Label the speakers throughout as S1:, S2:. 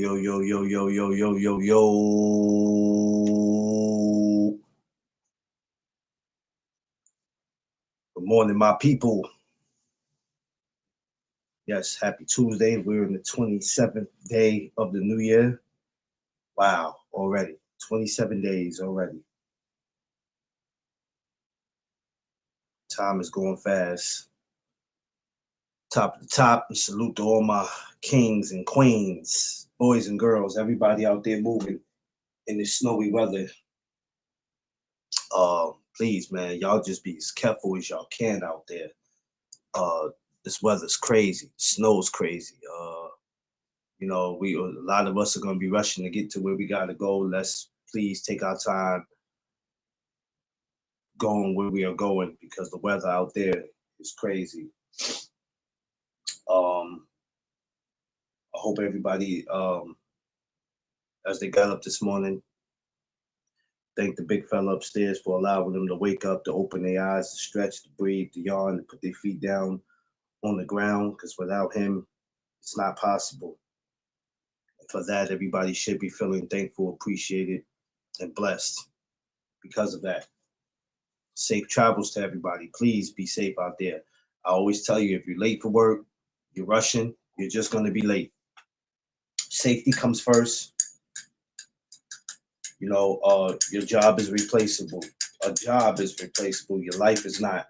S1: yo, yo, yo, yo, yo, yo, yo, yo. Good morning, my people. Yes, happy Tuesday. We're in the 27th day of the new year. Wow, already. 27 days already. Time is going fast. Top of the top, and salute to all my kings and queens, boys and girls, everybody out there moving in this snowy weather. Please, man, y'all just be as careful as y'all can out there. Uh, this weather's crazy. Snow's crazy. We a lot of us are gonna be rushing to get to where we gotta go. Let's please take our time going where we are going because the weather out there is crazy. Um, I hope everybody, as they got up this morning, thank the big fella upstairs for allowing them to wake up, to open their eyes, to stretch, to breathe, to yawn, to put their feet down on the ground. Because without him, it's not possible. For that, everybody should be feeling thankful, appreciated, and blessed because of that. Safe travels to everybody. Please be safe out there. I always tell you, if you're late for work, you're rushing, you're just going to be late. Safety comes first. Your job is replaceable. A job is replaceable. Your life is not.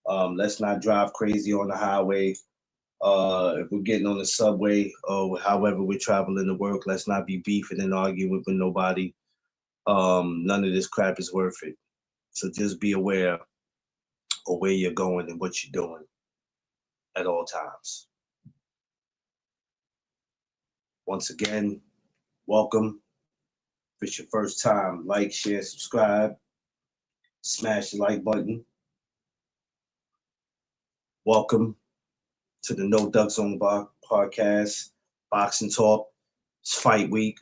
S1: Let's not drive crazy on the highway. If we're getting on the subway or however we're traveling to work, let's not be beefing and arguing with nobody. None of this crap is worth it. So just be aware of where you're going and what you're doing at all times. Once again, welcome. If it's your first time, like, share, subscribe, smash the like button. Welcome to the No Duck Zone podcast, Boxing Talk. It's fight week.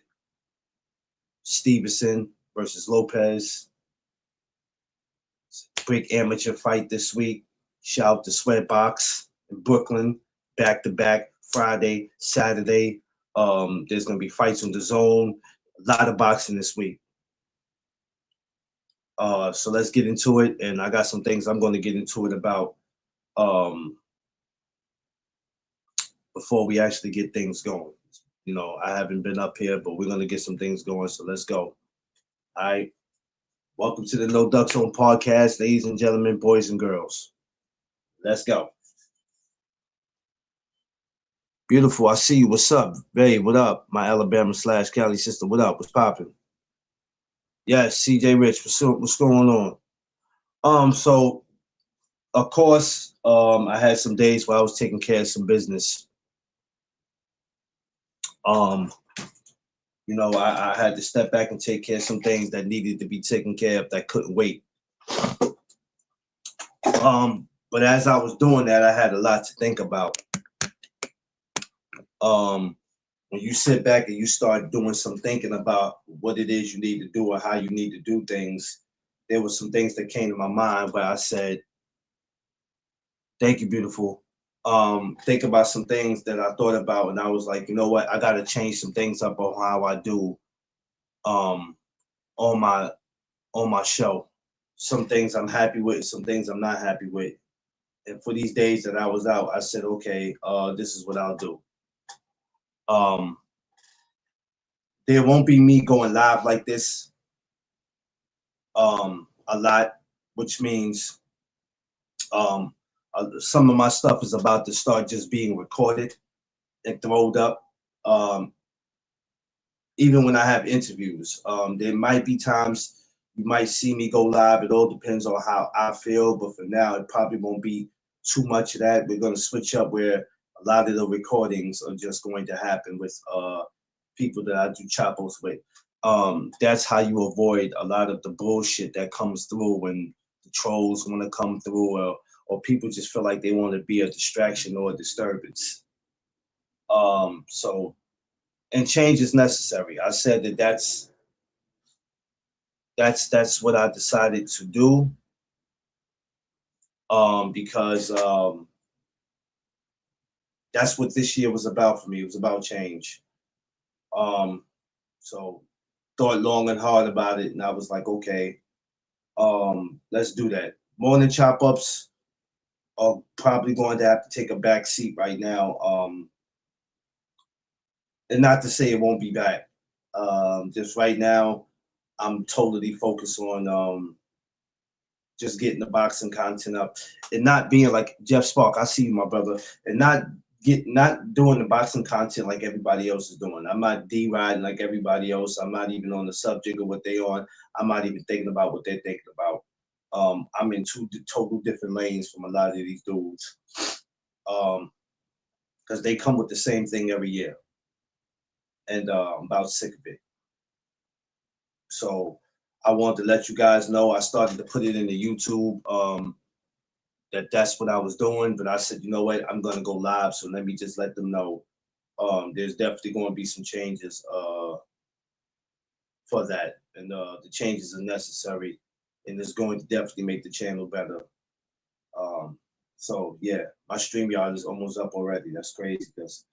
S1: Stevenson versus Lopez. Big amateur fight this week. Shout out to Sweatbox in Brooklyn. Back to back Friday, Saturday. There's gonna be fights on the zone. A lot of boxing this week. So let's get into it. And I got some things I'm going to get into it about before we actually get things going. I haven't been up here, but we're going to get some things going. So let's go. All right. Welcome to the No Duck Zone podcast, ladies and gentlemen, boys and girls. Let's go. Beautiful. I see you. What's up? Hey, what up? My Alabama/Cali sister. What up? What's popping? Yes, CJ Rich. What's going on? So of course, I had some days where I was taking care of some business. I had to step back and take care of some things that needed to be taken care of that couldn't wait. But as I was doing that, I had a lot to think about. When you sit back and you start doing some thinking about what it is you need to do or how you need to do things, there were some things that came to my mind where I said, thank you, beautiful. Think about some things that I thought about, and I was like, you know what, I got to change some things up on how I do on my show. Some things I'm happy with, some things I'm not happy with. And for these days that I was out, I said, okay, this is what I'll do. There won't be me going live like this a lot, which means some of my stuff is about to start just being recorded and thrown up. Even when I have interviews, there might be times you might see me go live. It all depends on how I feel, but for now, it probably won't be too much of that. We're going to switch up where a lot of the recordings are just going to happen with people that I do chapos with. That's how you avoid a lot of the bullshit that comes through when the trolls want to come through, or people just feel like they want to be a distraction or a disturbance. And change is necessary. I said that's what I decided to do. Because that's what this year was about for me. It was about change. So thought long and hard about it, and I was like, okay, let's do that. Morning chop ups are probably going to have to take a back seat right now. And not to say it won't be back. Just right now, I'm totally focused on just getting the boxing content up and not being like Jeff Spark. I see you, my brother, and not doing the boxing content like everybody else is doing. I'm not D-riding like everybody else. I'm not even on the subject of what they on. I'm not even thinking about what they're thinking about. I'm in two total different lanes from a lot of these dudes. Because they come with the same thing every year. And I'm about sick of it. So I wanted to let you guys know. I started to put it in the YouTube that's what I was doing, but I said, you know what, I'm gonna go live. So let me just let them know. There's definitely going to be some changes for that, and the changes are necessary, and it's going to definitely make the channel better. So yeah, my StreamYard is almost up already. That's crazy because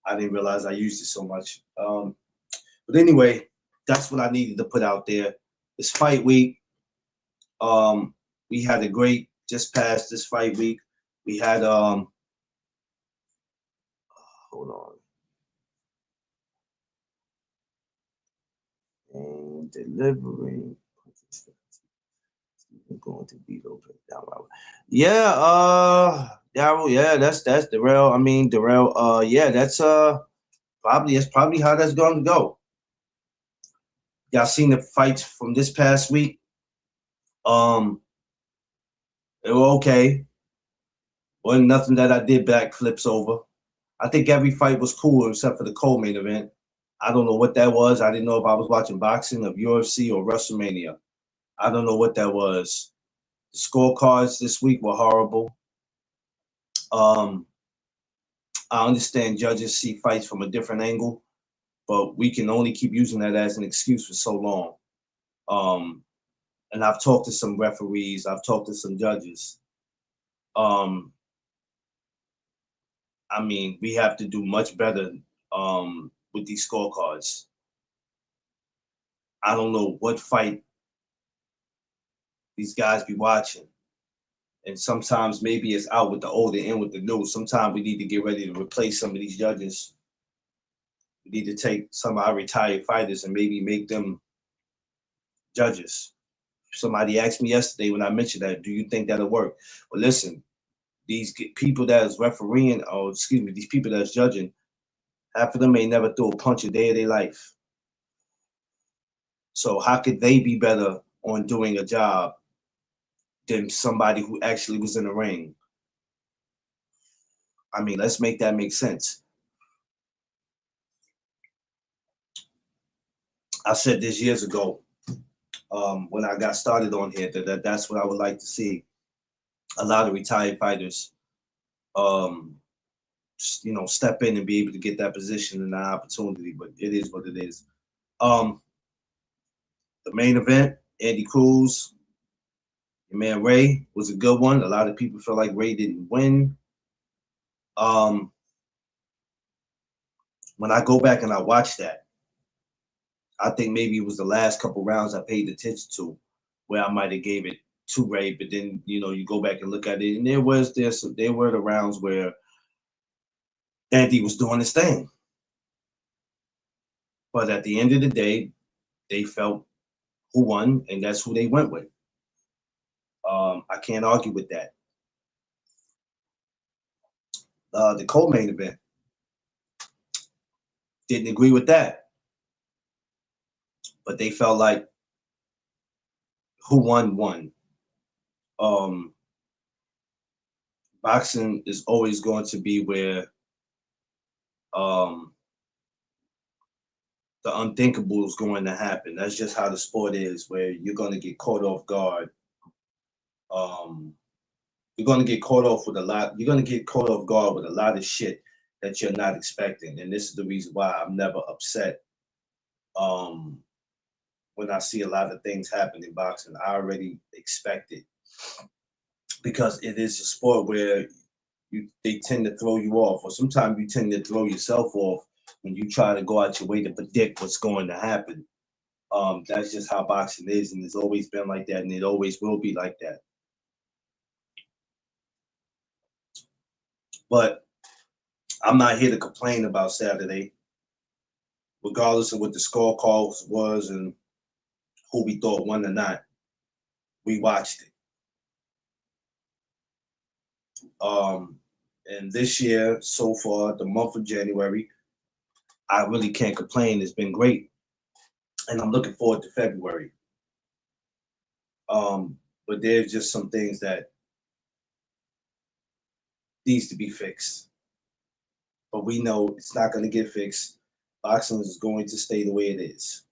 S1: I didn't realize I used it so much. But anyway, that's what I needed to put out there. It's fight week. We had a great just past this fight week. We had hold on. And delivering. Going to beat Lopez down. Yeah, Daryl. Yeah, that's Darrell. I mean Darrell. Yeah, that's probably how that's going to go. Y'all seen the fights from this past week? They were okay. Wasn't nothing that I did backflips over. I think every fight was cool except for the co-main event. I don't know what that was. I didn't know if I was watching boxing of UFC or WrestleMania. I don't know what that was. The scorecards this week were horrible. I understand judges see fights from a different angle, but we can only keep using that as an excuse for so long. And I've talked to some referees. I've talked to some judges. I mean, we have to do much better with these scorecards. I don't know what fight these guys be watching. And sometimes maybe it's out with the old and in with the new. Sometimes we need to get ready to replace some of these judges. We need to take some of our retired fighters and maybe make them judges. Somebody asked me yesterday when I mentioned that, do you think that'll work? Well, listen, these people that is refereeing, or excuse me, these people that's judging, half of them may never throw a punch a day of their life. So how could they be better on doing a job than somebody who actually was in the ring? I mean, let's make that make sense. I said this years ago when I got started on here that's what I would like to see. A lot of retired fighters, step in and be able to get that position and that opportunity. But it is what it is. The main event, Andy Cruz, your man Ray, was a good one. A lot of people feel like Ray didn't win. When I go back and I watch that, I think maybe it was the last couple rounds I paid attention to where I might have gave it to Ray, but then you go back and look at it, and there were the rounds where Andy was doing his thing. But at the end of the day, they felt who won, and that's who they went with. I can't argue with that. The co-main event, didn't agree with that, but they felt like who won. Boxing is always going to be where the unthinkable is going to happen. That's just how the sport is, where you're going to get caught off guard. You're going to get caught off with a lot. You're going to get caught off guard with a lot of shit that you're not expecting. And this is the reason why I'm never upset when I see a lot of things happen in boxing. I already expect it because it is a sport where they tend to throw you off, or sometimes you tend to throw yourself off when you try to go out your way to predict what's going to happen. That's just how boxing is, and it's always been like that, and it always will be like that. But I'm not here to complain about Saturday, regardless of what the scorecard was and who we thought won or not. We watched it. And this year, so far, the month of January, I really can't complain. It's been great, and I'm looking forward to February. But there's just some things that needs to be fixed. But we know it's not going to get fixed. Boxing is going to stay the way it is.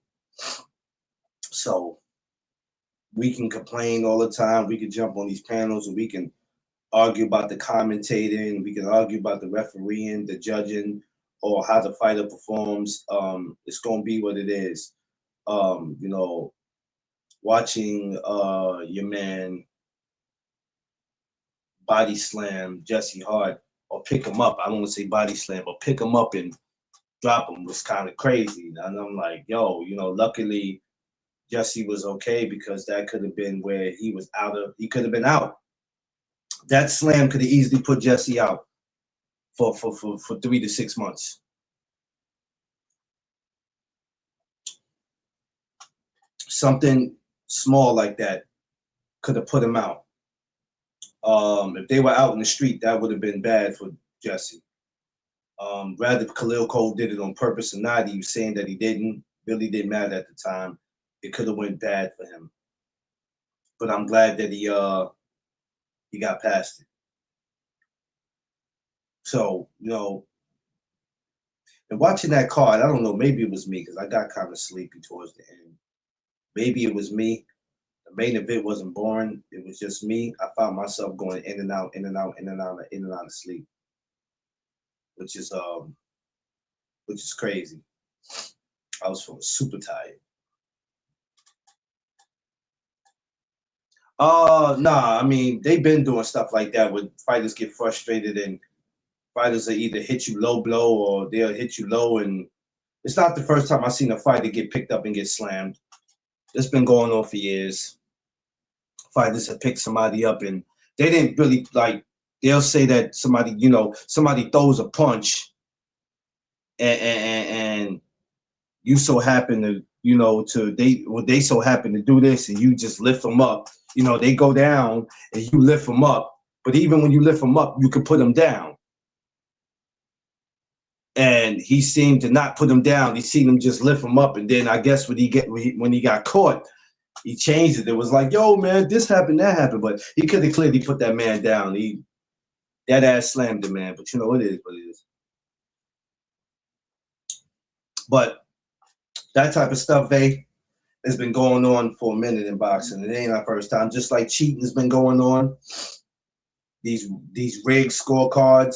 S1: So we can complain all the time. We can jump on these panels and we can argue about the commentating. We can argue about the refereeing, the judging, or how the fighter performs. It's going to be what it is. You know, watching your man body slam Jesse Hart or pick him up. I don't want to say body slam, but pick him up and drop him was kind of crazy. And I'm like, yo, you know, luckily Jesse was okay because that could have been where he was he could have been out. That slam could have easily put Jesse out for 3 to 6 months. Something small like that could have put him out. If they were out in the street, that would have been bad for Jesse. Rather if Khalil Cole did it on purpose or not, he was saying that he didn't. Really didn't matter at the time. It could have went bad for him. But I'm glad that he got past it. So, you know, and watching that card, I don't know, maybe it was me because I got kind of sleepy towards the end. Maybe it was me. The main event wasn't boring. It was just me. I found myself going in and out, in and out, in and out, in and out of sleep, which is crazy. I was feeling super tired. Nah, I mean, they've been doing stuff like that when fighters get frustrated and fighters will either hit you low blow or they'll hit you low. And it's not the first time I've seen a fighter get picked up and get slammed. It's been going on for years. Fighters have picked somebody up and they didn't really like, they'll say that somebody, you know, somebody throws a punch and you so happen to, you know, they so happen to do this and you just lift them up. You know, they go down and you lift them up. But even when you lift them up, you can put them down. And he seemed to not put him down. He seen him just lift him up. And then I guess when he got caught, he changed it. It was like, yo, man, this happened, that happened. But he could have clearly put that man down. That ass slammed the man. But you know, it is what it is. But that type of stuff, has been going on for a minute in boxing. It ain't our first time. Just like cheating has been going on. These rigged scorecards.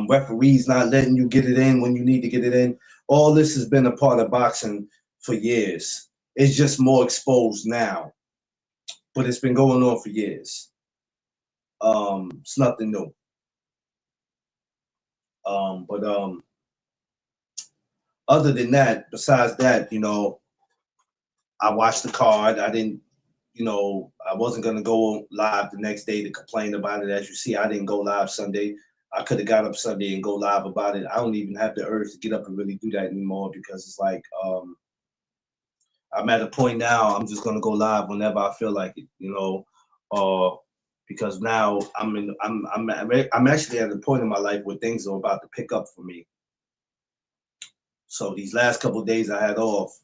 S1: Referees not letting you get it in when you need to get it in. All this has been a part of boxing for years. It's just more exposed now, but it's been going on for years. It's nothing new. But other than that, besides that, you know, I watched the card. I didn't, you know, I wasn't gonna go live the next day to complain about it. As you see, I didn't go live Sunday. I could have got up Sunday and go live about it. I don't even have the urge to get up and really do that anymore because it's like I'm at a point now. I'm just gonna go live whenever I feel like it, you know, because now I'm actually at a point in my life where things are about to pick up for me. So these last couple of days I had off,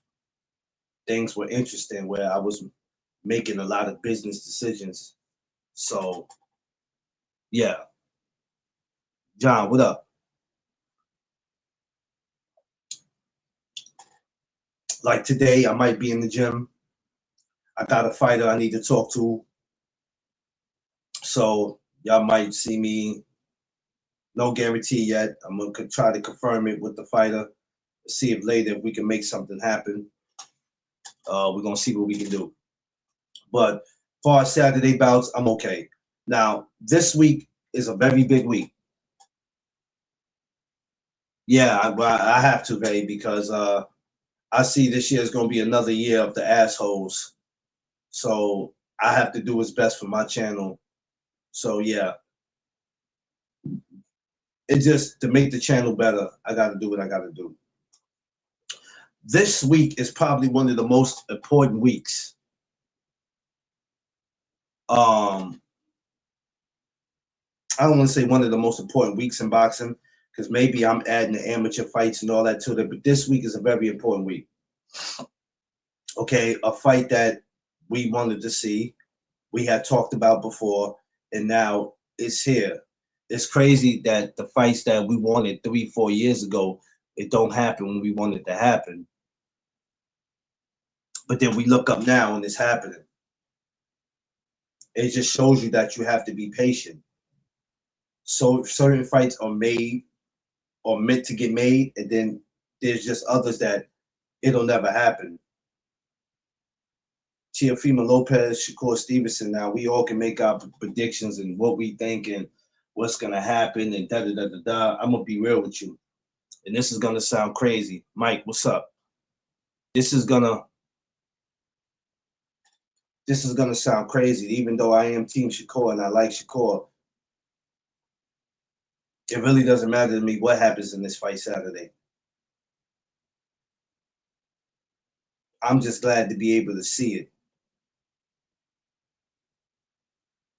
S1: things were interesting where I was making a lot of business decisions. So yeah. John, what up? Like today, I might be in the gym. I got a fighter I need to talk to. So y'all might see me. No guarantee yet. I'm gonna try to confirm it with the fighter. See if later we can make something happen. We're gonna see what we can do. But as far as Saturday bouts, I'm okay. Now, this week is a very big week. Yeah, I have to, Ray, because I see this year is going to be another year of the assholes. So I have to do what's best for my channel. So yeah, it's just to make the channel better. I got to do what I got to do. This week is probably one of the most important weeks. Um, I don't want to say one of the most important weeks in boxing because maybe I'm adding the amateur fights and all that to it, but this week is a very important week. Okay, a fight that we wanted to see, we had talked about before, and now it's here. It's crazy that the fights that we wanted 3, 4 years ago, it don't happen when we want it to happen. But then we look up now and it's happening. It just shows you that you have to be patient. So certain fights are made or meant to get made, and then there's just others that it'll never happen. Teofimo Lopez, Shakur Stevenson. Now we all can make our predictions and what we think and what's gonna happen and da da da da da. I'm gonna be real with you, and this is gonna sound crazy. Mike, what's up? This is gonna sound crazy. Even though I am Team Shakur and I like Shakur, it really doesn't matter to me what happens in this fight Saturday. I'm just glad to be able to see it.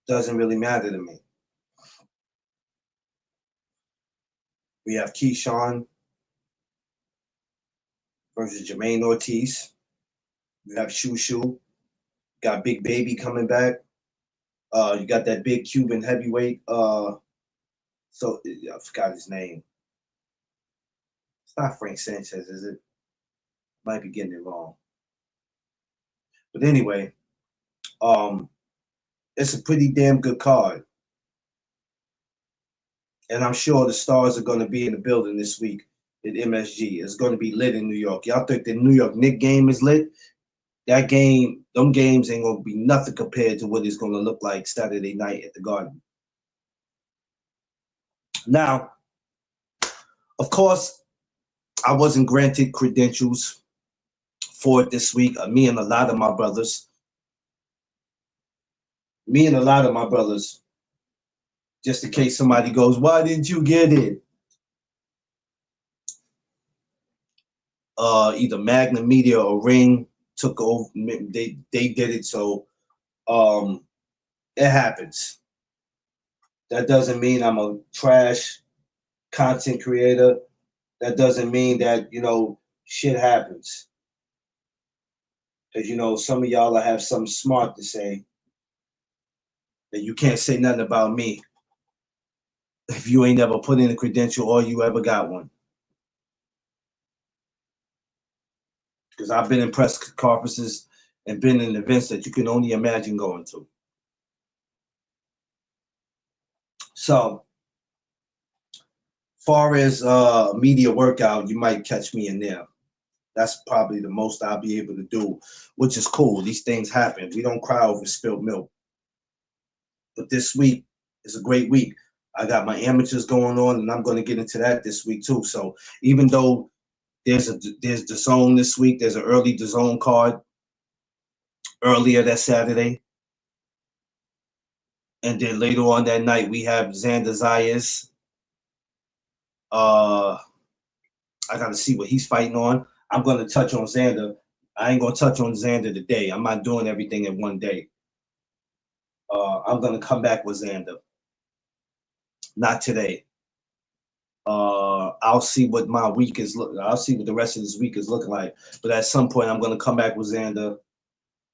S1: Doesn't really matter to me. We have Keyshawn versus Jermaine Ortiz. You have Shushu. Got Big Baby coming back. You got that big Cuban heavyweight. So I forgot his name. It's not Frank Sanchez, is it? Might be getting it wrong. But anyway, um, it's a pretty damn good card. And I'm sure the stars are going to be in the building this week at MSG. It's going to be lit in New York. Y'all think the New York Knicks game is lit? That game, them games ain't going to be nothing compared to what it's going to look like Saturday night at the Garden. Now, of course, I wasn't granted credentials for it this week. Me and a lot of my brothers, just in case somebody goes, why didn't you get it? Either Magna Media or Ring took over. They did it, so it happens. That doesn't mean I'm a trash content creator. That doesn't mean that shit happens. Because some of y'all have something smart to say, that you can't say nothing about me if you ain't never put in a credential or you ever got one. Because I've been in press conferences and been in events that you can only imagine going to. So, far as media workout, you might catch me in there. That's probably the most I'll be able to do, which is cool. These things happen. We don't cry over spilled milk. But this week is a great week. I got my amateurs going on, and I'm going to get into that this week too. So even though there's the zone this week, there's an early DAZN card earlier that Saturday, and then later on that night we have Xander Zayas. I got to see what he's fighting on. I'm going to touch on Xander. I ain't going to touch on Xander today. I'm not doing everything in one day. I'm going to come back with Xander. Not today. I'll see what my week is. I'll see what the rest of this week is looking like. But at some point, I'm going to come back with Xander.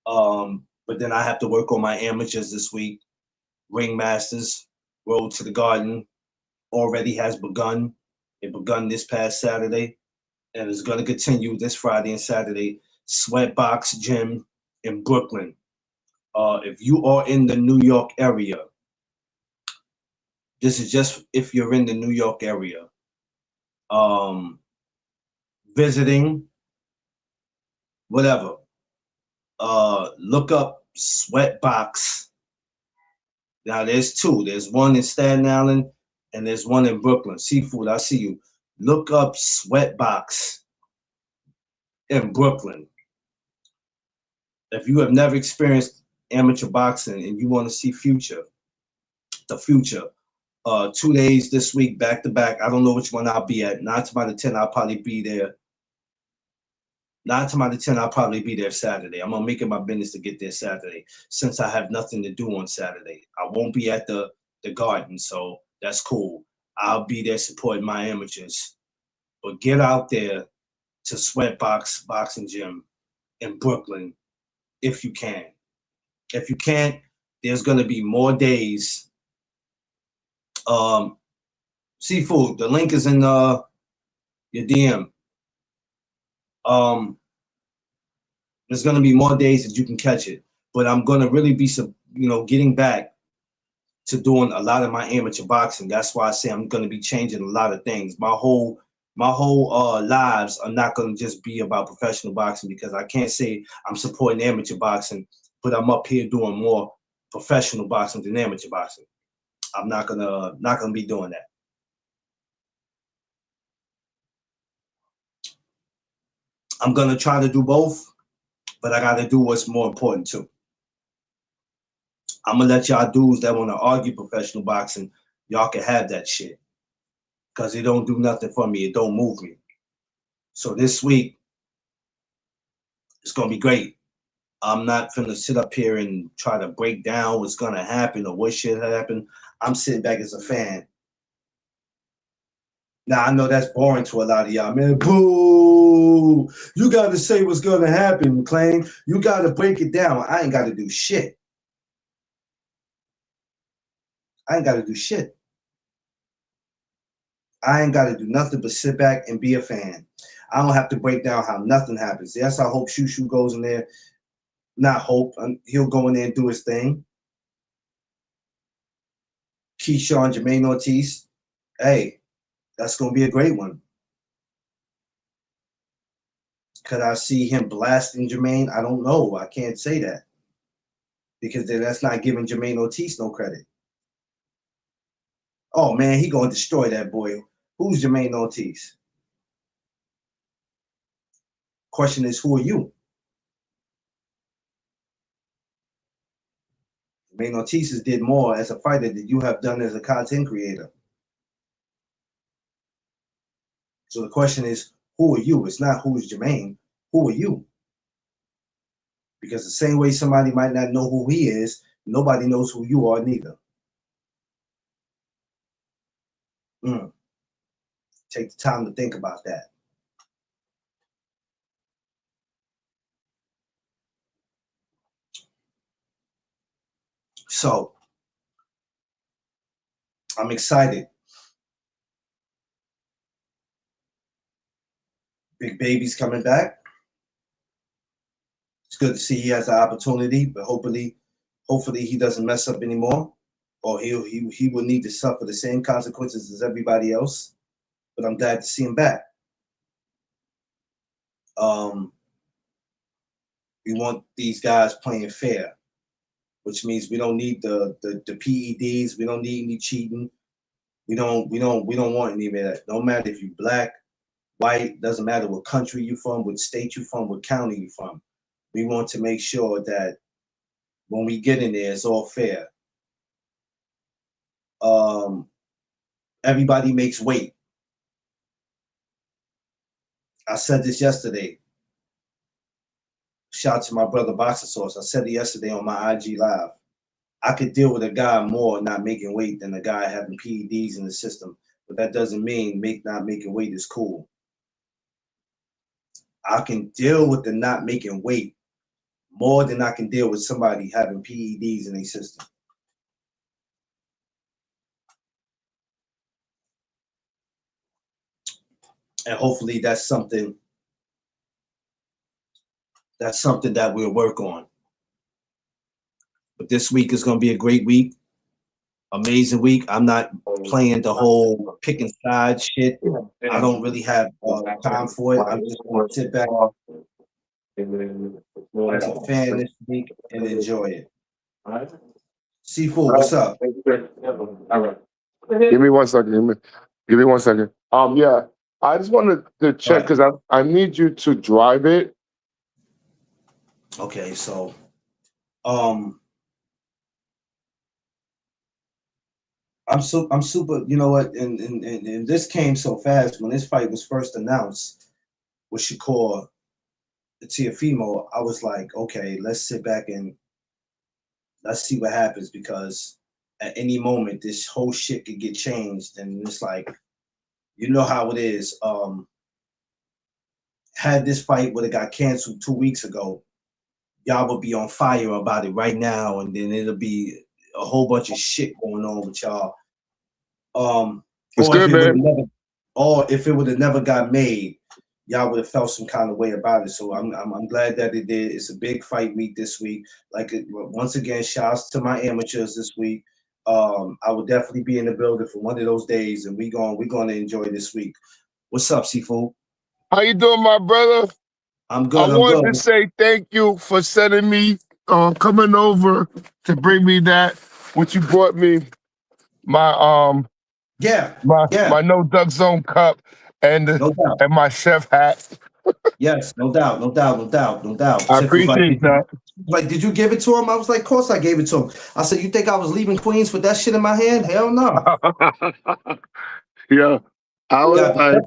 S1: But then I have to work on my amateurs this week. Ringmasters, Road to the Garden, already has begun. It begun this past Saturday, and it's going to continue this Friday and Saturday. Sweatbox Gym in Brooklyn. If you are in the New York area, this is just if you're in the New York area. Visiting, whatever. Look up Sweatbox. Now there's two. There's one in Staten Island and there's one in Brooklyn. Seafood, I see you. Look up Sweatbox in Brooklyn. If you have never experienced amateur boxing and you want to see the future, 2 days this week, back to back. I don't know which one I'll be at. 9 to 10, I'll probably be there. 9 to 10, I'll probably be there Saturday. I'm gonna make it my business to get there Saturday, since I have nothing to do on Saturday. I won't be at the garden, so that's cool. I'll be there supporting my amateurs. But get out there to Sweatbox Boxing Gym in Brooklyn if you can. If you can't, there's gonna be more days. Seafood, the link is in your DM. There's gonna be more days that you can catch it, but I'm gonna really be, getting back to doing a lot of my amateur boxing. That's why I say I'm gonna be changing a lot of things. My whole lives are not gonna just be about professional boxing, because I can't say I'm supporting amateur boxing, but I'm up here doing more professional boxing than amateur boxing. I'm not gonna be doing that. I'm gonna try to do both, but I gotta do what's more important too. I'm gonna let y'all dudes that want to argue professional boxing, y'all can have that shit, because it don't do nothing for me. It don't move me. So this week, it's gonna be great. I'm not gonna sit up here and try to break down what's gonna happen or what should happen. I'm sitting back as a fan. Now I know that's boring to a lot of y'all, man. Boo! You gotta say what's gonna happen, McLean. You gotta break it down. I ain't gotta do shit. I ain't gotta do shit. I ain't gotta do nothing but sit back and be a fan. I don't have to break down how nothing happens. Yes, I hope Shushu goes in there. Not hope. He'll go in there and do his thing. Keyshawn, Jermaine Ortiz. Hey, that's gonna be a great one. Could I see him blasting Jermaine? I don't know. I can't say that, because then that's not giving Jermaine Ortiz no credit. Oh man, he gonna destroy that boy. Who's Jermaine Ortiz? Question is, who are you? Jermaine Ortiz did more as a fighter than you have done as a content creator. So the question is, who are you? It's not who's Jermaine. Who are you? Because the same way somebody might not know who he is, nobody knows who you are neither. Take the time to think about that. So I'm excited. Big Baby's coming back. It's good to see he has an opportunity, but hopefully he doesn't mess up anymore, or he will need to suffer the same consequences as everybody else. But I'm glad to see him back. We want these guys playing fair, which means we don't need the PEDs. We don't need any cheating. We don't want any of that. No matter if you black, white, doesn't matter what country you're from, what state you're from, what county you're from. We want to make sure that when we get in there, it's all fair. Everybody makes weight. I said this yesterday. Shout out to my brother Boxer Sauce. I said it yesterday on my IG Live. I could deal with a guy more not making weight than a guy having PEDs in the system, but that doesn't mean not making weight is cool. I can deal with the not making weight more than I can deal with somebody having PEDs in their system. And hopefully that's something that we'll work on. But this week is going to be a great week, amazing week. I'm not playing the whole picking side shit. I don't really have time for it. I'm just going to sit back as a fan this week and enjoy it. Seafood, what's up?
S2: All right. Give me 1 second. Give me 1 second. Yeah. I just wanted to
S1: All
S2: check
S1: right.
S2: because I need you to drive it.
S1: Okay, so um I'm super, you know what, and this came so fast when this fight was first announced with Shakur Tiafimo. I was like, okay, let's sit back and let's see what happens because at any moment this whole shit could get changed. And it's like, you know how it is. Had this fight would have got canceled 2 weeks ago, y'all would be on fire about it right now, and then it'll be a whole bunch of shit going on with y'all. Um,
S2: It's
S1: or if
S2: good,
S1: it would have
S2: man.
S1: never, or if it would have never got made, y'all would have felt some kind of way about it. So I'm glad that it did. It's a big fight week this week. Like once again, shouts to my amateurs this week. I will definitely be in the building for one of those days, and we're gonna enjoy this week. What's up, Seafood?
S2: How you doing, my brother?
S1: I'm
S2: I
S1: good. I'm
S2: wanted to
S1: good.
S2: say thank you for sending me, coming over to bring me that. What you brought me, my
S1: Yeah,
S2: my
S1: yeah,
S2: my no duck zone cup
S1: no doubt.
S2: and my chef hat.
S1: Yes, no doubt, no doubt, no doubt, no doubt.
S2: I
S1: Tiff was like,
S2: appreciate that.
S1: did you give it to him? I was like, of course I gave it to him. I said, you think I was leaving Queens with that shit in my hand? Hell no.
S2: Yeah, I was
S1: Got the
S2: like,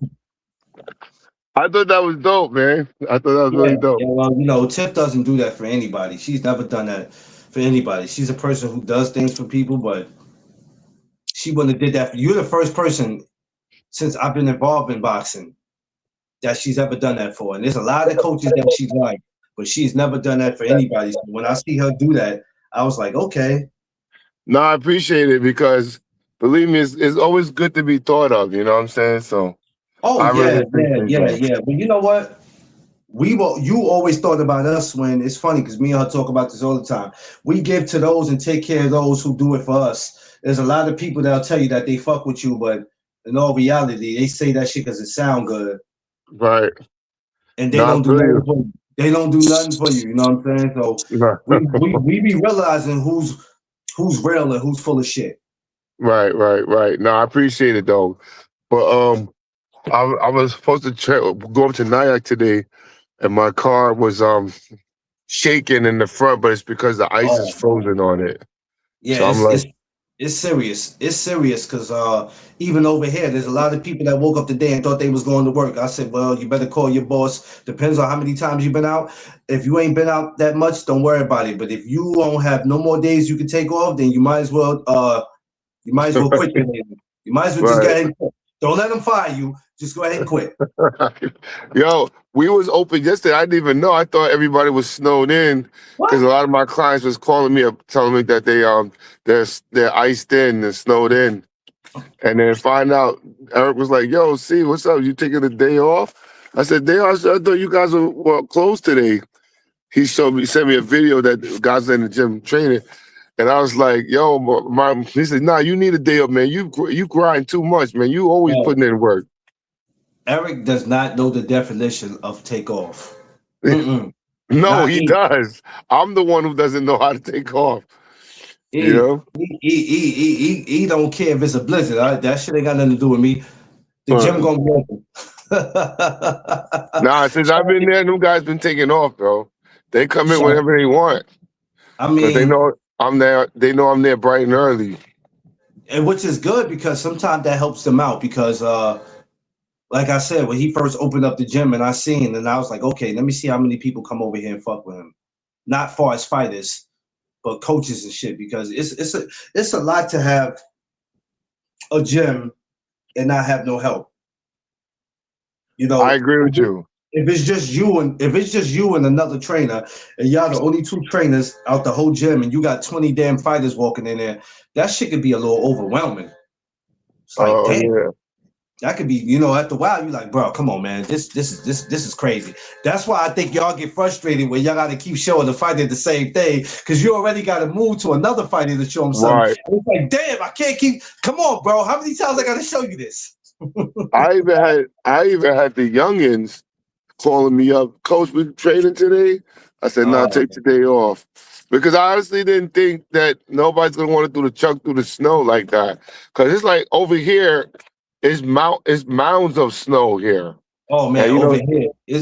S2: I thought that was dope, man. I thought that was
S1: Yeah,
S2: really dope.
S1: yeah. Well, Tiff doesn't do that for anybody. She's never done that for anybody. She's a person who does things for people, but she wouldn't have did that for you. You're the first person since I've been involved in boxing that she's ever done that for. And there's a lot of coaches that she's like, but she's never done that for anybody. So when I see her do that, I was like, okay.
S2: No, I appreciate it because believe me, it's always good to be thought of. You know what I'm saying? So
S1: Oh
S2: I really
S1: yeah, yeah,
S2: appreciate
S1: yeah,
S2: that.
S1: yeah. But you know what? You always thought about us when it's funny because me and her talk about this all the time. We give to those and take care of those who do it for us. There's a lot of people that'll tell you that they fuck with you, but in all reality, they say that shit because it sound good,
S2: Right.
S1: and they
S2: No, I
S1: don't do
S2: feel
S1: nothing
S2: you.
S1: for you. They don't do nothing for you. You know what I'm saying? So we be realizing who's real and who's full of shit.
S2: Right, right, right. No, I appreciate it though. But I was supposed to go up to Nyack today, and my car was shaking in the front, but it's because the ice is
S1: Oh man.
S2: frozen on it.
S1: Yeah,
S2: So I'm like,
S1: it's serious. It's serious because even over here, there's a lot of people that woke up today and thought they was going to work. I said, well, you better call your boss. Depends on how many times you've been out. If you ain't been out that much, don't worry about it. But if you don't have no more days you can take off, then you might as well quit your label. You might as well just go
S2: right.
S1: ahead and quit. Don't let them fire you. Just go ahead and quit.
S2: Yo, we was open yesterday. I didn't even know. I thought everybody was snowed in because
S1: What?
S2: a lot of my clients was calling me up, telling me that they're iced in and snowed in, and then find out Eric was like, "Yo, see, what's up? You taking a day off?" I said, "Day off? I thought you guys were closed today." He sent me a video that guys in the gym training, and I was like, "Yo, he said, nah, you need a day off, man. You grind too much, man. You always
S1: No,
S2: putting in work."
S1: Eric does not know the definition of take off. Mm-mm.
S2: No,
S1: Not
S2: he
S1: he.
S2: does. I'm the one who doesn't know how to take off. You
S1: He,
S2: know.
S1: he don't care if it's a blizzard. That shit ain't got nothing to do with me. The gym
S2: Uh,
S1: gonna be open.
S2: nah, since I've been there, them guys been taking off, bro. They come in
S1: So,
S2: whenever they want
S1: I
S2: because they
S1: mean,
S2: know I'm there. They know I'm there bright and early.
S1: and which is good because sometimes that helps them out because like I said, when he first opened up the gym and I seen and I was like, okay, let me see how many people come over here and fuck with him. Not far as fighters, but coaches and shit, because it's a lot to have a gym and not have no help. You
S2: I
S1: know,
S2: agree with you.
S1: if it's just you and another trainer, and y'all the only two trainers out the whole gym, and you got 20 damn fighters walking in there, that shit could be a little overwhelming. It's like,
S2: Oh
S1: damn,
S2: yeah,
S1: that could be, after a while, you like, bro, come on, man, this is crazy. That's why I think y'all get frustrated when y'all got to keep showing the fighter the same thing, because you already got to move to another fighter to show him something.
S2: right.
S1: And it's like, damn, I can't keep. Come on, bro, how many times I got to show you this?
S2: I even had the youngins calling me up, Coach, we training today? I said, no,
S1: Oh,
S2: take today off. Because I honestly didn't think that nobody's gonna want to do the chuck through the snow like that. Cause it's like over here, it's mounds of snow here.
S1: Oh man,
S2: And you know,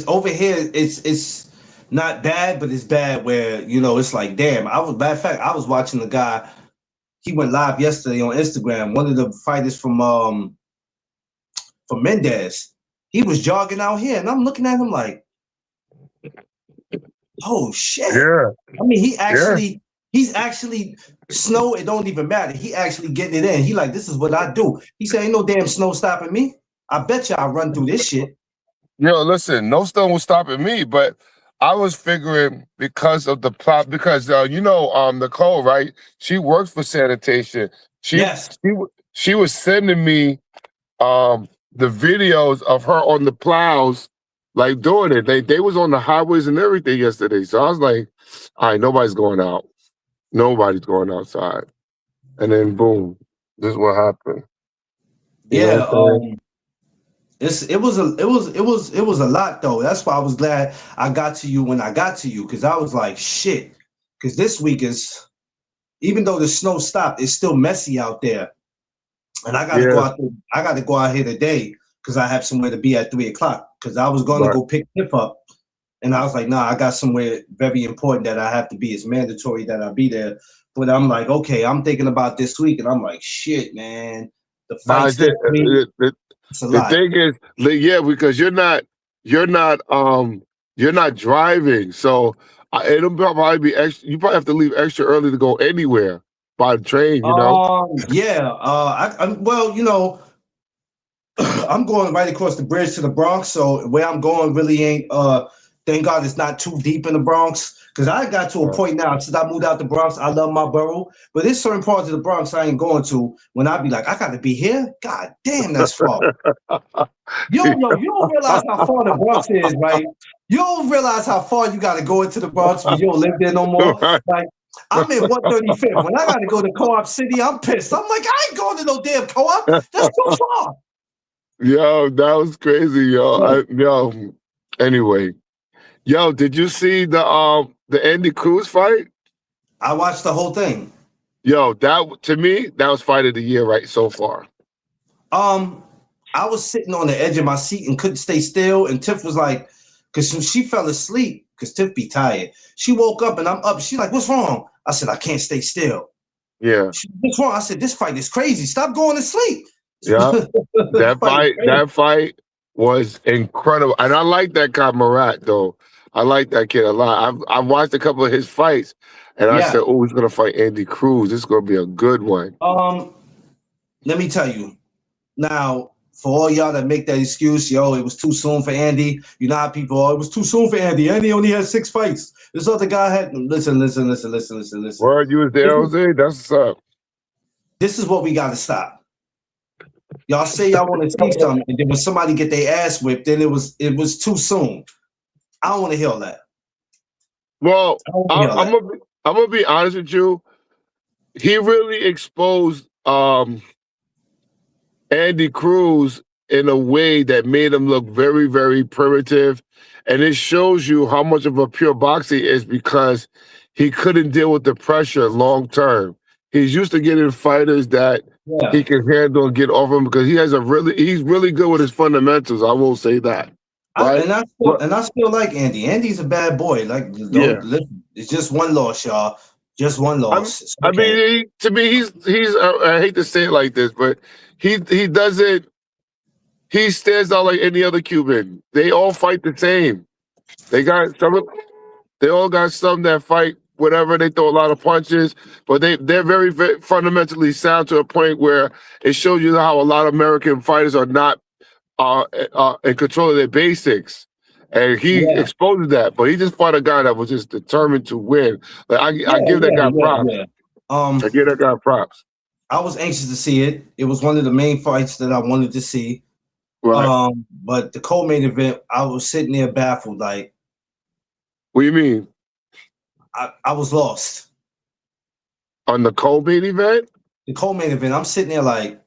S1: over here. It's not bad, but it's bad where it's like, damn. Matter of fact, I was watching the guy. He went live yesterday on Instagram. One of the fighters from Mendez. He was jogging out here, and I'm looking at him like, oh shit.
S2: yeah,
S1: I mean,
S2: yeah.
S1: he's actually snow. It don't even matter. He actually getting it in. He like, this is what I do. He said, ain't no damn snow stopping me. I bet you I'll run through this shit.
S2: Yo, listen, no stone was stopping me, but I was figuring because of the plot, because Nicole, right? She works for sanitation. She
S1: Yes.
S2: she was sending me the videos of her on the plows, like doing it. They was on the highways and everything yesterday. So I was like, all right, nobody's going out. Nobody's going outside. And then boom, this is what happened. You know
S1: Yeah.
S2: what I'm saying?
S1: It was a lot though. That's why I was glad I got to you when I got to you, because I was like, shit. Because this week is, even though the snow stopped, it's still messy out there. And I gotta go
S2: Yeah,
S1: out there. I gotta go out here today because I have somewhere to be at 3 o'clock. Because I was going to
S2: but
S1: go pick Tip up, and I was like, nah, I got somewhere very important that I have to be. It's mandatory that I be there. But I'm like, okay, I'm thinking about this week, and I'm like, shit, man, the
S2: I
S1: fights this
S2: did.
S1: week, it's a
S2: The
S1: lot.
S2: thing is, yeah, because you're not driving, so it'll probably be extra. You probably have to leave extra early to go anywhere by train.
S1: Yeah. Well, I'm going right across the bridge to the Bronx, so where I'm going really ain't. Thank God it's not too deep in the Bronx. Because I got to a point now, since I moved out the Bronx, I love my borough. But there's certain parts of the Bronx I ain't going to when I be like, I got to be here. God damn, that's far. You don't realize how far the Bronx is, right? You don't realize how far you got to go into the Bronx when you don't live there no more.
S2: Right.
S1: Like, I'm in 135th. When I got to go to Co-op City, I'm pissed. I'm like, I ain't going to no damn Co-op. That's too far.
S2: Yo, that was crazy, yo. Anyway, yo, did you see the Andy Cruz fight?
S1: I watched the whole thing.
S2: Yo, to me, that was fight of the year right so far.
S1: I was sitting on the edge of my seat and couldn't stay still. And Tiff was like, because she fell asleep, because Tiff be tired. She woke up and I'm up. She's like, what's wrong? I said, I can't stay still.
S2: Yeah.
S1: What's wrong? I said, this fight is crazy. Stop going to sleep.
S2: Yeah. That fight was incredible. And I like that guy Murat though. I like that kid a lot. I've watched a couple of his fights and I said, oh, he's gonna fight Andy Cruz. This is gonna be a good one.
S1: Let me tell you. Now, for all y'all that make that excuse, yo, it was too soon for Andy. You know how people are, it was too soon for Andy. Andy only had 6 fights. This other guy had listen.
S2: Word, you was there, Jose? That's what's up.
S1: This is what we gotta stop. Y'all say y'all want to see something, and then when somebody get their ass whipped, then it was too soon. I don't want to hear that.
S2: Well, I'm gonna be honest with you. He really exposed Andy Cruz in a way that made him look very, very primitive. And it shows you how much of a pure boxer he is because he couldn't deal with the pressure long term. He's used to getting fighters that he can handle and get off him because he's really good with his fundamentals. I will say that. Right?
S1: I still like Andy. Andy's a bad boy. Like, listen, it's just one loss, y'all. Just one loss.
S2: I mean, to me, he's. I hate to say it like this, but he doesn't. He stands out like any other Cuban. They all fight the same. They all got some that fight whatever. They throw a lot of punches, but they're very, very fundamentally sound to a point where it shows you how a lot of American fighters are not in control of their basics. And he exposed that, but he just fought a guy that was just determined to win. Like I give that guy props. I give that guy props.
S1: I was anxious to see it. It was one of the main fights that I wanted to see.
S2: Right.
S1: But the co-main event, I was sitting there baffled. Like,
S2: what do you mean?
S1: I was lost.
S2: On the co-main event?
S1: The co-main event, I'm sitting there like,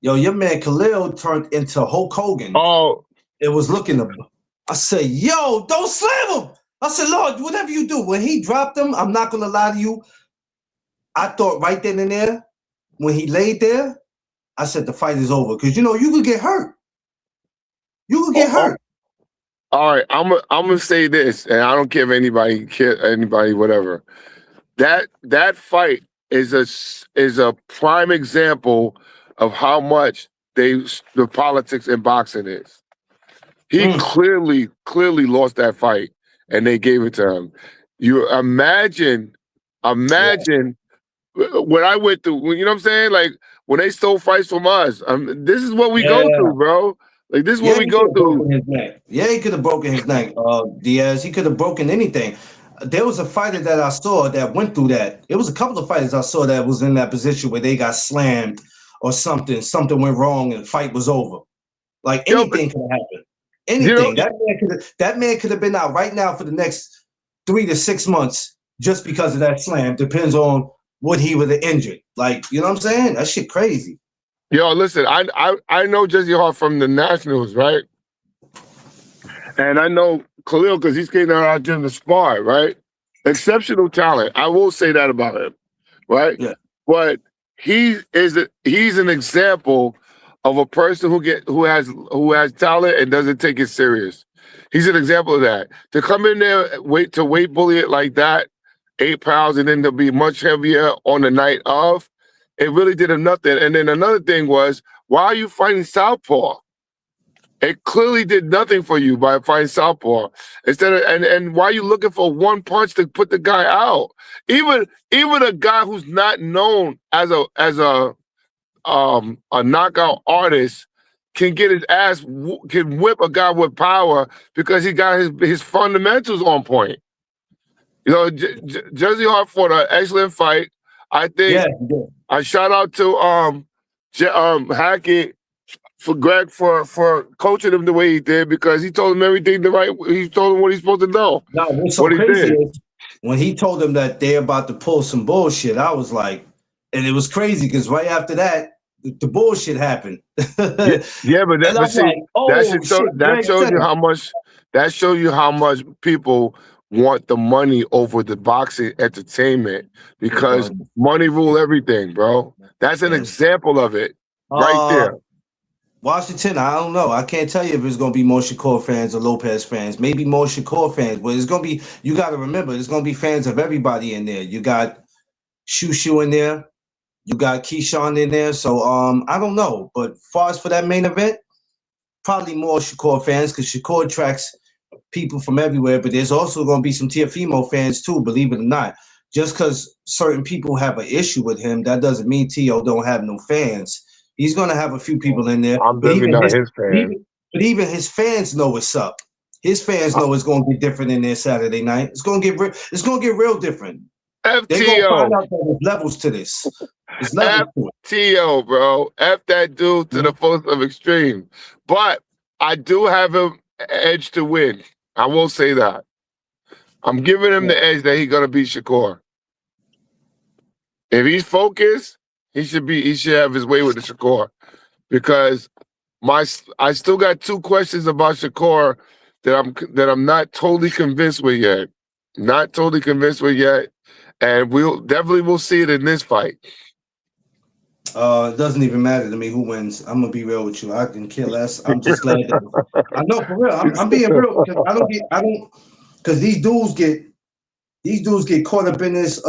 S1: yo, your man Khalil turned into Hulk Hogan.
S2: Oh.
S1: It was looking to. I said, yo, don't slam him. I said, Lord, whatever you do. When he dropped him, I'm not going to lie to you. I thought right then and there, when he laid there, I said the fight is over because you could get hurt. You could
S2: Oh,
S1: get hurt.
S2: all right, I'm gonna say this, and I don't care if anybody, whatever. That fight is a prime example of how much the politics in boxing is. He
S1: Mm,
S2: clearly lost that fight, and they gave it to him. You imagine
S1: yeah,
S2: what I went through. You know what I'm saying? Like when they stole fights from us. This is what we go
S1: yeah.
S2: through, bro. Like this is what
S1: Yeah,
S2: we
S1: he could
S2: go
S1: have
S2: through.
S1: broken his neck. Yeah, he could have broken his neck. Diaz, he could have broken anything. There was a fighter that I saw that went through that. It was a couple of fighters I saw that was in that position where they got slammed or something. Something went wrong and the fight was over. Like
S2: Yo, but
S1: anything could have happened.
S2: you know,
S1: Anything. That man could have been out right now for the next 3 to 6 months just because of that slam. Depends on what he would have injured. Like, you know what I'm saying? That shit crazy.
S2: yo, listen. I know Jesse Hart from the Nationals, right? And I know Khalil because he's came down our gym to spar, right? Exceptional talent. I will say that about him, right?
S1: Yeah.
S2: But he's an example of a person who has talent and doesn't take it serious. He's an example of that. To come in there weight bully it like that, 8 pounds, and then to be much heavier on the night of, it really did him nothing. And then another thing was, why are you fighting Southpaw? It clearly did nothing for you by fighting Southpaw. Instead of and why are you looking for one punch to put the guy out? Even a guy who's not known as a knockout artist can get his ass can whip a guy with power because he got his fundamentals on point. You know, Jersey Hart fought an excellent fight. I think
S1: Yeah. Yeah.
S2: I shout out to Hackett for Greg for coaching him the way he did because he told him everything the right. He told him what he's supposed to know.
S1: No, what's so
S2: What he
S1: crazy
S2: did.
S1: is when he told them that they're about to pull some bullshit, I was like, and it was crazy because right after that, the bullshit happened.
S2: Yeah, yeah, but
S1: And I'm
S2: see,
S1: like, oh shit,
S2: that
S1: Greg
S2: shows
S1: said
S2: you
S1: it.
S2: how much people want the money over the boxing entertainment because
S1: Regardless.
S2: money rule everything, bro. That's an
S1: Yes.
S2: example of it right
S1: Uh,
S2: there.
S1: Washington, I don't know. I can't tell you if it's gonna be more Shakur fans or Lopez fans. Maybe more Shakur fans, but it's gonna be. You got to remember, there's gonna be fans of everybody in there. You got Shushu in there. You got Keyshawn in there. So I don't know. But far as for that main event, probably more Shakur fans because Shakur attracts people from everywhere. But there's also going to be some Tiafimo fans too, believe it or not. Just because certain people have an issue with him, that doesn't mean Tio don't have no fans. He's going to have a few people in there,
S2: I'm
S1: but
S2: definitely
S1: even
S2: not
S1: his
S2: his fan.
S1: even his fans know what's up. His fans know it's going to be different in there Saturday night. It's going to get real different. They're going to find
S2: FTO,
S1: out that there's levels to this. There's levels to it.
S2: FTO, bro. F that dude to the fullest of extreme. But I do have him edge to win. I will say that. I'm giving him the edge that he's gonna beat Shakur. If he's focused, he should have his way with the Shakur. Because I still got 2 questions about Shakur that I'm not totally convinced with yet. Not totally convinced with yet. And we'll see it in this fight.
S1: It doesn't even matter to me who wins. I'm gonna be real with you. I can care less. I'm just glad that I know for real. I'm being real because I don't because these dudes get caught up in this.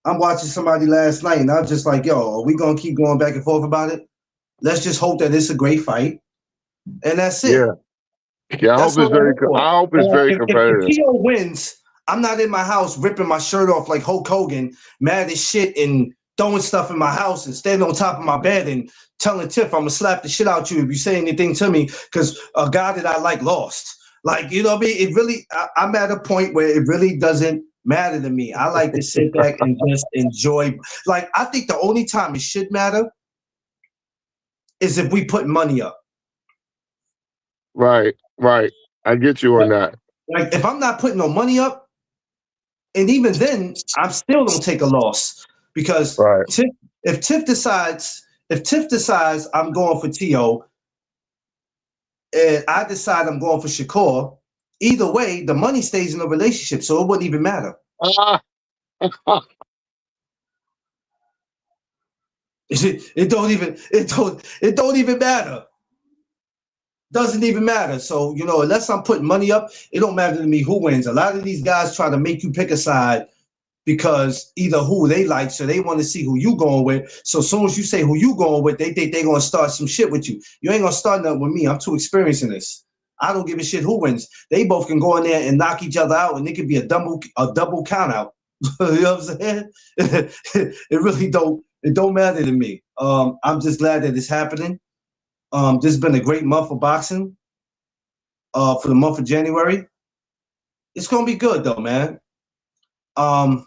S1: I'm watching somebody last night and I was just like, yo, are we gonna keep going back and forth about it? Let's just hope that it's a great fight, and that's it.
S2: Yeah. Yeah,
S1: That's all I hope for.
S2: I hope it's very
S1: If
S2: competitive.
S1: Tio wins, I'm not in my house ripping my shirt off like Hulk Hogan, mad as shit, and throwing stuff in my house and standing on top of my bed and telling Tiff I'm gonna slap the shit out you if you say anything to me because a guy that I like lost. Like, you know what I mean? It really, I'm at a point where it really doesn't matter to me. I like to sit back and just enjoy. Like, I think the only time it should matter is if we put money up.
S2: Right. I get you on that.
S1: Like, if I'm not putting no money up, and even then, I still don't take a loss because
S2: Right.
S1: if Tiff decides I'm going for Tio, and I decide I'm going for Shakur, either way, the money stays in the relationship, so it wouldn't even matter. It don't even matter. Doesn't even matter. So, unless I'm putting money up, it don't matter to me who wins. A lot of these guys try to make you pick a side because either who they like, so they want to see who you going with. So as soon as you say who you going with, they think they gonna start some shit with you. You ain't gonna start nothing with me. I'm too experienced in this. I don't give a shit who wins. They both can go in there and knock each other out, and it could be a double count out. You know what I'm saying? It really don't. It don't matter to me. I'm just glad that it's happening. This has been a great month for boxing. For the month of January, it's gonna be good though, man.
S2: I'm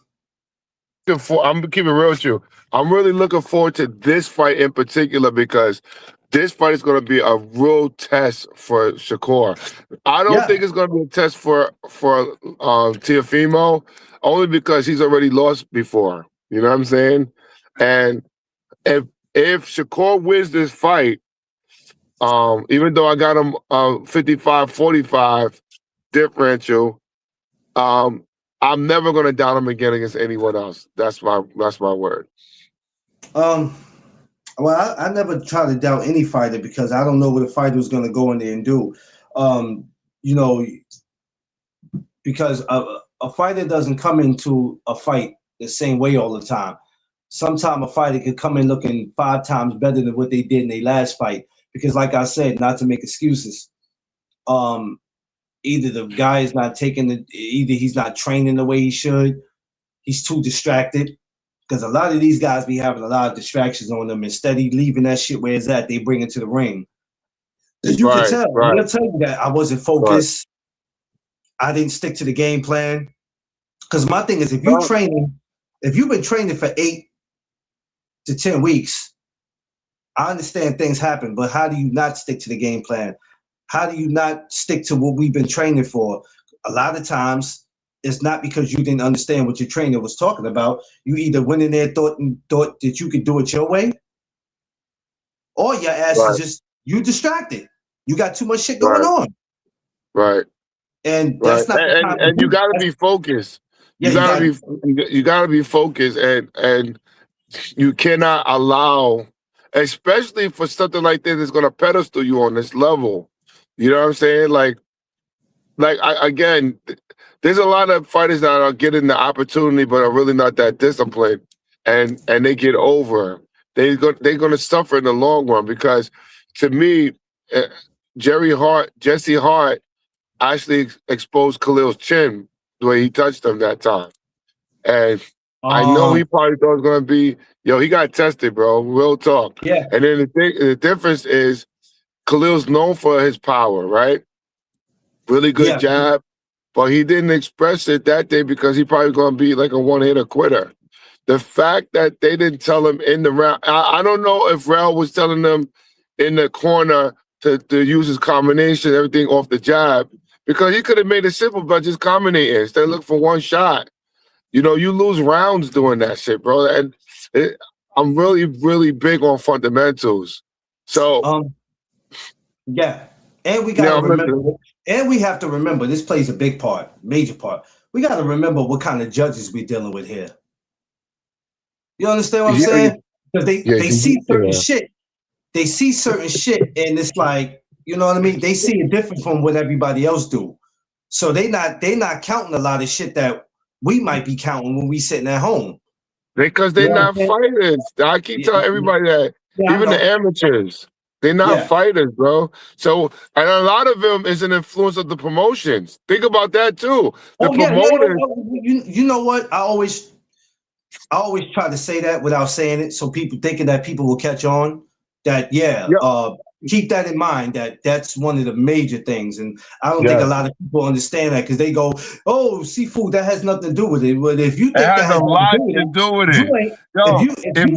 S2: gonna keep it real with you. I'm really looking forward to this fight in particular because this fight is going to be a real test for Shakur. I don't think it's going to be a test for Teofimo, only because he's already lost before. You know what I'm saying? And if Shakur wins this fight, even though I got him 55-45 differential, I'm never going to doubt him again against anyone else. That's my word.
S1: Well, I never try to doubt any fighter because I don't know what a fighter is going to go in there and do. Because a fighter doesn't come into a fight the same way all the time. Sometimes a fighter could come in looking 5 times better than what they did in their last fight. Because, like I said, not to make excuses, either the guy is not taking it, either he's not training the way he should, he's too distracted. Because a lot of these guys be having a lot of distractions on them. Instead of leaving that shit where it's at, they bring it to the ring. You can tell.
S2: Right.
S1: They'll tell you that I wasn't focused. Right. I didn't stick to the game plan. Because my thing is, if you've been training for 8 to 10 weeks, I understand things happen, but how do you not stick to the game plan? How do you not stick to what we've been training for? A lot of times, it's not because you didn't understand what your trainer was talking about. You either went in there thought that you could do it your way, or your ass is just you distracted. You got too much shit going on.
S2: Right.
S1: And that's not the time.
S2: And you gotta be focused. You gotta be focused, and you cannot allow, especially for something like this that's gonna pedestal you on this level. You know what I'm saying? Again, there's a lot of fighters that are getting the opportunity, but are really not that disciplined, and they get over. They're going to suffer in the long run because, to me, Jesse Hart actually exposed Khalil's chin the way he touched him that time, and I know he probably thought it was going to be, he got tested, bro. Real talk.
S1: Yeah.
S2: And then the difference is Khalil's known for his power, right? Really good jab. But he didn't express it that day because he probably going to be like a one-hitter quitter. The fact that they didn't tell him in the round, I don't know if Rel was telling them in the corner to use his combination, everything off the jab, because he could have made it simple by just combinating instead of looking for one shot. You lose rounds doing that shit, bro. And I'm really, really big on fundamentals. So,
S1: yeah. And we got to remember, and we have to remember, this plays a big part, major part. We got to remember what kind of judges we're dealing with here. You understand what I'm saying? Because they see certain shit. They see certain shit, and it's like, you know what I mean? They see it different from what everybody else do. So they not counting a lot of shit that we might be counting when we sitting at home.
S2: Because they're not fighters. I keep telling everybody that. Even the amateurs. They're not fighters, bro. So, and a lot of them is an influence of the promotions. Think about that too. The promoters.
S1: You know what? I always try to say that without saying it, so people thinking that people will catch on. That keep that in mind. That's one of the major things, and I don't think a lot of people understand that because they go, "Oh, seafood, that has nothing to do with it." But if you think that has
S2: a lot to do with it,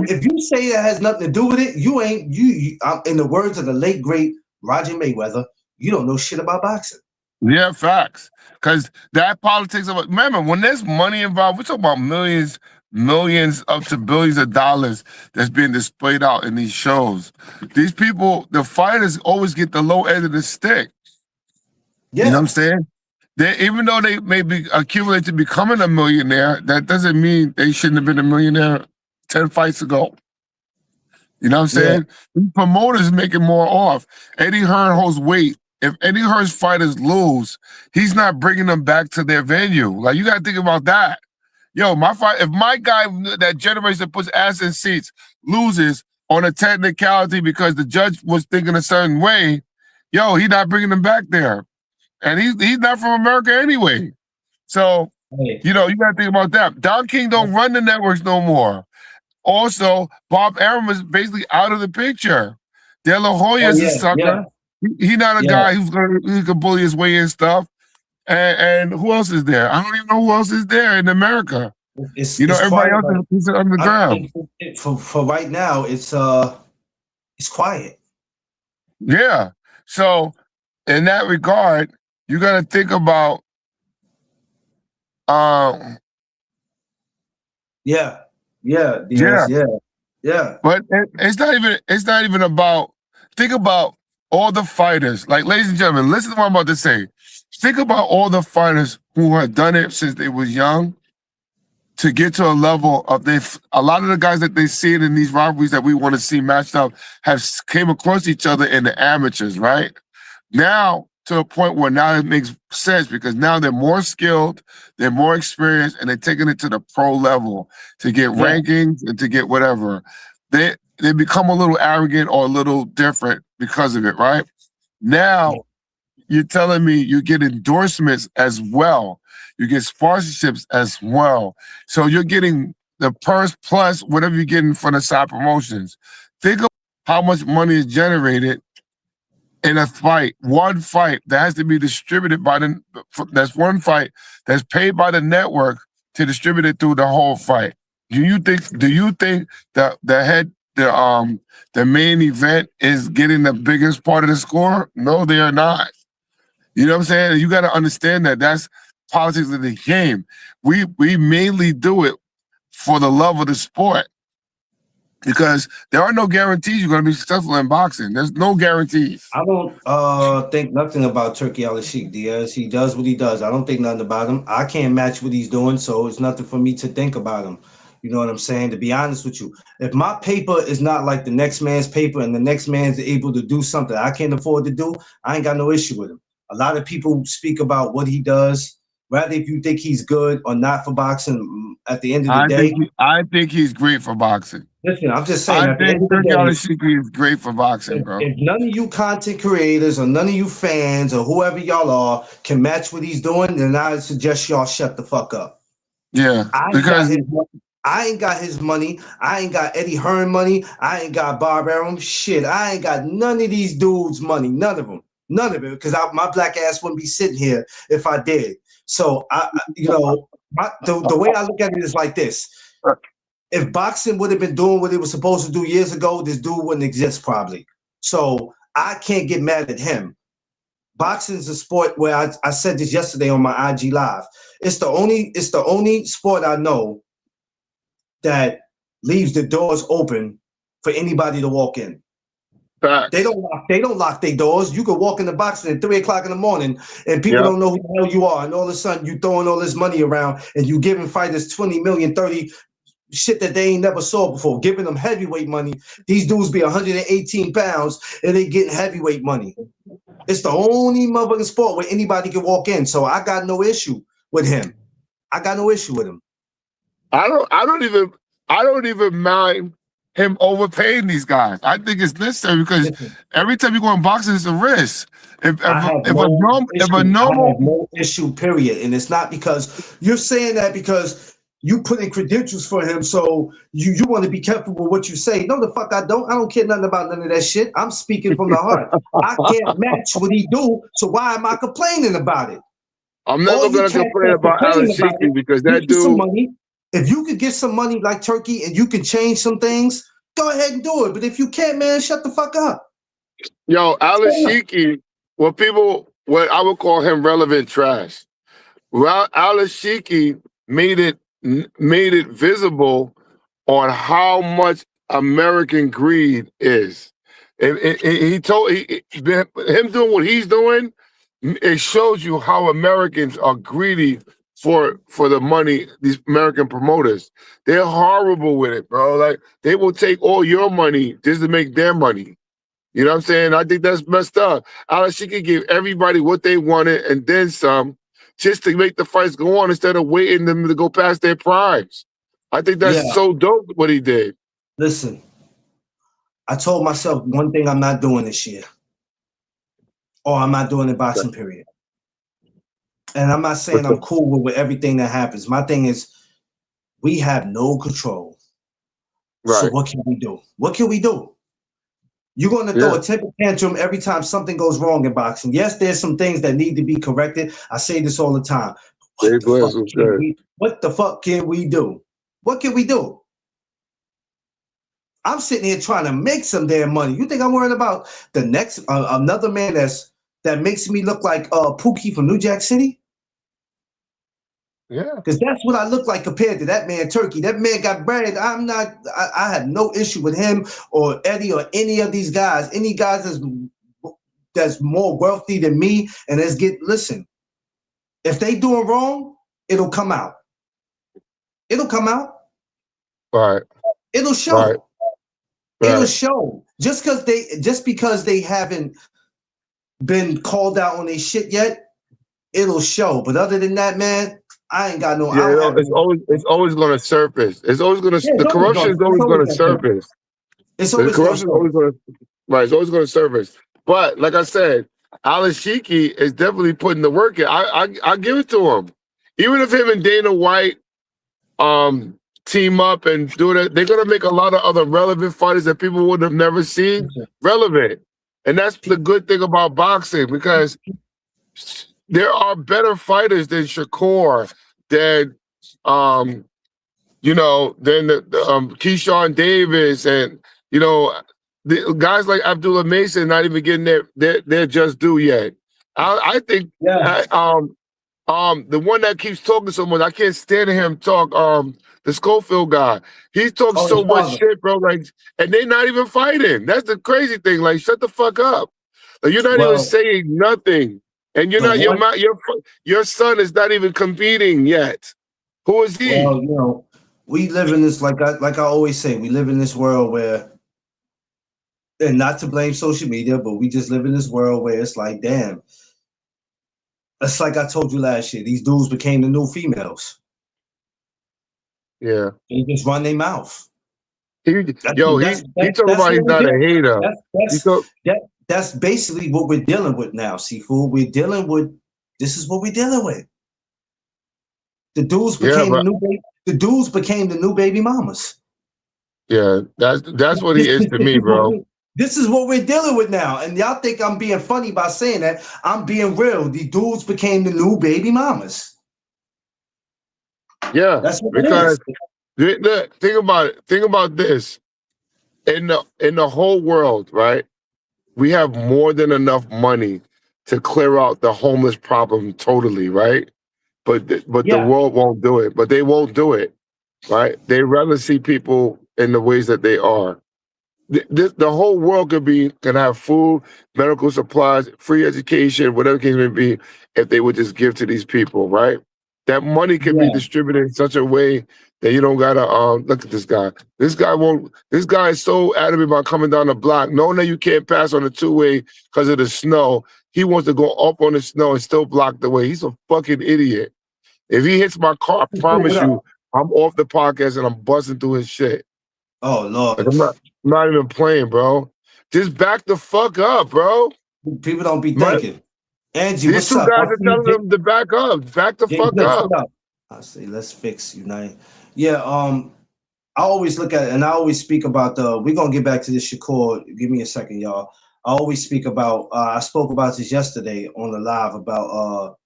S1: if you say that has nothing to do with it, you ain't you. In the words of the late great Roger Mayweather, you don't know shit about boxing.
S2: Yeah, facts. Because that politics of remember when there's money involved, we're talking about millions up to billions of dollars that's being displayed out in these shows. These people, the fighters, always get the low end of the stick. Yeah. You know what I'm saying? Even though they may be accumulated to becoming a millionaire, that doesn't mean they shouldn't have been a millionaire 10 fights ago. You know what I'm
S1: Yeah.
S2: saying? These promoters making more off. Eddie Hearn holds weight. If Eddie Hearn's fighters lose, he's not bringing them back to their venue. Like, you got to think about that. Yo, if my guy that generation that puts ass in seats loses on a technicality because the judge was thinking a certain way, yo, he's not bringing them back there. And he's not from America anyway. So,
S1: Hey.
S2: you know, you got to think about that. Don King don't run the networks no more. Also, Bob Arum is basically out of the picture. De La Hoya is a sucker. He's not a guy who can bully his way in stuff. And who else is there? I don't even know who else is there in America. Everybody else is underground.
S1: For right now, it's quiet.
S2: Yeah. So in that regard, you got to think about
S1: Yeah. But
S2: it's not even about. Think about all the fighters. Like, ladies and gentlemen, listen to what I'm about to say. Think about all the fighters who have done it since they was young to get to a level of a lot of the guys that they see in these rivalries that we want to see matched up have came across each other in the amateurs, right? Now, to a point where now it makes sense because now they're more skilled, they're more experienced, and they're taking it to the pro level to get rankings and to get whatever. They become a little arrogant or a little different because of it, right? Now, you're telling me you get endorsements as well. You get sponsorships as well. So you're getting the purse plus whatever you're getting from the side promotions. Think of how much money is generated in a fight, one fight that has to be distributed that's one fight that's paid by the network to distribute it through the whole fight. Do you think that the main event is getting the biggest part of the score? No, they are not. You know what I'm saying? You got to understand that that's politics of the game. We mainly do it for the love of the sport because there are no guarantees you're going to be successful in boxing. There's no guarantees.
S1: I don't think nothing about Turkey Al-Sheikh Diaz. He does what he does. I don't think nothing about him. I can't match what he's doing, so it's nothing for me to think about him. You know what I'm saying? To be honest with you, if my paper is not like the next man's paper and the next man's able to do something I can't afford to do, I ain't got no issue with him. A lot of people speak about what he does, rather if you think he's good or not for boxing. At the end of the day,
S2: I think he's great for boxing.
S1: Listen, I'm just saying.
S2: I think Turkey Al-Sheikh is great for boxing, bro.
S1: If none of you content creators or none of you fans or whoever y'all are can match what he's doing, then I suggest y'all shut the fuck up.
S2: Yeah,
S1: because I ain't got his money. I ain't got Eddie Hearn money. I ain't got Bob Arum. Shit, I ain't got none of these dudes' money. None of them. None of it, because my black ass wouldn't be sitting here if I did. So the way I look at it is like this: if boxing would have been doing what it was supposed to do years ago, this dude wouldn't exist probably. So I can't get mad at him. Boxing is a sport where I said this yesterday on my IG Live. It's the only sport I know that leaves the doors open for anybody to walk in. They don't lock their doors. You could walk in the boxing at 3 o'clock in the morning and people don't know who the hell you are. And all of a sudden you throwing all this money around and you giving fighters 20 million, 30 shit that they ain't never saw before, giving them heavyweight money. These dudes be 118 pounds and they getting heavyweight money. It's the only motherfucking sport where anybody can walk in. So I got no issue with him. I got no issue with him.
S2: I don't even mind him overpaying these guys. I think it's necessary because every time you go in boxing, it's a risk. I have
S1: no issue, period. And it's not because you're saying that because you put in credentials for him, so you want to be careful with what you say. No, the fuck I don't. I don't care nothing about none of that shit. I'm speaking from the heart. I can't match what he do, so why am I complaining about it?
S2: I'm never going to complain about Al-Sheikh because that dude.
S1: If you could get some money like Turkey and you can change some things, go ahead and do it. But if you can't, man, shut the fuck up.
S2: Yo, Al-Sheikh, what I would call him relevant trash. Well, Al-Sheikh made it visible on how much American greed is. And he told him doing what he's doing, it shows you how Americans are greedy for the money. These American promoters, they're horrible with it, bro. Like they will take all your money just to make their money. You know what I'm saying? I think that's messed up. She could give everybody what they wanted and then some, just to make the fights go on instead of waiting them to go past their primes. I think that's
S1: Yeah.
S2: so dope what he did.
S1: Listen, I told myself one thing I'm not doing this year, or I'm not doing the boxing period. And I'm not saying I'm cool with everything that happens. My thing is, we have no control.
S2: Right.
S1: So what can we do? What can we do? You're going to throw a temper tantrum every time something goes wrong in boxing. Yes, there's some things that need to be corrected. I say this all the time. What the fuck can we do? What can we do? I'm sitting here trying to make some damn money. You think I'm worried about the next another man that makes me look like Pookie from New Jack City?
S2: Yeah,
S1: because that's what I look like compared to that man, Turkey. That man got bread. I have no issue with him or Eddie or any of these guys. Any guys that's more wealthy than me, and listen. If they doing wrong, it'll come out. It'll come out.
S2: Right.
S1: It'll show.
S2: Right.
S1: It'll show. Just because they haven't been called out on their shit yet, it'll show. But other than that, man, I ain't got no.
S2: Yeah, it's always going to surface. It's always going to. The corruption is always going to surface.
S1: It's always
S2: going to. Right. It's always going to surface. But like I said, Alashiki is definitely putting the work in. I give it to him. Even if him and Dana White team up and do that, they're going to make a lot of other relevant fighters that people would have never seen relevant. And that's the good thing about boxing, because there are better fighters than Shakur, than than Keyshawn Davis, and the guys like Abdullah Mason not even getting their just due yet. I think the one that keeps talking so much, I can't stand him talk. The Schofield guy, he talks so much shit, bro. Like, and they're not even fighting. That's the crazy thing. Like, shut the fuck up. Like, you're not even saying nothing, and you're not. Your son is not even competing yet. Who is he?
S1: Well, we live in this, like I always say, we live in this world where, and not to blame social media, but we just live in this world where it's like, damn. It's like I told you last year. These dudes became the new females.
S2: Yeah.
S1: They just run their mouth.
S2: He talking about he's not a hater.
S1: That's basically what we're dealing with now, Seafood. This is what we're dealing with. The dudes became the new baby mamas.
S2: Yeah, that's what he is to me, bro.
S1: This is what we're dealing with now. And y'all think I'm being funny by saying that. I'm being real. The dudes became the new baby mamas.
S2: Yeah,
S1: that's what
S2: because think about it. Think about this. In the whole world, right? We have more than enough money to clear out the homeless problem totally, right? But the world won't do it. But they won't do it, right? They rather see people in the ways that they are. The whole world can have food, medical supplies, free education, whatever the case may be, if they would just give to these people, right? That money can be distributed in such a way that you don't gotta look at this guy. This guy is so adamant about coming down the block, knowing that you can't pass on the two-way because of the snow. He wants to go up on the snow and still block the way. He's a fucking idiot. If he hits my car, I promise you, I'm off the podcast and I'm busting through his shit.
S1: Oh Lord.
S2: Like, I'm not even playing, bro. Just back the fuck up, bro.
S1: People don't be thinking. Angie,
S2: these two guys are telling them to back up. Back the fuck up.
S1: I say, let's fix United. Yeah, I always look at it, and I always speak about we're gonna get back to this Shakur. Give me a second, y'all. I always speak about I spoke about this yesterday on the live about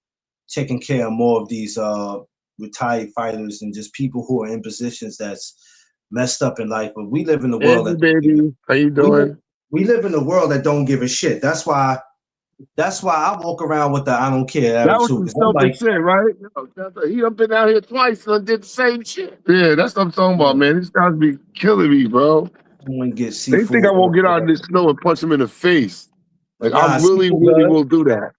S1: taking care of more of these retired fighters and just people who are in positions that's messed up in life. But we live in the world
S2: baby, how you doing?
S1: We live in a world that don't give a shit. That's why I walk around with the I don't care attitude.
S2: That was some shit, right? He done been out here twice and did the same shit. Yeah, that's what I'm talking about, man. These guys be killing me, bro.
S1: They
S2: think I won't get out in this snow and punch him in the face. Like, I really will do that.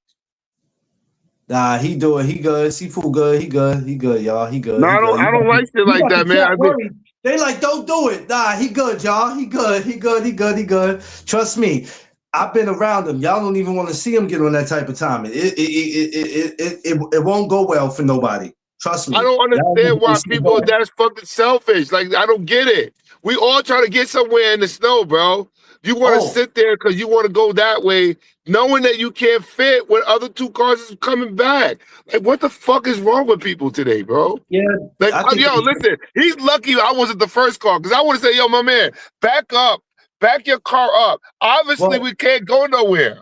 S1: Nah, he do it. He good. Seafood good. He good. He good, y'all. He
S2: No,
S1: good. He good.
S2: I don't like shit
S1: You
S2: like
S1: got the
S2: that, man.
S1: chat
S2: I think
S1: worried. They like, don't do it. Nah, he good, y'all. He good. He good. He good. He good. Trust me. I've been around him. Y'all don't even want to see him get on that type of timing. It won't go well for nobody. Trust
S2: I
S1: me.
S2: don't
S1: Y'all don't
S2: understand
S1: want to
S2: why
S1: see it
S2: people are
S1: go.
S2: that fucking selfish. Like, I don't get it. We all try to get somewhere in the snow, bro. You want to
S1: Oh,
S2: sit there because you want to go that way, knowing that you can't fit when other two cars is coming back. Like, what the fuck is wrong with people today, bro?
S1: yeah.
S2: Like,
S1: I think
S2: yo, listen, he's lucky I wasn't the first car because I would have said, yo, my man, back up, back your car up. Obviously,
S1: well,
S2: we can't go nowhere.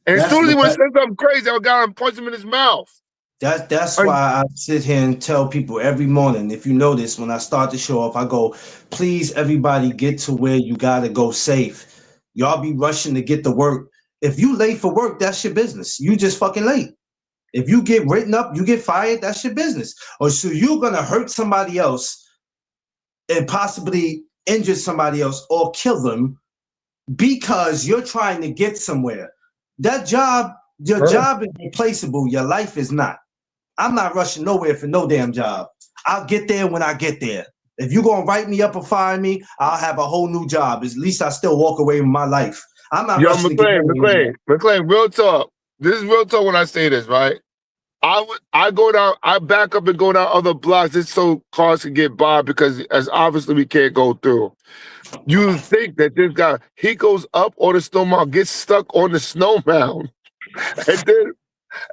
S2: And as
S1: that's
S2: soon as he
S1: what
S2: would have said something crazy, I would got him and punched him in his mouth.
S1: that's
S2: Like,
S1: why I sit here and tell people every morning. If you notice, when I start the show off, I go, please, everybody, get to where you gotta go safe. Y'all be rushing to get to work. If you late for work, that's your business. You just fucking late. If you get written up, you get fired, that's your business. Or so you're gonna hurt somebody else and possibly injure somebody else or kill them because you're trying to get somewhere. That job, your job is replaceable, your life is not. I'm not rushing nowhere for no damn job. I'll get there when I get there. If you're gonna write me up or fire me, I'll have a whole new job. At least I still walk away with my life. I'm not
S2: yo,
S1: rushing to get nowhere.
S2: McLean, real talk. This is real talk when I say this, right? I go down, I back up and go down other blocks just so cars can get by because as obviously we can't go through. You think that this guy, he goes up on the snow mound, gets stuck on the snow mound, and then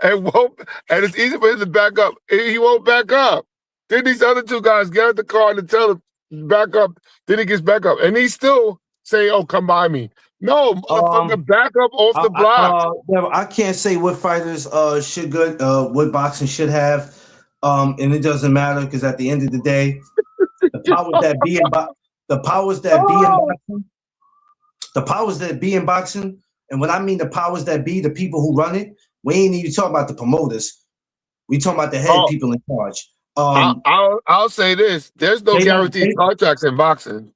S2: and it's easy for him to back up. He won't back up. Then these other two guys get out the car and tell him back up. Then he gets back up, and he's still saying, "Oh, come by me." No,
S1: Um,
S2: motherfucker, back up off the block.
S1: yeah, I can't say what fighters should good what boxing should have, and it doesn't matter because at the end of the day, the powers that be in the powers that be in
S2: Oh,
S1: boxing, the powers that be in boxing, and when I mean the powers that be, the people who run it, we ain't even talking about the promoters. We talking about the head
S2: oh,
S1: people in charge.
S2: I'll say this: there's no
S1: They like
S2: guaranteed contracts in boxing.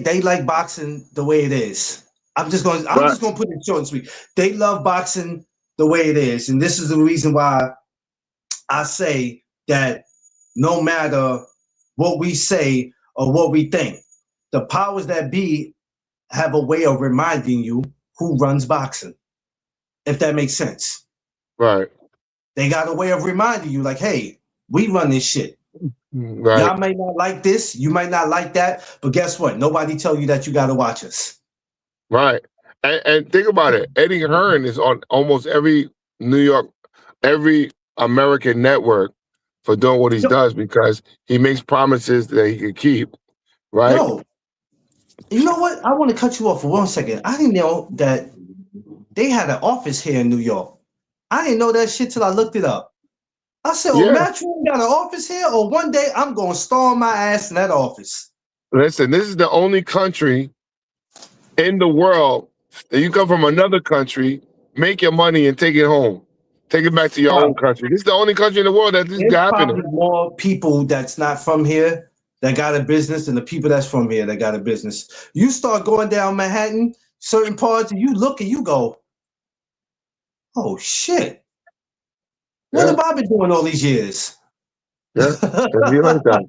S1: they like boxing the way it is. I'm
S2: Right,
S1: just gonna put it short and sweet. They love boxing the way it is, and this is the reason why I say that no matter what we say or what we think, the powers that be have a way of reminding you who runs boxing, if that makes sense.
S2: right,
S1: They got a way of reminding you, like, hey, we run this shit.
S2: right,
S1: Y'all may not like this, you might not like that, but guess what? Nobody tell you that you got to watch us.
S2: right. And think about it. Eddie Hearn is on almost every New York, every American network for doing what he
S1: Yo,
S2: does because he makes promises that he can keep. Right?
S1: yo, you know what? I want to cut you off for 1 second. I didn't know that they had an office here in New York. I didn't know that shit till I looked it up. I said, oh,
S2: Yeah.
S1: Matron got an office here, or one day I'm going to storm my ass in that office.
S2: Listen, this is the only country in the world that you come from another country, make your money and take it home. Take it back to your own
S1: Wow.
S2: country. This is the only country in the world that this is
S1: There's probably
S2: happening.
S1: more people that's not from here that got a business than the people that's from here that got a business. You start going down Manhattan, certain parts, and you look and you go, oh shit, what
S2: Yeah,
S1: have I been doing all these years?
S2: yeah. It'd be like that.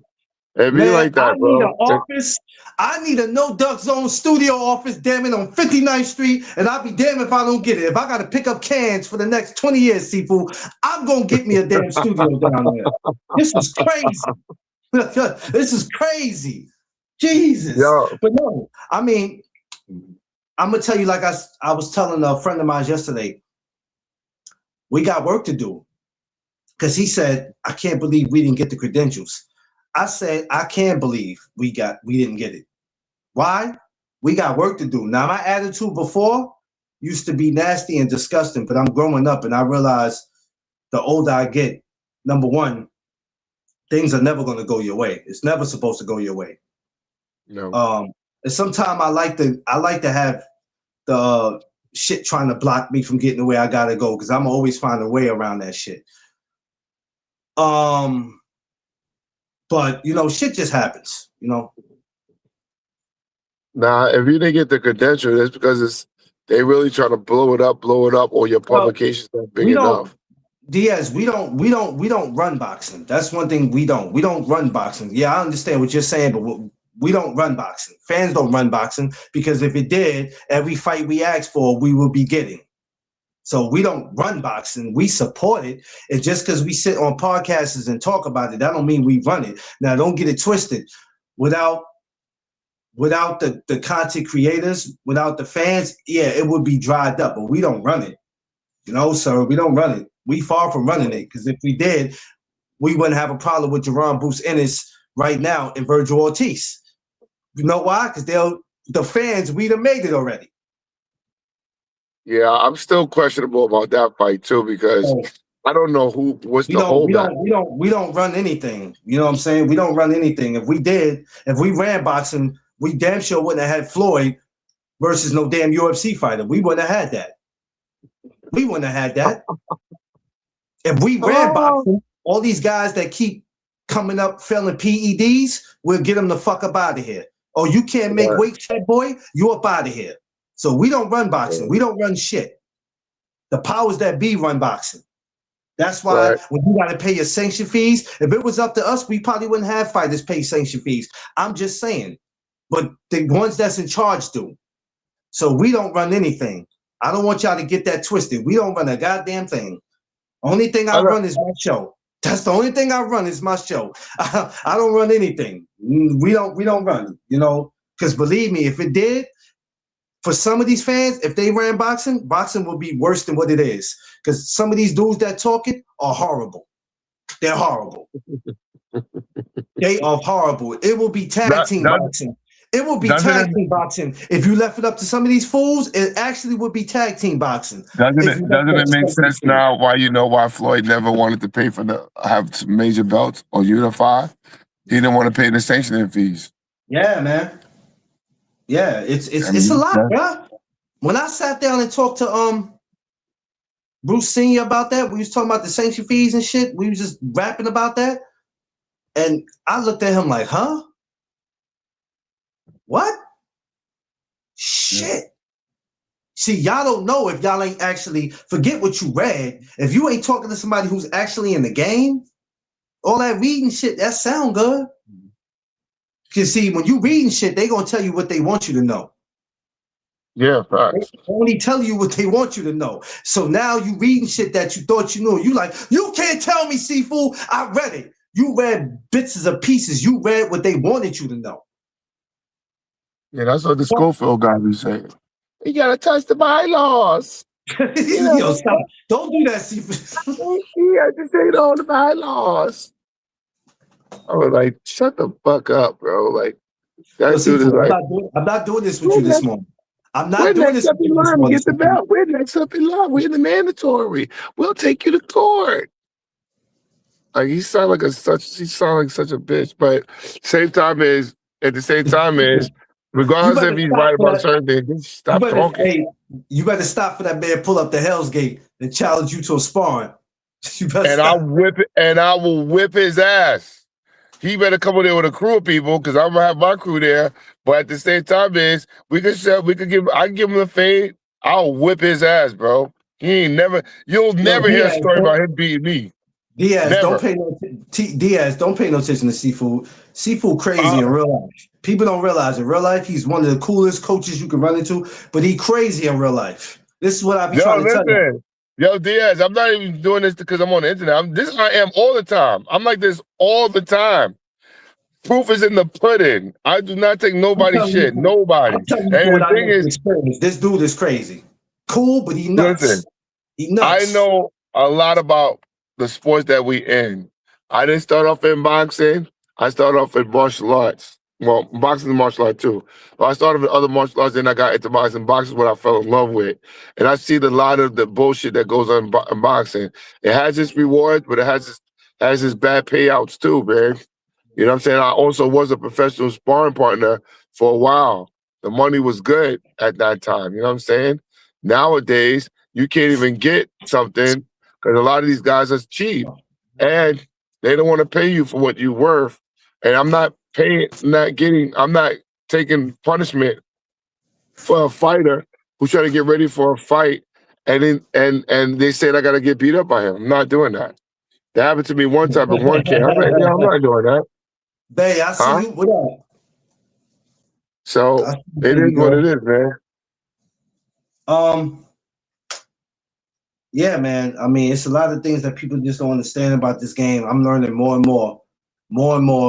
S2: It'd be
S1: Man,
S2: like
S1: I
S2: that,
S1: need an
S2: bro.
S1: office. I need a no duck zone studio office, damn it, on 59th Street, and I'll be damned if I don't get it. If I got to pick up cans for the next 20 years, Seafood, I'm going to get me a damn studio down there. This is crazy. This is crazy. Jesus.
S2: Yo,
S1: But no, I mean, I'm going to tell you, like I was telling a friend of mine yesterday, we got work to do. Because he said, I can't believe we didn't get the credentials. I said, I can't believe we didn't get it. Why? We got work to do. Now, my attitude before used to be nasty and disgusting, but I'm growing up and I realize the older I get, number one, things are never going to go your way. It's never supposed to go your way.
S2: no.
S1: And sometimes I like to have the shit trying to block me from getting the way I gotta go because I'm always find a way around that shit. But you know, shit just happens, you know.
S2: Nah, if you didn't get the credential, that's because they really trying to blow it up, or your
S1: Well,
S2: publication's not big
S1: we don't
S2: enough.
S1: Diaz, we don't run boxing. That's one thing we don't. We don't run boxing. Yeah, I understand what you're saying, but we don't run boxing. Fans don't run boxing because if it did, every fight we asked for, we would be getting. So we don't run boxing. We support it. And just because we sit on podcasts and talk about it, that don't mean we run it. Now, don't get it twisted. Without the content creators, without the fans, yeah, it would be dried up. But we don't run it. Sir, we don't run it. We far from running it because if we did, we wouldn't have a problem with Jerron Bruce Ennis right now and Virgil Ortiz. You know why? Because the fans, we'd have made it already.
S2: Yeah, I'm still questionable about that fight too because
S1: So
S2: I don't know what's
S1: we
S2: the
S1: don't we
S2: holdback.
S1: don't we don't we don't run anything. You know what I'm saying? We don't run anything. If we ran boxing, we damn sure wouldn't have had Floyd versus no damn UFC fighter. We wouldn't have had that. We wouldn't have had that. If we ran
S2: Oh,
S1: boxing, all these guys that keep coming up failing PEDs, we'll get them the fuck up out of here. Oh, you can't make
S2: right,
S1: weight, fat boy? You up out of here. So we don't run boxing.
S2: right,
S1: We don't run shit. The powers that be run boxing. That's why
S2: right.
S1: when you got to pay your sanction fees, if it was up to us, we probably wouldn't have fighters pay sanction fees. I'm just saying. But the ones that's in charge do. So we don't run anything. I don't want y'all to get that twisted. We don't run a goddamn thing. Only thing I
S2: I don't,
S1: run is my show. That's the only thing I run is my show. I don't run anything. We don't run, because believe me, if it did, for some of these fans, if they ran boxing, boxing would be worse than what it is. Because some of these dudes that talk it are horrible. They're horrible. They are horrible. It will be tag
S2: that,
S1: team
S2: that,
S1: boxing. It will be
S2: doesn't
S1: tag
S2: it
S1: team boxing. If you left it up to some of these fools, it actually would be tag team boxing.
S2: doesn't
S1: If
S2: it
S1: you left it
S2: doesn't
S1: up
S2: it
S1: to
S2: make
S1: some of these
S2: sense
S1: fools.
S2: now why Floyd never wanted to pay for have some major belts or unify? He didn't want to pay the sanctioning fees.
S1: Yeah, man. Yeah, it's
S2: I
S1: it's it's a
S2: mean,
S1: lot, bro. When I sat down and talked to Bruce Senior about that, we was talking about the sanction fees and shit. We was just rapping about that, and I looked at him like, "Huh? What?
S2: yeah.
S1: Shit." See, y'all don't know if y'all ain't actually forget what you read. If you ain't talking to somebody who's actually in the game, all that reading shit, that sound good. Cause see, when you reading shit, they gonna tell you what they want you to know.
S2: Yeah,
S1: They
S2: facts.
S1: only tell you what they want you to know. So now you reading shit that you thought you knew. You like, you can't tell me, Seafood. I read it. You read bits of pieces. You read what they wanted you to know.
S2: Yeah, that's what the Schofield guy be saying. You gotta touch the bylaws. You
S1: Yo,
S2: know,
S1: stop. Don't do that, Seafood.
S2: he had to say all the bylaws. I was like, shut the fuck up, bro. Like
S1: Yo,
S2: that dude is
S1: Seafood,
S2: like,
S1: I'm not doing this with
S2: we're
S1: you this
S2: next,
S1: morning. I'm
S2: we're
S1: not doing
S2: next
S1: this
S2: up
S1: with
S2: in
S1: you this
S2: line to
S1: morning,
S2: get the
S1: Seafood.
S2: belt. We're next up in line. We're in the mandatory. We'll take you to court. Like he sound like such a bitch. But at the same time is
S1: You
S2: regardless
S1: better
S2: if he's
S1: stop
S2: right
S1: for
S2: about
S1: that.
S2: certain things, just
S1: You
S2: stop
S1: better,
S2: talking.
S1: hey, you better stop for that man pull up the Hell's Gate and challenge you to a sparring. You better stop.
S2: And I will whip his ass. He better come in there with a crew of people because I'm gonna have my crew there. But at the same time, I can give him the fade. I'll whip his ass, bro. You'll
S1: Yo,
S2: never hear a story about him beating me.
S1: Diaz,
S2: Never.
S1: Diaz, don't pay no attention to Seafood. Seafood crazy
S2: Uh,
S1: in real life. People don't realize in real life he's one of the coolest coaches you can run into, but he crazy in real life. This is what I be
S2: yo,
S1: trying to tell you.
S2: listen. Yo, Diaz, I'm not even doing this because I'm on the internet. I am all the time. I'm like this all the time. Proof is in the pudding. I do not take
S1: I'm
S2: nobody's
S1: telling
S2: shit.
S1: you,
S2: Nobody.
S1: I'm telling you
S2: And
S1: what
S2: the
S1: I
S2: thing
S1: know from
S2: is,
S1: experience. This dude is crazy. Cool, but he nuts.
S2: listen.
S1: He
S2: I
S1: nuts.
S2: know a lot about the sports that we in. I didn't start off in boxing. I started off in martial arts. Well, boxing and martial art too. But I started with other martial arts, then I got into boxing. Boxing is what I fell in love with. And I see a lot of the bullshit that goes on in boxing. It has its rewards, but it has its bad payouts too, man. You know what I'm saying? I also was a professional sparring partner for a while. The money was good at that time. You know what I'm saying? Nowadays, you can't even get something because a lot of these guys are cheap and they don't want to pay you for what you're worth. And I'm not taking punishment for a fighter who's trying to get ready for a fight and they said I got to get beat up by him. I'm not doing that. That happened to me one time in one camp. I'm like, yeah, I'm not doing that.
S1: Bay, I see
S2: Huh?
S1: you. What up?
S2: So
S1: I see you,
S2: it
S1: baby
S2: is what it
S1: girl.
S2: is, man.
S1: Um, yeah, man. I mean, it's a lot of things that people just don't understand about this game. I'm learning more and more,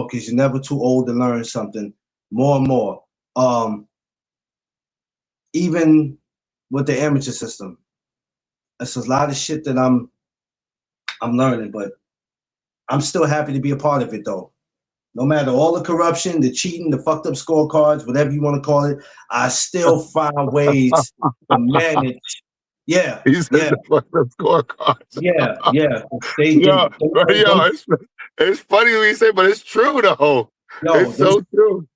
S1: because you're never too old to learn something. More and more. Um, Even with the amateur system, it's a lot of shit that I'm learning, but I'm still happy to be a part of it, though. No matter all the corruption, the cheating, the fucked up scorecards, whatever you want to call it, I still find ways to manage. Yeah,
S2: He said
S1: yeah,
S2: the fucked up scorecards.
S1: yeah. They, they,
S2: Yo,
S1: they,
S2: bro,
S1: they
S2: yo,
S1: them,
S2: it's funny when you say, but it's true though.
S1: yo,
S2: It's so true.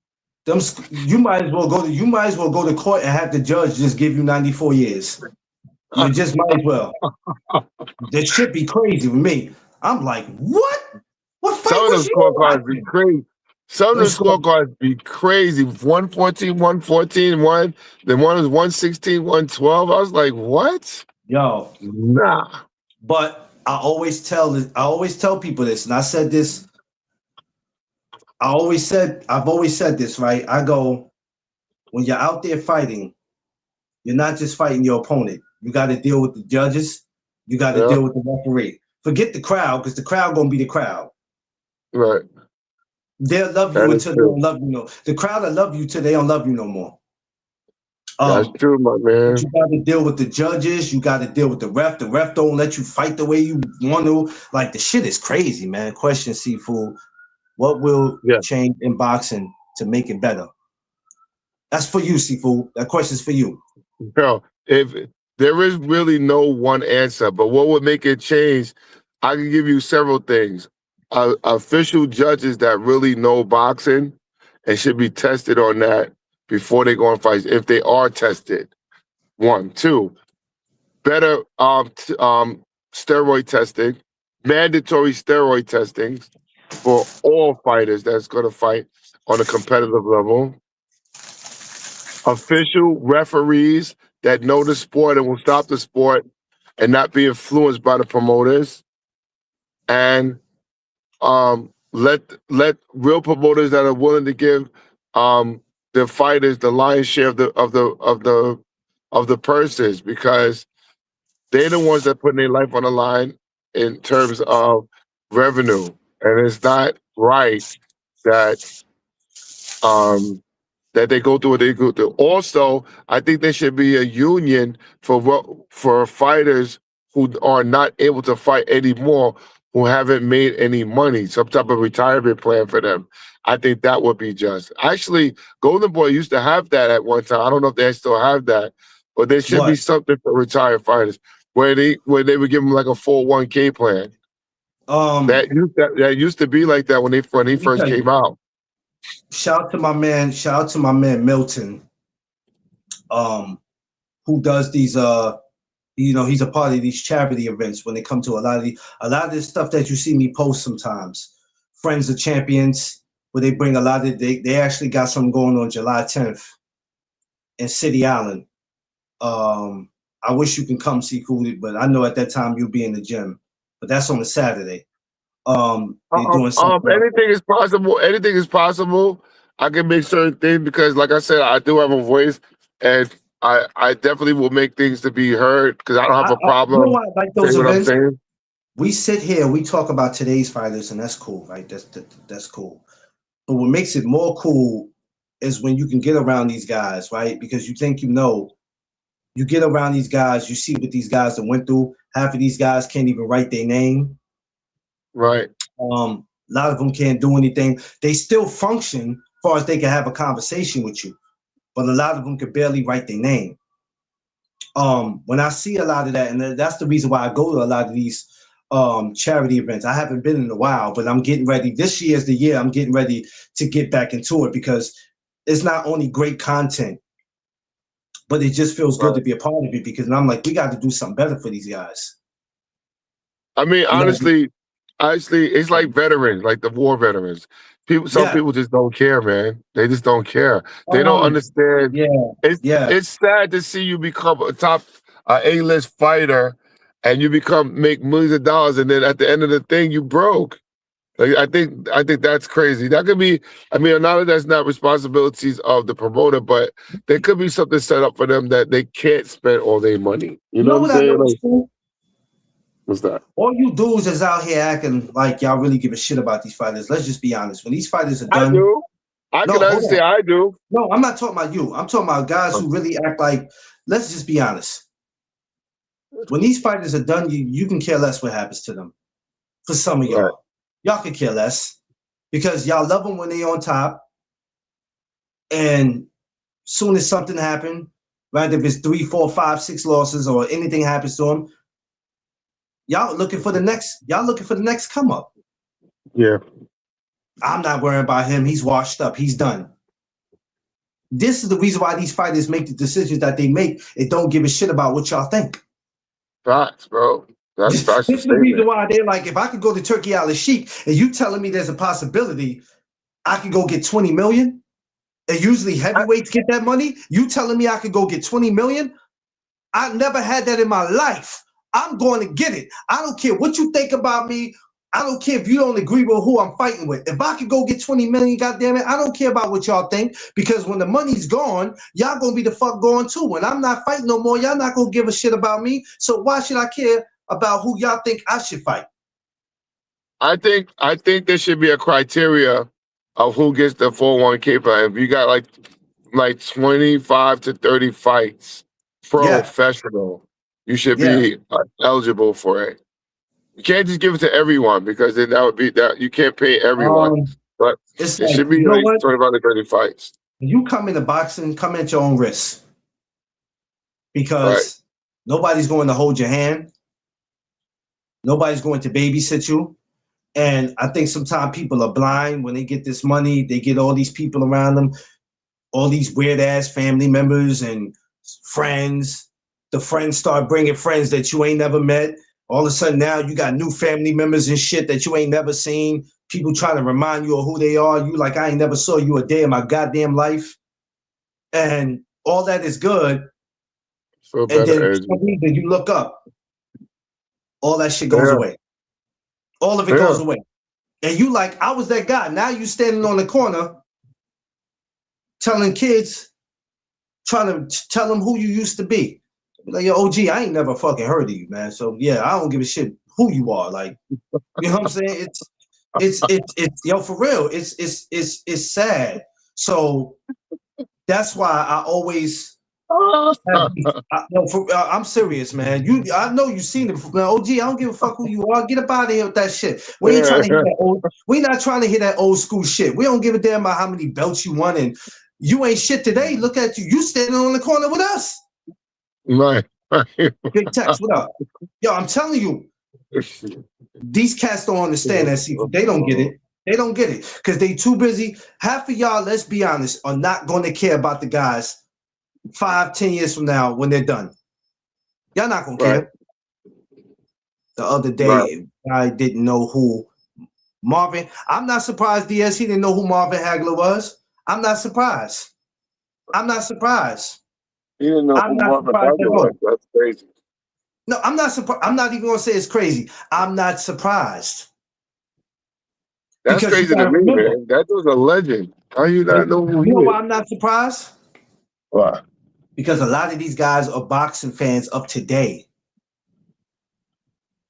S1: you might as well go to court and have the judge just give you 94 years. You just might as well. That shit be crazy with me. I'm like, what? What fight
S2: Some of
S1: was
S2: those
S1: you
S2: scorecards be
S1: watching?
S2: crazy. Some of
S1: Them
S2: the
S1: score,
S2: scorecards be crazy. 114, 114, one. Then one was 116, 112. I was like, what?
S1: yo.
S2: Nah.
S1: But I always tell people this, and I said this. I've always said this, right? I go, when you're out there fighting, you're not just fighting your opponent. You got to deal with the judges. You got to
S2: Yeah,
S1: deal with the referee. Forget the crowd, because the crowd gonna be the crowd.
S2: right.
S1: They'll love you
S2: That is
S1: until they
S2: true.
S1: don't love you no. The crowd will love you till they don't love you no more.
S2: That's
S1: Um,
S2: true, my
S1: but
S2: man.
S1: you got to deal with the judges. You got to deal with the ref. The ref don't let you fight the way you want to. Like, the shit is crazy, man. Question, Seafood. What will
S2: Yeah.
S1: change in boxing to make it better? That's for you, Seafood. That question's for you.
S2: Yo, if there is really no one answer, but what would make it change? I can give you several things. Official judges that really know boxing and should be tested on that before they go on fights, if they are tested. One, two, better steroid testing, mandatory steroid testing for all fighters that's going to fight on a competitive level. Official referees that know the sport and will stop the sport and not be influenced by the promoters, and let real promoters that are willing to give the fighters the lion's share of the purses, because they're the ones that putting their life on the line in terms of revenue, and it's not right that um, that they go through what they go through. Also, I think there should be a union for fighters who are not able to fight anymore, who haven't made any money, some type of retirement plan for them. I think that would be just. Actually, Golden Boy used to have that at one time. I don't know if they still have that, but there should be
S1: What?
S2: something for retired fighters where they would give them like a 401k plan.
S1: Um,
S2: That used to be like that when he
S1: Let me
S2: first
S1: tell
S2: came
S1: you.
S2: out.
S1: Shout out to my man. Shout out to my man Milton. Um, who does these? He's a part of these charity events when they come to a lot of this stuff that you see me post sometimes. Friends of Champions, where they bring a lot of they actually got something going on July 10th in City Island. I wish you can come see Foodie, but I know at that time you'll be in the gym. But that's on a Saturday. They're doing something up there.
S2: Anything is possible. Anything is possible. I can make certain things because, like I said, I do have a voice, and I definitely will make things to be heard because I don't have a
S1: You know
S2: problem
S1: why I like
S2: saying
S1: those
S2: what I'm
S1: events?
S2: saying.
S1: We sit here, we talk about today's fighters, and that's cool, right? That's cool. But what makes it more cool is when you can get around these guys, right? Because you think you get around these guys, you see what these guys that went through. Half of these guys can't even write their name.
S2: Right.
S1: A lot of them can't do anything. They still function as far as they can have a conversation with you, but a lot of them can barely write their name. When I see a lot of that, and that's the reason why I go to a lot of these charity events. I haven't been in a while, but I'm getting ready. This year is the year I'm getting ready to get back into it, because it's not only great content, but it just feels good
S2: Right.
S1: to be a part of it, because I'm like, we got to do something better for these guys.
S2: I mean,
S1: We got to do,
S2: honestly, it's like veterans, like the war veterans. Some
S1: yeah.
S2: people just don't care, man. They just don't care. They don't
S1: Um,
S2: understand.
S1: yeah,
S2: It's
S1: yeah.
S2: it's sad to see you become A-list fighter, and you make millions of dollars, and then at the end of the thing, you broke. Like, I think that's crazy. That could be. I mean, a lot of that's not responsibilities of the promoter, but there could be something set up for them that they can't spend all their money. You
S1: You
S2: know
S1: know
S2: what I'm
S1: what I
S2: saying?
S1: know is
S2: Like,
S1: cool?
S2: what's that?
S1: All you dudes is out here acting like y'all really give a shit about these fighters. Let's just be honest. When these fighters are
S2: I
S1: done,
S2: do. I
S1: no,
S2: can
S1: hold
S2: understand.
S1: on.
S2: I do.
S1: No, I'm not talking about you. I'm talking about guys who really act like, let's just be honest. When these fighters are done, you can care less what happens to them. For some of
S2: Right.
S1: y'all can care less because y'all love them when they on top. And soon as something happens, right? If it's 3, 4, 5, 6 losses or anything happens to them, y'all looking for the next come up.
S2: Yeah.
S1: I'm not worrying about him. He's washed up. He's done. This is the reason why these fighters make the decisions that they make and don't give a shit about what y'all think.
S2: Facts, bro. That's
S1: This
S2: the
S1: is the reason
S2: statement.
S1: why they're like, if I could go to Turkey Al Sheikh and you telling me there's a possibility I could go get 20 million, and usually heavyweights get that money, you telling me I could go get 20 million? I never had that in my life. I'm going to get it. I don't care what you think about me. I don't care if you don't agree with who I'm fighting with. If I could go get 20 million, goddamn it, I don't care about what y'all think, because when the money's gone, y'all gonna be the fuck gone too. When I'm not fighting no more, y'all not gonna give a shit about me. So why should I care about who y'all think I should fight?
S2: I think there should be a criteria of who gets the 401k plan. If you got like 25 to 30 fights
S1: Yeah,
S2: professional, you should
S1: yeah.
S2: be eligible for it. You can't just give it to everyone, because then that would be that you can't pay everyone. But
S1: It's
S2: it
S1: like,
S2: should be
S1: you know
S2: like
S1: what?
S2: 25 to 30 fights.
S1: You come into boxing, come at your own risk,
S2: Right.
S1: because nobody's going to hold your hand. Nobody's going to babysit you. And I think sometimes people are blind when they get this money. They get all these people around them, all these weird ass family members and friends. The friends start bringing friends that you ain't never met. All of a sudden now you got new family members and shit that you ain't never seen. People trying to remind you of who they are. You like, I ain't never saw you a day in my goddamn life. And all that is good.
S2: For
S1: And
S2: better
S1: then for
S2: energy.
S1: some reason you look up, all that shit goes
S2: Yeah.
S1: away. All of it goes away. And you like, I was that guy. Now you standing on the corner telling kids, trying to tell them who you used to be. Like, yo, OG, I ain't never fucking heard of you, man. So yeah, I don't give a shit who you are. Like, you know what I'm saying? It's yo, for real. It's sad. So that's why I always I'm serious, man. I know you've seen it before. Now, OG, I don't give a fuck who you are. Get up out of here with that shit. We ain't trying to hear that old. We not trying to hear that old school shit. We don't give a damn about how many belts you won, and you ain't shit today. Look at you. You standing on the corner with us.
S2: Right.
S1: Big Tex, what up? Yo, I'm telling you, these cats don't understand that. See, they don't get it. They don't get it because they too busy. Half of y'all, let's be honest, are not going to care about the guys 5, 10 years from now when they're done. Y'all not gonna care. The other day, I didn't know who Marvin. I'm not surprised, Diaz. He didn't know who Marvin Hagler was. I'm not surprised. I'm not surprised.
S2: He didn't know
S1: I'm
S2: who
S1: not
S2: Marvin
S1: surprised
S2: Hagler
S1: at
S2: was.
S1: all.
S2: That's crazy.
S1: No, I'm not surprised. I'm not even gonna say it's crazy. I'm not surprised.
S2: That's
S1: Because you
S2: crazy to
S1: gotta
S2: me,
S1: remember.
S2: man. That was a legend. How you not know who
S1: You
S2: he
S1: know why
S2: is?
S1: I'm not surprised?
S2: Why?
S1: Because a lot of these guys are boxing fans of today.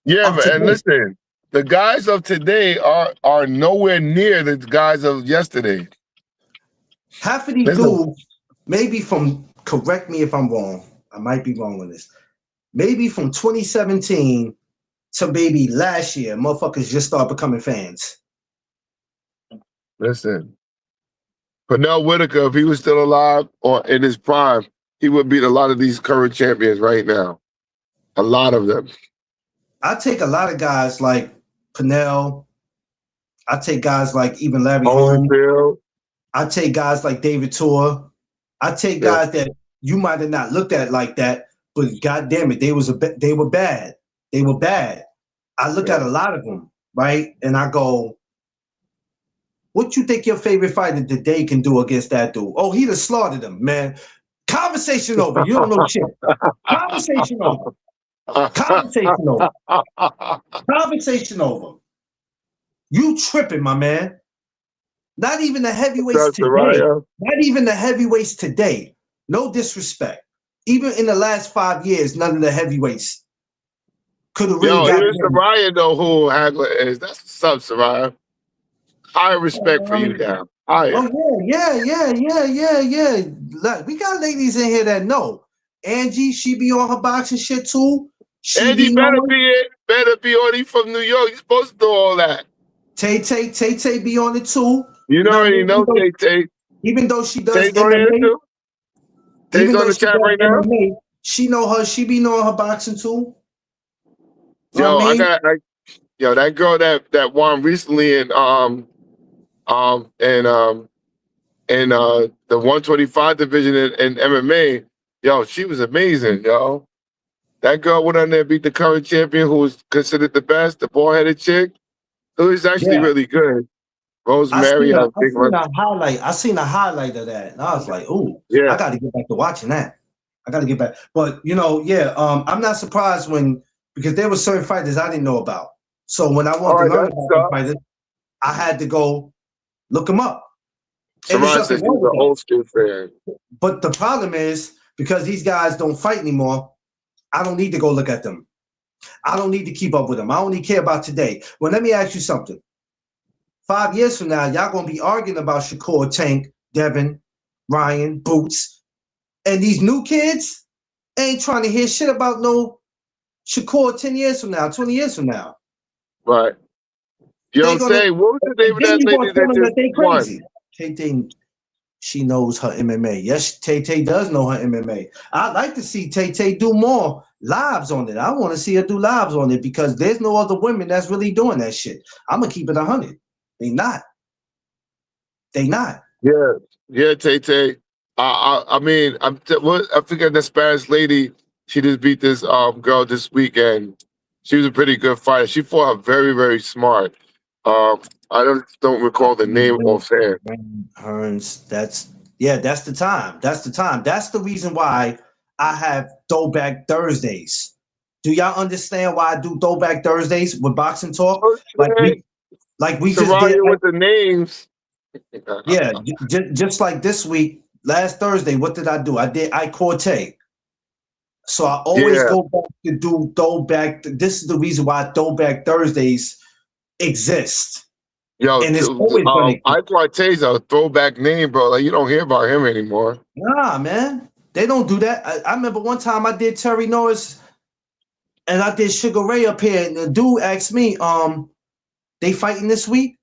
S2: Yeah,
S1: Of
S2: but and
S1: today.
S2: listen, the guys of today are nowhere near the guys of yesterday.
S1: Half of these
S2: Listen,
S1: dudes, maybe from, correct me if I'm wrong. I might be wrong on this. Maybe from 2017 to maybe last year, motherfuckers just start becoming fans.
S2: listen. Pernell Whitaker, if he was still alive or in his prime, he would beat a lot of these current champions right now. A lot of them.
S1: I take a lot of guys like Pernell. I take guys like even Larry Holmes.
S2: Holyfield.
S1: I take guys like David Tor. I take
S2: Yeah.
S1: guys that you might have not looked at like that, but goddamn it, they were bad. They were bad. I look at a lot of them, right, and I go, "What you think your favorite fighter today can do against that dude? Oh, he'd have slaughtered him, man. Conversation over. You don't know shit. Conversation over. Conversation over. Conversation over. You tripping, my man. Not even the heavyweights
S2: That's
S1: today.
S2: Soraya.
S1: Not even the heavyweights today. No disrespect. Even in the last 5 years, none of the heavyweights could have really
S2: Yo,
S1: got
S2: here's
S1: him.
S2: Soraya though, who Hagler is. That's what's up, Soraya. High respect for you now. Higher.
S1: Oh yeah. Look, we got ladies in here that know. Angie, she be on her boxing shit too. She
S2: Angie
S1: be
S2: better
S1: on.
S2: be it. Better be on. He from New York. You're supposed to do all that.
S1: Tay be on it too.
S2: You already know Tay Tay.
S1: Even though she does
S2: Tay's on here
S1: MMA,
S2: too. Tay's on the chat right now.
S1: MMA, she know her. She be knowing her boxing too.
S2: Yo,
S1: I mean?
S2: Yo, that girl that won recently in the 125 division in MMA. Yo, she was amazing, yo. That girl went on there, beat the current champion, who was considered the best, the bald-headed chick. Who is actually really good. Rosemary,
S1: I
S2: big
S1: seen
S2: one.
S1: a highlight. I seen a highlight of that, and I was like, "Ooh,
S2: Yeah.
S1: I got to get back to watching that. I got to get back." But I'm not surprised because there were certain fighters I didn't know about. So when I wanted to learn about the fighters, I had to go look them up.
S2: Samara says she's an old school fan.
S1: But the problem is because these guys don't fight anymore, I don't need to go look at them. I don't need to keep up with them. I only care about today. Well, let me ask you something. 5 years from now, y'all gonna be arguing about Shakur, Tank, Devin, Ryan, Boots, and these new kids ain't trying to hear shit about no Shakur 10 years from now, 20 years from now.
S2: Right. Yo, Tay, what was the name of that lady that just won?
S1: Tay, she knows her MMA. Yes, Tay does know her MMA. I'd like to see Tay do more lives on it. I want to see her do lives on it because there's no other women that's really doing that shit. I'm gonna keep it 100. They not.
S2: Yeah, Tay. I mean, I forget the Spanish lady. She just beat this girl this weekend. She was a pretty good fighter. She fought her very, very smart. I don't recall the name offhand.
S1: Hearns. That's the time. That's the time. That's the reason why I have Throwback Thursdays. Do y'all understand why I do Throwback Thursdays with Boxing Talk?
S2: Okay.
S1: Like we just did
S2: with the names.
S1: Yeah, just like this week, last Thursday, what did I do? I Corte. So I always go back to do Throwback. This is the reason why Throwback Thursdays exist.
S2: Yo,
S1: and it's always
S2: I Corte's a throwback name, bro. Like you don't hear about him anymore.
S1: Nah, man, they don't do that. I remember one time I did Terry Norris, and I did Sugar Ray up here, and the dude asked me, they fighting this week?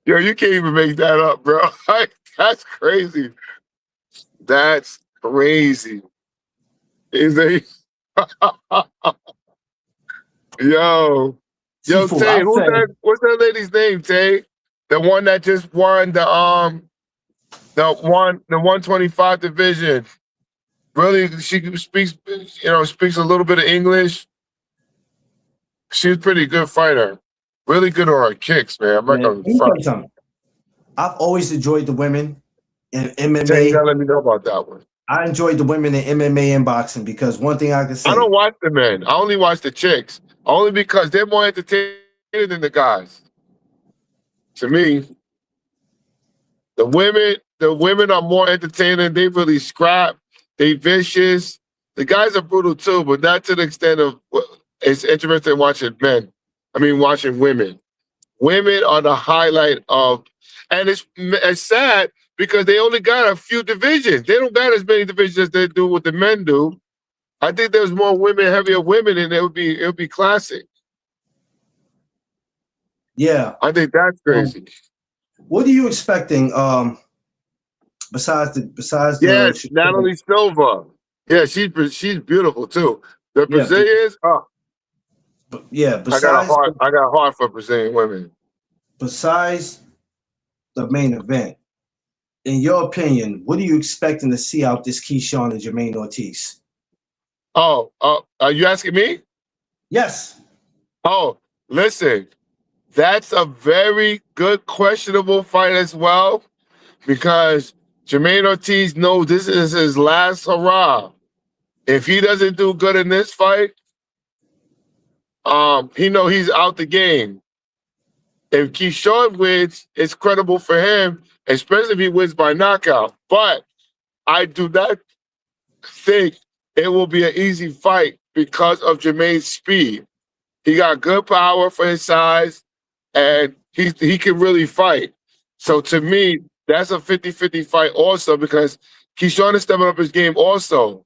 S2: Yo, you can't even make that up, bro. That's crazy. That's crazy. Is they? Yo, Tay, who's that? What's that lady's name, Tay? The one that just won the 125 division. Really, she speaks a little bit of English. She's a pretty good fighter. Really good on her kicks, man. I'm not gonna front.
S1: I've always enjoyed the women in MMA.
S2: Tay, you gotta let me know about that one.
S1: I enjoyed the women in MMA and boxing because one thing I can say,
S2: I don't watch the men. I only watch the chicks. Only because they're more entertaining than the guys. To me, the women are more entertaining. They really scrap. They vicious. The guys are brutal too, but not to the extent of it's interesting watching men. I mean, watching women. Women are the highlight of, and it's sad because they only got a few divisions. They don't got as many divisions as they do what the men do. I think there's more women, heavier women, and it would be classic.
S1: Yeah,
S2: I think that's crazy.
S1: What are you expecting? Besides the
S2: Natalie Silva. Yeah, she's beautiful too. The Brazilians.
S1: Besides,
S2: I got a heart for Brazilian women.
S1: Besides the main event, in your opinion, what are you expecting to see out this Keyshawn and Jermaine Ortiz?
S2: Oh, are you asking me?
S1: Yes.
S2: Oh, listen. That's a very good questionable fight as well, because Jermaine Ortiz knows this is his last hurrah. If he doesn't do good in this fight, he know he's out the game. If Keyshawn wins, it's credible for him, especially if he wins by knockout. But I do not think it will be an easy fight because of Jermaine's speed. He got good power for his size, and he can really fight. So to me, that's a 50-50 fight also, because Keyshawn is stepping up his game also.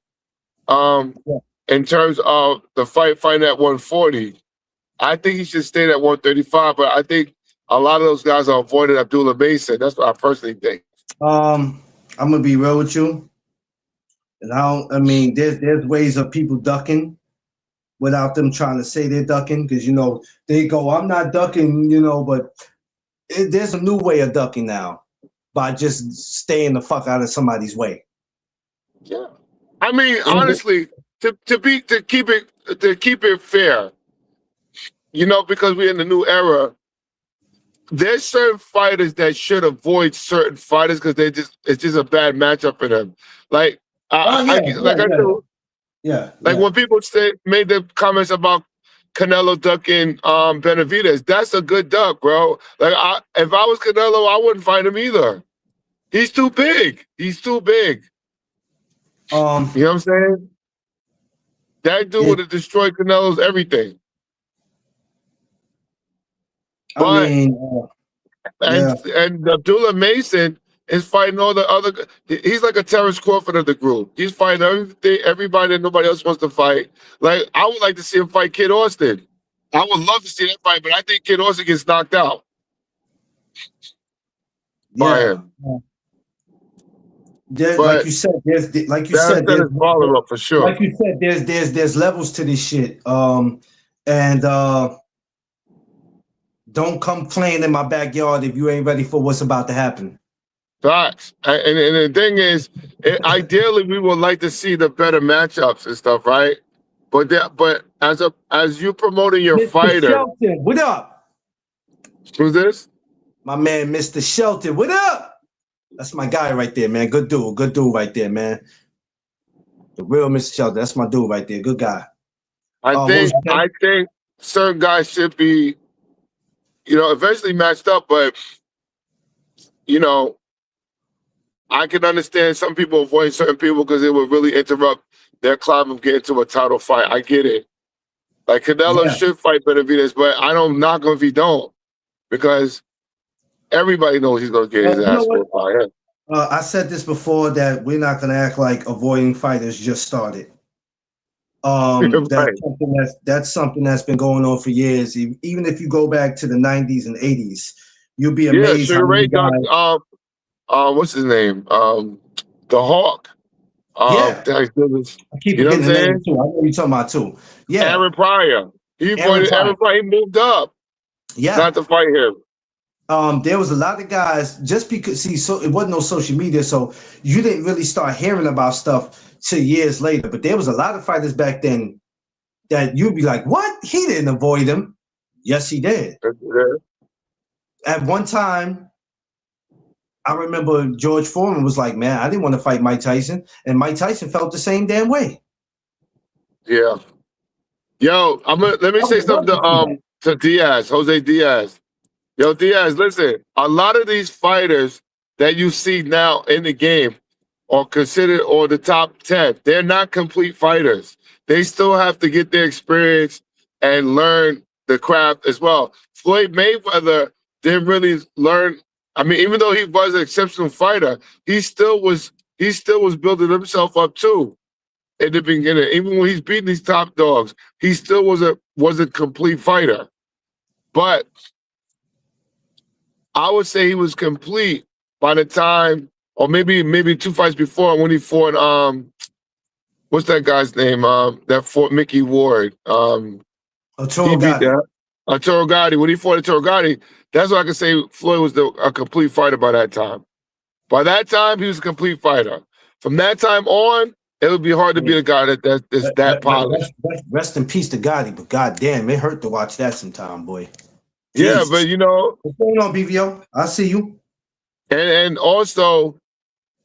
S2: In terms of the fighting at 140. I think he should stay at 135, but I think a lot of those guys are avoiding Abdullah Mason. That's what I personally think.
S1: I'm gonna be real with you. And I mean, there's ways of people ducking without them trying to say they're ducking, because they go, I'm not ducking, but there's a new way of ducking now by just staying the fuck out of somebody's way.
S2: Yeah, I mean, honestly, to keep it fair, because we're in the new era, there's certain fighters that should avoid certain fighters because it's just a bad matchup for them. Like when people made the comments about Canelo ducking Benavidez, that's a good duck, bro. Like if I was Canelo, I wouldn't fight him either. He's too big. He's too big. You know what I'm saying? That dude would have destroyed Canelo's everything. And Abdullah Mason is fighting all the other. He's like a Terrence Crawford of the group. He's fighting everybody that nobody else wants to fight. Like I would like to see him fight Kid Austin. I would love to see that fight, but I think Kid Austin gets knocked out.
S1: Yeah. Like you said, there's
S2: for sure.
S1: Like you said, there's levels to this shit. Don't come playing in my backyard if you ain't ready for what's about to happen.
S2: Facts. And the thing is, ideally, we would like to see the better matchups and stuff, right? But as you promoting your
S1: Mr.
S2: fighter,
S1: Shelton, what up?
S2: Who's this?
S1: My man, Mr. Shelton, what up? That's my guy right there, man. Good dude right there, man. The real Mr. Shelton. That's my dude right there. Good guy.
S2: I think certain guys should be, eventually matched up, but I can understand some people avoid certain people because it would really interrupt their climb of getting to a title fight. I get it. Like Canelo should fight Benavidez, but I don't knock him if he don't, because everybody knows he's gonna get his ass whooped by him.
S1: I said this before, that we're not gonna act like avoiding fighters just started. That's something that's been going on for years. Even if you go back to the 90s and 80s, you'll be amazed.
S2: Sugar Ray guys, what's his name? The Hawk.
S1: I keep forgetting the name too. I know you're talking about too. Yeah,
S2: Aaron Pryor. Aaron Pryor. He moved up. Yeah, not to fight him.
S1: There was a lot of guys, just because so it wasn't no social media, so you didn't really start hearing about stuff till years later. But there was a lot of fighters back then that you'd be like, "What? He didn't avoid him." Yes, he did. At one time, I remember George Foreman was like, "Man, I didn't want to fight Mike Tyson," and Mike Tyson felt the same damn way.
S2: Yeah. Yo, let me say something to Diaz, Jose Diaz. Yo, Diaz, listen, a lot of these fighters that you see now in the game are considered the top 10. They're not complete fighters. They still have to get their experience and learn the craft as well. Floyd Mayweather didn't really learn. I mean, even though he was an exceptional fighter, he still was building himself up too in the beginning. Even when he's beating these top dogs, he still was a complete fighter. But I would say he was complete by the time, or maybe 2 fights before, when he fought what's that guy's name? That fought Mickey Ward.
S1: Arturo Gatti.
S2: When he fought Arturo Gatti, that's what I can say. Floyd was a complete fighter by that time. By that time, he was a complete fighter. From that time on, it would be hard to be a guy that's that polished.
S1: Rest in peace to Gotti, but goddamn, it hurt to watch that sometime, boy.
S2: Yeah, but
S1: Jesus.
S2: you know,
S1: What's going on, BVO? I see you.
S2: and also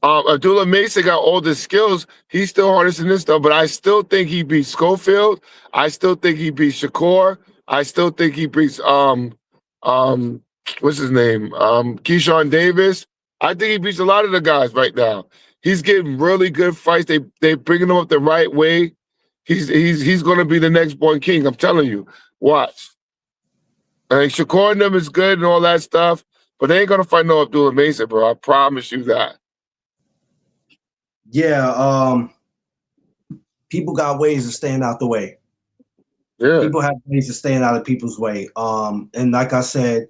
S2: Abdullah Mesa got all the skills. He's still harnessing this stuff, but I still think he beats Schofield. I still think he beats Shakur. I still think he beats what's his name? Keyshawn Davis. I think he beats a lot of the guys right now. He's getting really good fights. They bringing him up the right way. He's gonna be the next born king. I'm telling you. Watch. And Shakur and them is good and all that stuff, but they ain't gonna fight no Abdullah Mesa, bro. I promise you that.
S1: Yeah, people got ways of staying out the way.
S2: Yeah.
S1: People have ways of staying out of people's way. And like I said,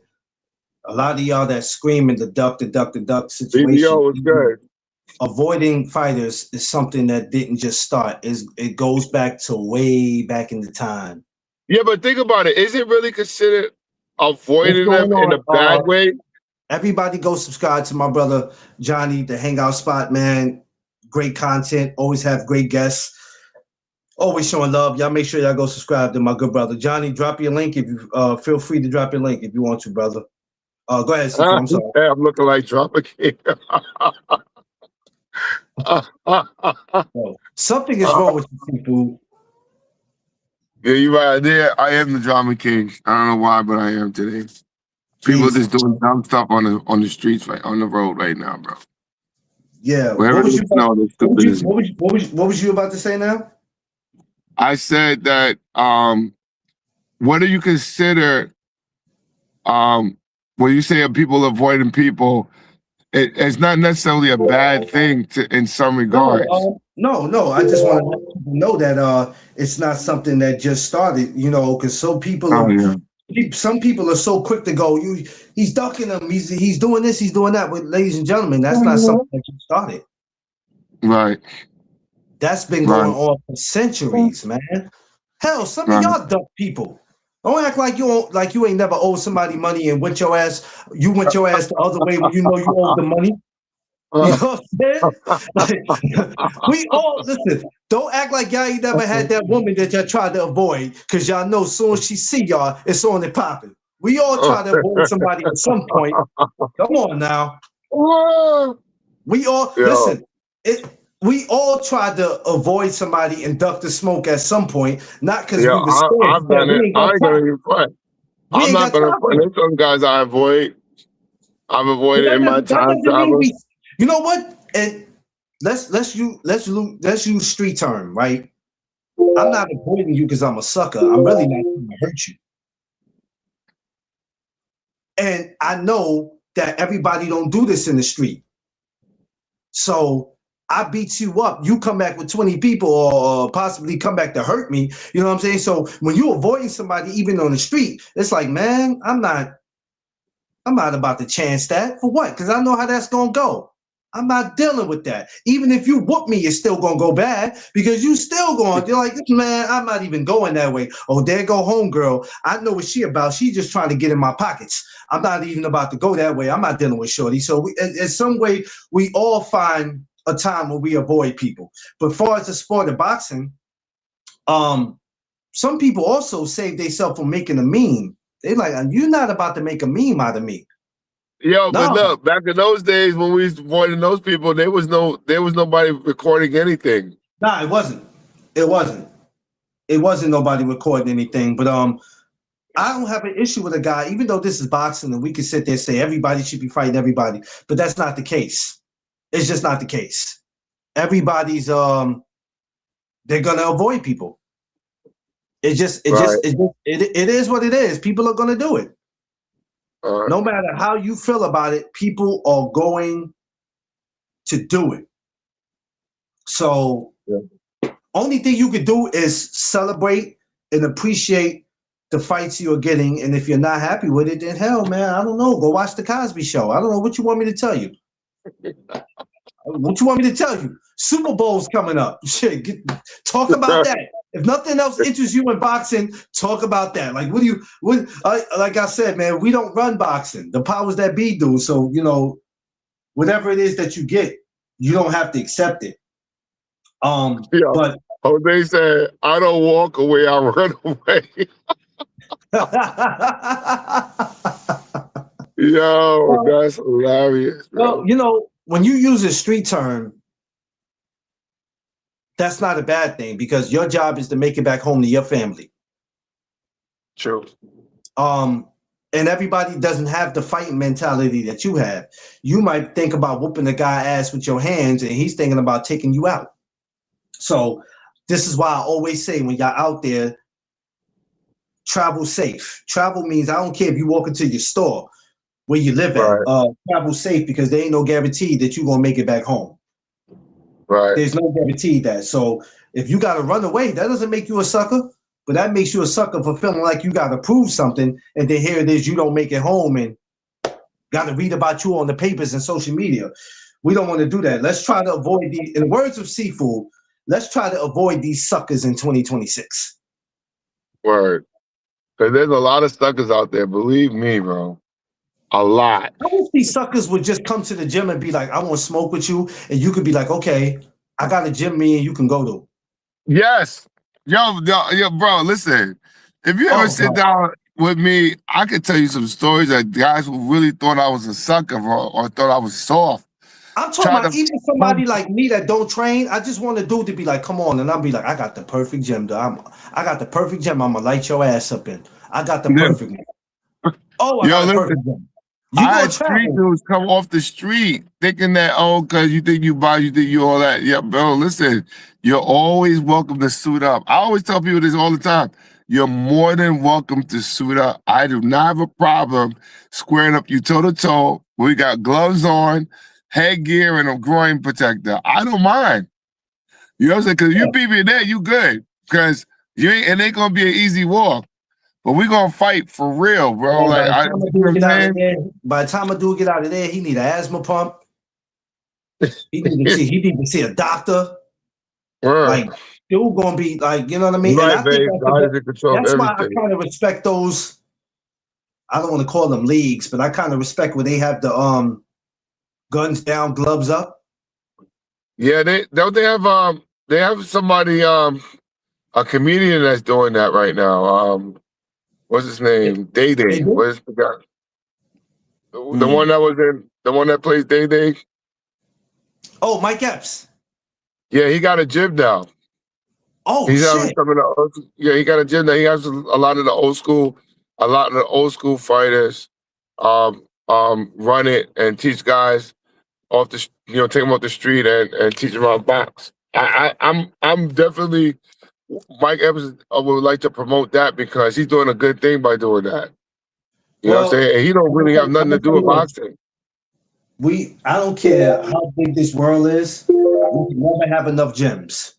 S1: a lot of y'all that screaming the duck situation,
S2: BBO was good.
S1: avoiding fighters is something that didn't just start. It goes back to way back in the time.
S2: Yeah, but think about it. Is it really considered avoiding
S1: What's
S2: them
S1: going
S2: in a
S1: on?
S2: bad way?
S1: Everybody go subscribe to my brother Johnny, the Hangout Spot, man. Great content, always have great guests. Always showing love. Y'all make sure y'all go subscribe to my good brother. Johnny, drop your link if you feel free to drop your link if you want to, brother. Go ahead, Sifu. I'm sorry.
S2: Yeah, I'm looking like drop a king.
S1: Something is wrong with you, Sifu.
S2: Yeah, you're right. Yeah, I am the drama king. I don't know why, but I am today. People
S1: Jesus.
S2: just doing dumb stuff on the streets, right on the road right now, bro.
S1: Yeah.
S2: Wherever
S1: What was you about to say now?
S2: I said that what do you consider when you say people avoiding people, it's not necessarily a bad thing in some regards.
S1: No. I just want to let people know that it's not something that just started, because some people are so quick to go, he's ducking him, he's doing this, he's doing that. But ladies and gentlemen, that's not something that just started.
S2: Right.
S1: That's been going on for centuries, man. Hell, some of y'all duck people. Don't act like you ain't never owed somebody money and went your ass the other way when you know you owe the money. You know what I'm saying? Like, we all listen. Don't act like y'all ain't never had that woman that y'all tried to avoid, because y'all know soon as she see y'all, it's on and popping. We all try to avoid somebody at some point. Come on now. We all listen. We all tried to avoid somebody and duck the smoke at some point, not because we were scared.
S2: I've done it. I ain't gonna even front. I'm not gonna front. There's some guys I avoid. I've avoided in my time travel.
S1: You know what? And let's use street term, right? I'm not avoiding you because I'm a sucker. I'm really not trying to hurt you. And I know that everybody don't do this in the street. So I beat you up, you come back with 20 people or possibly come back to hurt me. You know what I'm saying? So when you avoiding somebody even on the street, it's like, man, I'm not about to chance that. For what? Because I know how that's gonna go. I'm not dealing with that. Even if you whoop me, it's still gonna go bad because you still going. You're like, man, I'm not even going that way. Oh, there go home girl. I know what she about. She's just trying to get in my pockets. I'm not even about to go that way. I'm not dealing with shorty. So in some way, we all find a time where we avoid people. But as far as the sport of boxing, some people also save themselves from making a meme. They like, you're not about to make a meme out of me.
S2: Yo, but look, back in those days when we was avoiding those people, there was nobody recording anything.
S1: Nah, it wasn't. It wasn't nobody recording anything. But I don't have an issue with a guy, even though this is boxing and we can sit there and say everybody should be fighting everybody, but that's not the case. It's just not the case. Everybody's they're gonna avoid people. It is what it is. People are gonna do it. No matter how you feel about it, people are going to do it. So only thing you could do is celebrate and appreciate the fights you're getting. And if you're not happy with it, then hell, man, I don't know. Go watch the Cosby Show. I don't know what you want me to tell you. What you want me to tell you? Super Bowl's coming up. Shit, talk about that. If nothing else interests you in boxing, talk about that. Like, like I said, man, we don't run boxing. The powers that be do. So, whatever it is that you get, you don't have to accept it. But
S2: Jose said, I don't walk away, I run away. Yo,
S1: well,
S2: that's hilarious,
S1: well,
S2: bro.
S1: when you use a street term, that's not a bad thing because your job is to make it back home to your family.
S2: True.
S1: Um, and everybody doesn't have the fighting mentality that you have. You might think about whooping the guy ass with your hands, and he's thinking about taking you out. So this is why I always say when y'all out there, travel safe. Travel means I don't care if you walk into your store where you live at.
S2: Right,
S1: Travel safe because there ain't no guarantee that you're gonna make it back home.
S2: right.
S1: There's no guarantee that. So if you gotta run away, that doesn't make you a sucker, but that makes you a sucker for feeling like you gotta prove something, and then here it is, you don't make it home and gotta read about you on the papers and social media. We don't want to do that. Let's try to avoid the, in the words of Seafood, let's try to avoid these suckers in 2026.
S2: Word. Because there's a lot of suckers out there. Believe me, bro. A lot.
S1: I wish these suckers would just come to the gym and be like, I want to smoke with you. And you could be like, okay, I got a gym me and you can go to.
S2: Yes. Yo, bro, listen. If you ever
S1: Oh,
S2: sit
S1: God.
S2: down with me, I could tell you some stories that guys who really thought I was a sucker or thought I was soft.
S1: I'm talking
S2: Try
S1: about
S2: to
S1: even somebody like me that don't train. I just want to do to be like, come on. And I'll be like, I got the perfect gym. I got the perfect gym. I'm going to light your ass up in. I got the perfect one. Oh, I
S2: Yo,
S1: got a
S2: listen.
S1: perfect gym. You
S2: I
S1: going
S2: had
S1: to
S2: street
S1: travel.
S2: dudes come off the street thinking that, because you think you think you all that. Yeah, bro, listen, you're always welcome to suit up. I always tell people this all the time. You're more than welcome to suit up. I do not have a problem squaring up you toe to toe. We got gloves on, headgear, and a groin protector. I don't mind. You know what I'm saying? Because you beat me there, you good. Because it ain't gonna be an easy walk. But we gonna fight for real, bro.
S1: And
S2: Like
S1: by the
S2: you
S1: time I
S2: know what
S1: do
S2: I'm
S1: get out of
S2: saying?
S1: there, he need an asthma pump. He need to see a doctor.
S2: Word.
S1: Like, dude gonna be like, you know what I mean? And
S2: Right,
S1: I think
S2: babe. God is in control of
S1: that's why I
S2: everything.
S1: kind of respect those. I don't want to call them leagues, but I kind of respect when they have the guns down, gloves up.
S2: Yeah, they have somebody a comedian that's doing that right now. What's his
S1: They,
S2: name? Day
S1: they
S2: Day.
S1: do.
S2: What's the guy? The one
S1: Mm.
S2: that was in the one that plays Day Day?
S1: Oh, Mike Epps.
S2: Yeah, he got a gym now.
S1: Oh
S2: He's having
S1: shit.
S2: some of the he got a gym now. He has a lot of the old school fighters run it and teach guys off the take them off the street and teach them how to box. I'm definitely Mike Evans would like to promote that because he's doing a good thing by doing that. You know what I'm
S1: Well,
S2: saying? And he don't really have
S1: I'm
S2: nothing to
S1: gonna
S2: do
S1: tell
S2: with
S1: you this.
S2: boxing.
S1: I don't care how big this world is. We can never have enough gyms.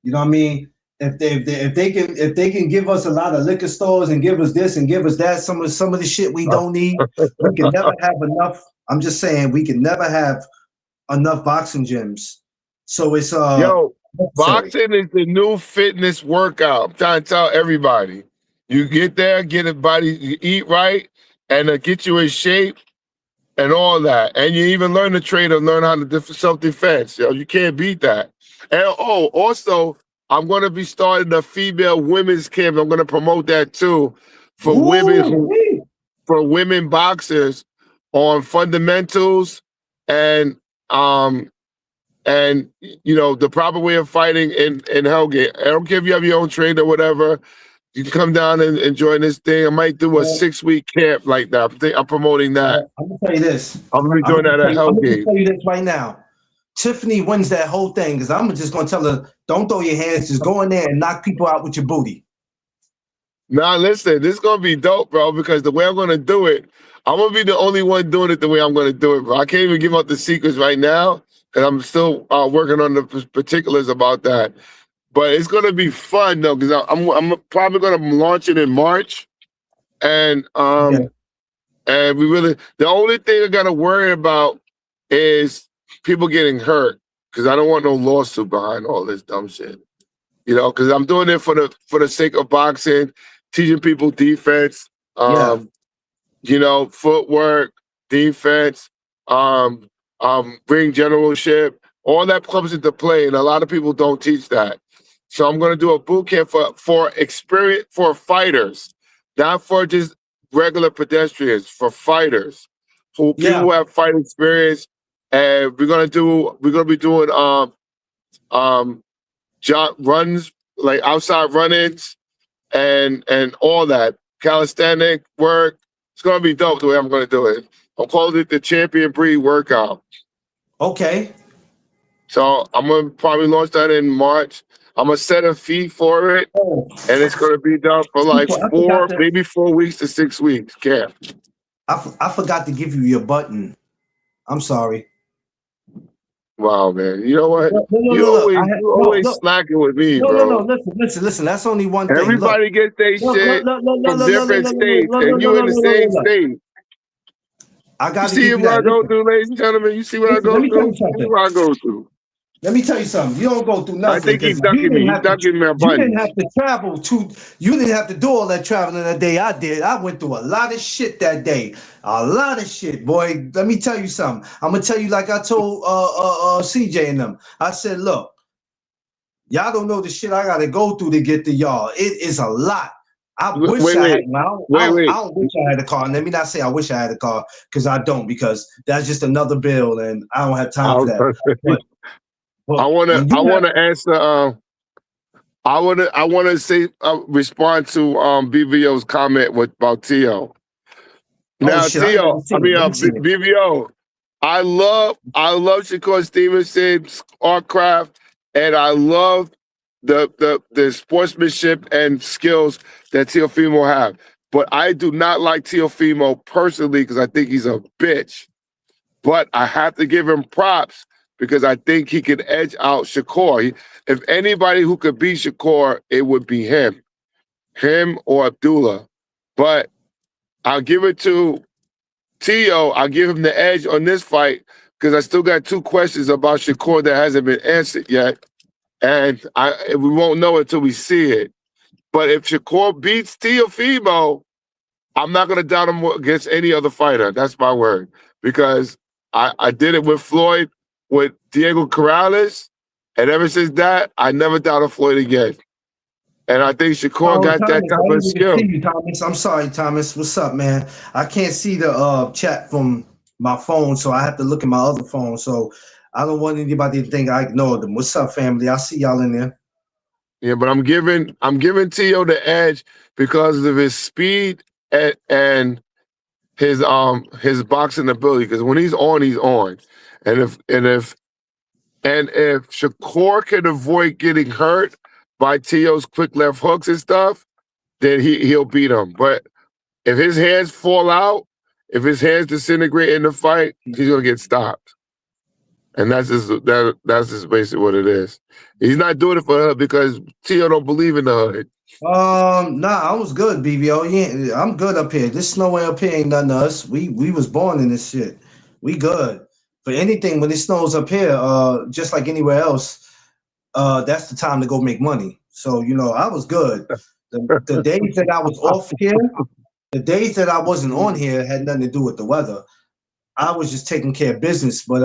S1: You know what I mean? If they can give us a lot of liquor stores and give us this and give us that, some of the shit we don't need, we can never have enough. I'm just saying we can never have enough boxing gyms. So it's
S2: Yo,
S1: necessary.
S2: boxing is the new fitness workout. I'm trying to tell everybody. You get there, get a body, you eat right, and get you in shape and all that. And you even learn to trade and learn how to self-defense. You can't beat that. And also, I'm gonna be starting a female women's camp. I'm gonna promote that too for
S1: Woo!
S2: women boxers on fundamentals and um the proper way of fighting in Hellgate. I don't care if you have your own trainer or whatever. You can come down and join this thing. I might do a
S1: Well,
S2: 6-week camp like that. I'm promoting that.
S1: I'm gonna tell you this.
S2: I'm gonna be doing that at
S1: I'm gonna just
S2: Hellgate.
S1: tell you this right now. Tiffany wins that whole thing because I'm just gonna tell her, don't throw your hands, just go in there and knock people out with your booty.
S2: Now listen, this is gonna be dope, bro, because the way I'm gonna do it, I'm gonna be the only one doing it the way I'm gonna do it, bro. I can't even give out the secrets right now because I'm still working on the particulars about that. But it's gonna be fun though, because I'm probably gonna launch it in March, and
S1: Okay.
S2: the only thing I gotta worry about is people getting hurt because I don't want no lawsuit behind all this dumb shit. Because I'm doing it for the sake of boxing, teaching people defense,
S1: Yeah.
S2: footwork, defense, ring generalship. All that comes into play, and a lot of people don't teach that. So I'm going to do a boot camp for experience for fighters not for just regular pedestrians, for fighters, who people
S1: Yeah.
S2: who have fight experience. And we're gonna be doing um runs, like outside run-ins and all that calisthenic work. It's gonna be dope the way I'm gonna do it. I'm calling it the Champion Breed workout.
S1: Okay.
S2: So I'm gonna probably launch that in March. I'm gonna set a fee for it,
S1: Oh,
S2: and it's gonna be done for like
S1: I forgot to.
S2: maybe 4 weeks to 6 weeks. Camp.
S1: I forgot to give you your button. I'm sorry.
S2: Wow, man. You know what?
S1: No, no, no,
S2: You
S1: no. Look,
S2: always you
S1: no,
S2: always
S1: no,
S2: slacking with me,
S1: no, no, no.
S2: bro.
S1: Listen. That's only one thing. Look,
S2: Everybody gets their
S1: look, look,
S2: shit
S1: look, look, look,
S2: from
S1: look, look, look,
S2: different
S1: look,
S2: states,
S1: look,
S2: and
S1: look,
S2: you
S1: look,
S2: in the
S1: look, look,
S2: same
S1: look.
S2: state.
S1: I
S2: You
S1: got to
S2: see
S1: give you
S2: what I
S1: that.
S2: go
S1: Listen,
S2: through, ladies and gentlemen. You see what I
S1: listen.
S2: go
S1: Let me tell you
S2: through. See
S1: something.
S2: what I go through.
S1: Let me tell you something. You don't go through
S2: I
S1: nothing
S2: think he's
S1: because you
S2: ducking me.
S1: didn't
S2: He's
S1: have to.
S2: ducking my
S1: You didn't
S2: buttons.
S1: have to travel to. You didn't have to do all that traveling that day. I did. I went through a lot of shit that day. A lot of shit, boy. Let me tell you something. I'm gonna tell you like I told CJ and them. I said, look, y'all don't know the shit I gotta go through to get to y'all. It is a lot. I wish
S2: Wait,
S1: I had.
S2: wait,
S1: I
S2: wait.
S1: don't wish I had a car. And let me not say I wish I had a car because I don't, because that's just another bill and I don't have
S2: I
S1: time for
S2: was
S1: that.
S2: gonna say,
S1: But when
S2: I
S1: you have,
S2: wanna answer. I wanna say respond to BVO's comment about Tio.
S1: oh
S2: Now,
S1: shit, I ain't
S2: Tio,
S1: never seen it. Let me see it.
S2: BVO. I love Shakur Stevenson's art craft, and I love the sportsmanship and skills that Teofimo have. But I do not like Teofimo personally because I think he's a bitch. But I have to give him props because I think he could edge out Shakur. If anybody who could beat Shakur, it would be him or Abdullah. But I'll give it to Tio. I'll give him the edge on this fight because I still got 2 questions about Shakur that hasn't been answered yet. And we won't know until we see it. But if Shakur beats Teofimo, I'm not going to doubt him against any other fighter. That's my word. Because I did it with Floyd, with Diego Corrales. And ever since that, I never doubted Floyd again. And I think Shakur
S1: Oh,
S2: got that
S1: Thomas,
S2: type
S1: I
S2: of
S1: didn't even
S2: skill.
S1: see you, Thomas. I'm sorry, Thomas. What's up, man? I can't see the chat from my phone, so I have to look at my other phone. So I don't want anybody to think I ignored them. What's up, family? I see y'all in there.
S2: Yeah, but I'm giving Tio the edge because of his speed and his boxing ability. Because when he's on, he's on. And if Shakur can avoid getting hurt by Tio's quick left hooks and stuff, then he'll beat him. But if his hands fall out, if his hands disintegrate in the fight, he's gonna get stopped. And that's just basically what it is. He's not doing it for her because Tio don't believe in the hood.
S1: Nah, I was good, BBO. Yeah, I'm good up here. This snow up here ain't nothing to us. We was born in this shit. We good. For anything, when it snows up here, just like anywhere else, that's the time to go make money. So, I was good. The days that I was off here, the days that I wasn't on here had nothing to do with the weather. I was just taking care of business. But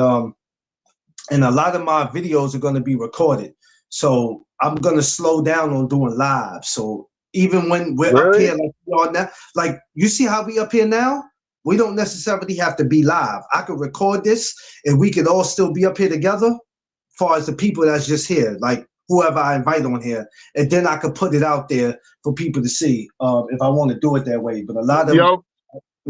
S1: and a lot of my videos are gonna be recorded. So I'm gonna slow down on doing live. So even when we're up
S2: Really?
S1: here like we are now, like you see how we up here now, we don't necessarily have to be live. I could record this and we could all still be up here together, as far as the people that's just here, like whoever I invite on here, and then I could put it out there for people to see if I want to do it that way. But a lot of
S2: Yo,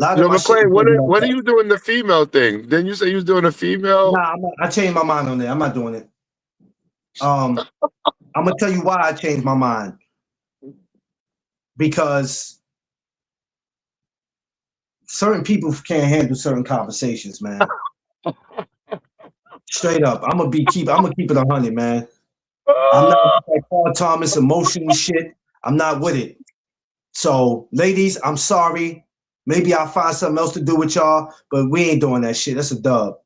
S1: my shit is
S2: McClain,
S1: gonna be like
S2: when are
S1: that.
S2: you doing the female thing? Didn't you say you was doing a female?
S1: Nah, I changed my mind on that. I'm not doing it. I'm gonna tell you why I changed my mind. Because certain people can't handle certain conversations, man. Straight up, I'm gonna keep it 100, man. I'm not with that Carl Thomas emotional shit. I'm not with it. So, ladies, I'm sorry. Maybe I'll find something else to do with y'all, but we ain't doing that shit. That's a dub.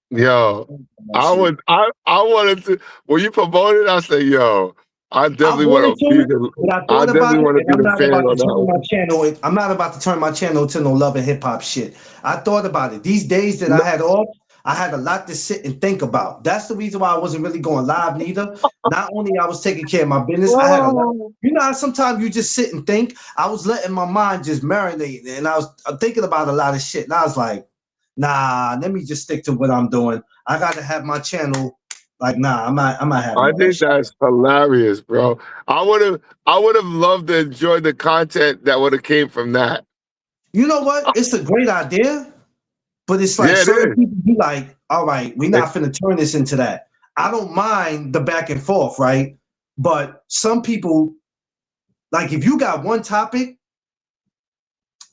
S2: Yo,
S1: That shit.
S2: I wanted to when you promoted, I said, yo, I
S1: I
S2: definitely
S1: wanted
S2: want to be
S1: to,
S2: the
S1: but I
S2: I
S1: thought about
S2: definitely
S1: it,
S2: want to
S1: and
S2: be
S1: I'm
S2: the
S1: not
S2: fan
S1: about to
S2: on that
S1: turn
S2: one.
S1: my channel. I'm not about to turn my channel to no love and hip hop shit. I thought about it. These days that I
S2: No,
S1: had off, I had a lot to sit and think about. That's the reason why I wasn't really going live neither. Not only I was taking care of my business, I had a lot. You know how sometimes you just sit and think? I was letting my mind just marinate, and I was thinking about a lot of shit. And I was like, nah, let me just stick to what I'm doing. I gotta have my channel. Like, nah, I'm not having
S2: I
S1: all that
S2: think
S1: shit.
S2: that's hilarious, bro. I would have loved to enjoy the content that would have came from that.
S1: You know what? It's a great idea, but it's like
S2: Yeah, it
S1: certain
S2: is.
S1: people be like, all right, we're not finna turn this into that. I don't mind the back and forth, right? But some people, like if you got one topic,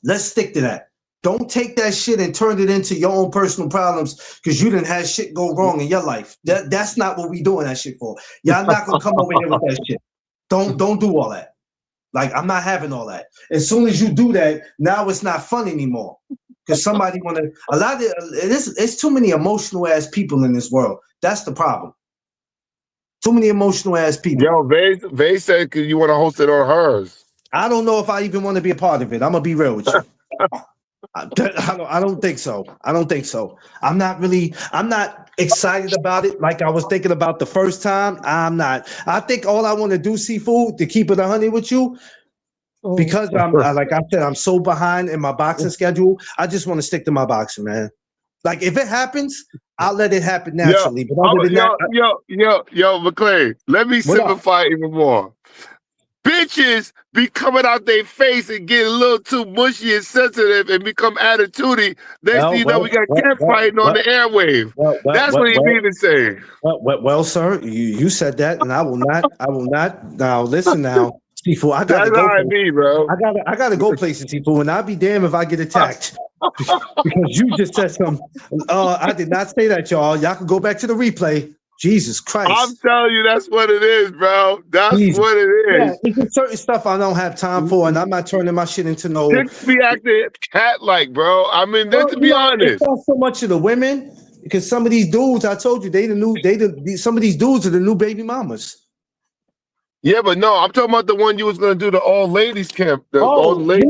S1: let's stick to that. Don't take that shit and turn it into your own personal problems because you didn't have shit go wrong in your life. That's not what we doing that shit for. Y'all not gonna come over here with that shit. Don't do all that. Like I'm not having all that. As soon as you do that, now it's not fun anymore. Because somebody wanna a lot of it's too many emotional ass people in this world. That's the problem. Too many emotional ass people.
S2: Yo, Vay said you want to host it on hers.
S1: I don't know if I even want to be a part of it. I'm gonna be real with you. I don't think so. I don't think so. I'm not excited about it like I was thinking about the first time. I'm not. I think all I want to do, Seafood, to keep it 100 with you, because like I said, I'm so behind in my boxing schedule. I just want to stick to my boxing, man. Like if it happens, I'll let it happen naturally. But other than that,
S2: yo, McClay, let me simplify even more. Bitches be coming out their face and get a little too mushy and sensitive and become attitudey. Next thing you know, we got cat fighting on the airwave. That's what he mean to say.
S1: Well, sir, you said that, and I will not. Now listen, now, Seafood, I gotta
S2: That's
S1: go.
S2: How I mean, bro.
S1: I gotta go places, Seafood, and I'll be damned if I get attacked because you just said something. I did not say that, y'all. Y'all can go back to the replay. Jesus Christ.
S2: I'm telling you, that's what it is, bro. That's what it is.
S1: Yeah, it's certain stuff I don't have time for, and I'm not turning my shit into no.
S2: Chicks be acting cat-like, bro. I mean, to be honest.
S1: It's not so much of the women, because some of these dudes, I told you, some of these dudes are the new baby mamas.
S2: Yeah, but no, I'm talking about the one you was going to do the all-ladies camp. All ladies.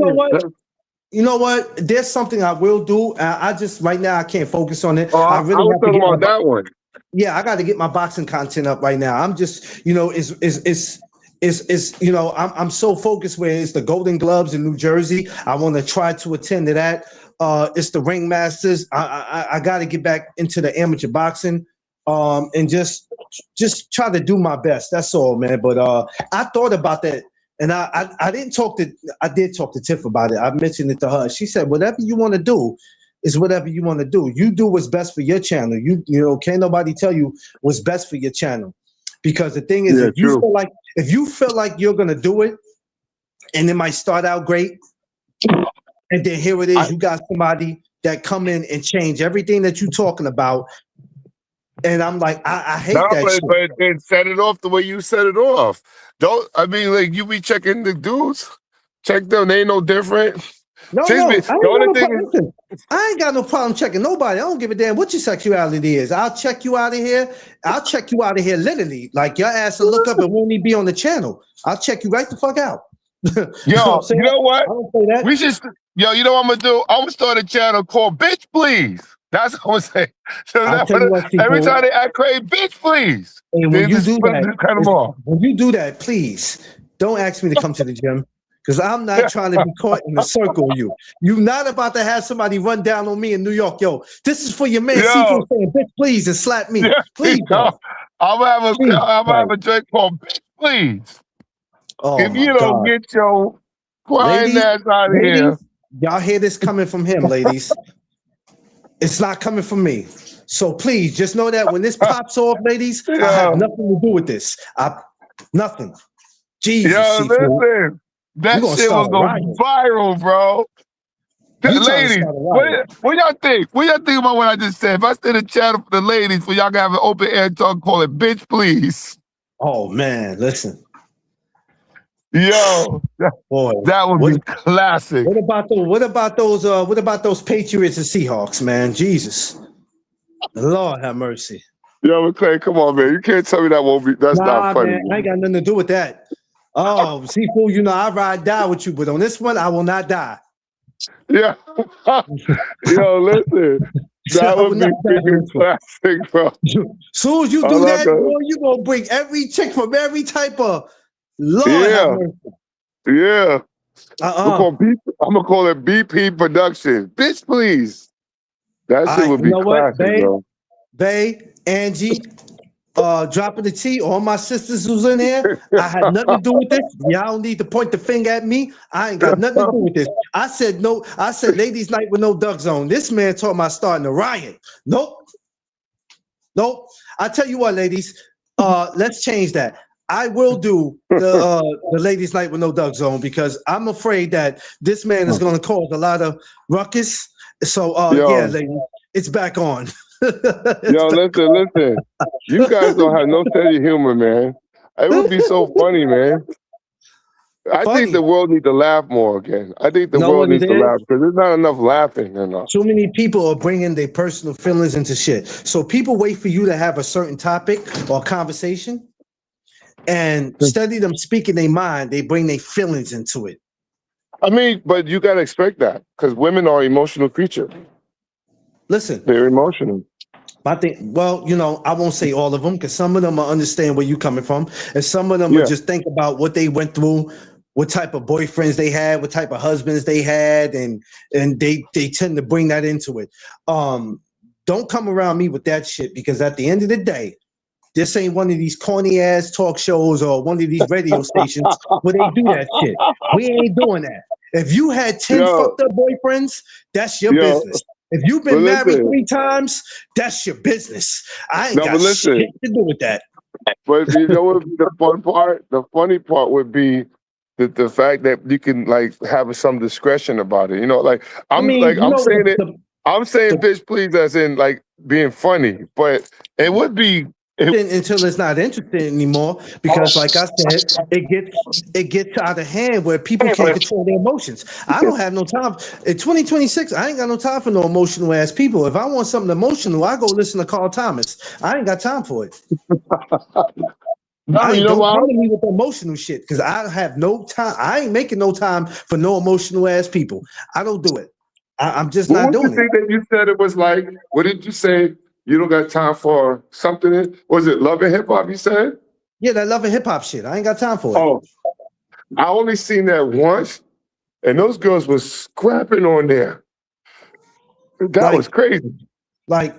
S1: You know what? There's something I will do. I just, right now, I can't focus on it.
S2: I really was talking about that one.
S1: Yeah, I got to get my boxing content up right now. I'm just, it's I'm so focused where it's the Golden Gloves in New Jersey. I want to try to attend to that. It's the Ring Masters. I got to get back into the amateur boxing, and just try to do my best. That's all, man. But I thought about that, and I did talk to Tiff about it. I mentioned it to her. She said, whatever you want to do is whatever you want to do. You do what's best for your channel. You can't nobody tell you what's best for your channel. Because the thing is, if you feel like you're gonna do it, and it might start out great, and then here it is, you got somebody that come in and change everything that you're talking about, and I'm like, I hate that shit.
S2: But then set it off the way you set it off. Like you be checking the dudes, check them. They ain't no different.
S1: No, I ain't got no problem checking nobody. I don't give a damn what your sexuality is. I'll check you out of here. I'll check you out of here literally. Like your ass will look up and won't even be on the channel. I'll check you right the fuck out.
S2: You know what? We should. You know what I'm gonna do? I'm gonna start a channel called "Bitch Please." That's what I'm gonna say. So every time they act crazy, "Bitch Please."
S1: And when you do that, please don't ask me to come to the gym. Because I'm not trying to be caught in the circle of you. You're not about to have somebody run down on me in New York. Yo, this is for your man Seafood saying, bitch, please, and slap me. Please,
S2: I'm gonna have a joint called Bitch Please. If you don't get your quiet ass out of here.
S1: Y'all hear this coming from him, ladies. It's not coming from me. So please, just know that when this pops off, ladies, I have nothing to do with this. Nothing. Jesus,
S2: listen. That shit will go viral, bro. Ladies, what y'all think? What y'all think about what I just said? If I stay in the chat for the ladies, for y'all can have an open air talk, call it "Bitch Please."
S1: Oh man, listen.
S2: Yo, boy, that would be classic.
S1: What about those Patriots and Seahawks, man? Jesus, Lord have mercy.
S2: Yo, McClay, come on, man. You can't tell me that won't be. That's not funny.
S1: Man, I ain't got nothing to do with that. Oh, Seafood, I ride die with you, but on this one, I will not die.
S2: Yeah. Yo, listen. That
S3: I would
S2: would be
S3: not dive
S2: freaking
S3: into it.
S2: classic, bro.
S3: Soon as you
S2: I
S3: do
S2: love
S3: that,
S2: that.
S3: boy, you gonna bring every chick from every type of Lord have
S2: Yeah,
S3: mercy.
S2: yeah.
S3: Uh-uh.
S2: I'm gonna call it BP Production. Bitch, please. That shit would
S3: You
S2: be
S3: know what,
S2: classic, bro.
S3: Angie, dropping the T, all my sisters who's in here. I had nothing to do with this. Y'all don't need to point the finger at me. I ain't got nothing to do with this. I said no. I said ladies' night with no duck zone. This man talking about starting a riot. Nope. Nope. I tell you what, ladies, let's change that. I will do the ladies' night with no duck zone because I'm afraid that this man is going to cause a lot of ruckus. So yeah,
S2: Yo,
S3: ladies, it's back on.
S2: yo, listen. You guys don't have no sense of humor, man. It would be so funny, man. I think
S3: Funny.
S2: the world needs to laugh more again. I think the
S3: You know
S2: world
S3: what it
S2: needs to
S3: is?
S2: laugh because there's not enough laughing enough.
S3: Too many people are bringing their personal feelings into shit. So people wait for you to have a certain topic or conversation, and instead of them speaking their mind, they bring their feelings into it.
S2: I mean, but you gotta expect that because women are emotional creatures.
S3: Listen,
S2: They're emotional.
S3: I think, well, you know, I won't say all of them because some of them will understand where you're coming from, and some of them will
S2: Yeah.
S3: just think about what they went through, what type of boyfriends they had, what type of husbands they had, and they tend to bring that into it. Don't come around me with that shit because at the end of the day, this ain't one of these corny ass talk shows or one of these radio stations where they do that shit. We ain't doing that. If you had 10
S2: Yo,
S3: fucked up boyfriends, that's your
S2: yo,
S3: business. If you've
S2: but
S3: been married
S2: listen,
S3: 3 times, that's your business. I ain't
S2: no, but
S3: got shit
S2: listen,
S3: to do with that.
S2: but you know what would be the fun part? The funny part would be the fact that you can like have some discretion about it. You know, like
S3: I mean, you
S2: I'm
S3: know,
S2: saying it. I'm saying
S3: the
S2: bitch please as in like being funny, but it would be
S3: until it's not interesting anymore because like I said, it gets out of hand where people can't control their emotions. I don't have no time in 2026. I ain't got no time for no emotional ass people. If I want something emotional, I go listen to Carl Thomas. I ain't got time for it.
S2: no, you know
S3: Don't come
S2: what?
S3: to me with emotional shit because I have no time. I ain't making no time for no emotional ass people. I don't do it. I'm just
S2: What
S3: not
S2: was the
S3: doing it.
S2: thing that you said it was like? What did you say? You don't got time for something? Was it love and hip hop? You said?
S3: Yeah, that love and hip hop shit. I ain't got time for it.
S2: Oh, I only seen that once, and those girls was scrapping on there. That was
S3: Like
S2: crazy.
S3: Like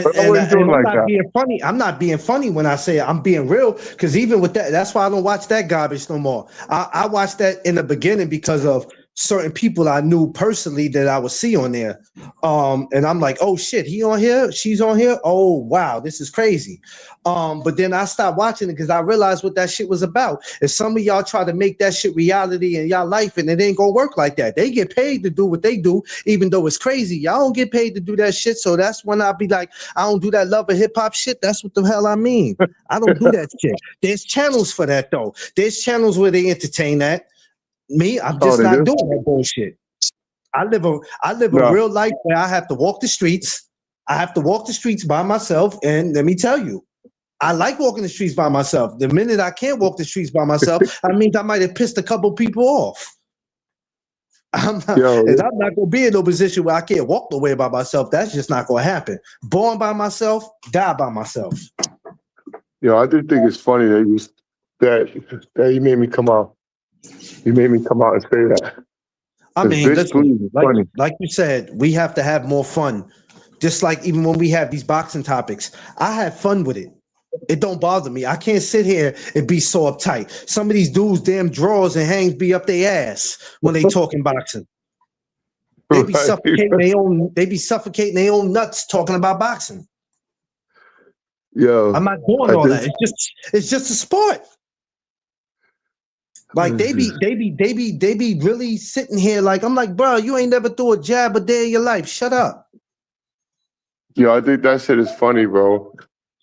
S2: But I wouldn't do it
S3: and I'm
S2: like
S3: not
S2: that.
S3: being funny. I'm not being funny when I say it. I'm being real. Because even with that, that's why I don't watch that garbage no more. I watched that in the beginning because of certain people I knew personally that I would see on there. And I'm like, oh shit, he on here, she's on here. Oh wow, this is crazy. But then I stopped watching it because I realized what that shit was about. If some of y'all try to make that shit reality in y'all life, and it ain't gonna work like that. They get paid to do what they do, even though it's crazy. Y'all don't get paid to do that shit. So that's when I'll be like, I don't do that love of hip hop shit. That's what the hell I mean. I don't do that shit. There's channels for that though. There's channels where they entertain that. Me, I'm
S2: Oh,
S3: just
S2: they
S3: not
S2: do?
S3: doing that bullshit. I live a
S2: No.
S3: real life where I have to walk the streets. I have to walk the streets by myself, and let me tell you, I like walking the streets by myself. The minute I can't walk the streets by myself, that means I might have pissed a couple people off.
S2: Yo,
S3: And I'm not gonna be in no position where I can't walk the way by myself. That's just not gonna happen. Born by myself, die by myself.
S2: yo, I do think it's funny that you made me come out. You made me come out and say that.
S3: I
S2: Because
S3: mean,
S2: bitch
S3: listen,
S2: please is funny.
S3: like you said, we have to have more fun. Just like even when we have these boxing topics, I have fun with it. It don't bother me. I can't sit here and be so uptight. Some of these dudes, damn drawers and hangs be up their ass when they talking boxing. They be
S2: Right.
S3: suffocating their own. They be suffocating their own nuts talking about boxing.
S2: Yo,
S3: I'm not doing
S2: I
S3: all that.
S2: just
S3: It's just a sport. Like they be really sitting here like I'm like, bro, you ain't never threw a jab a day in your life. Shut up.
S2: I think that shit is funny, bro.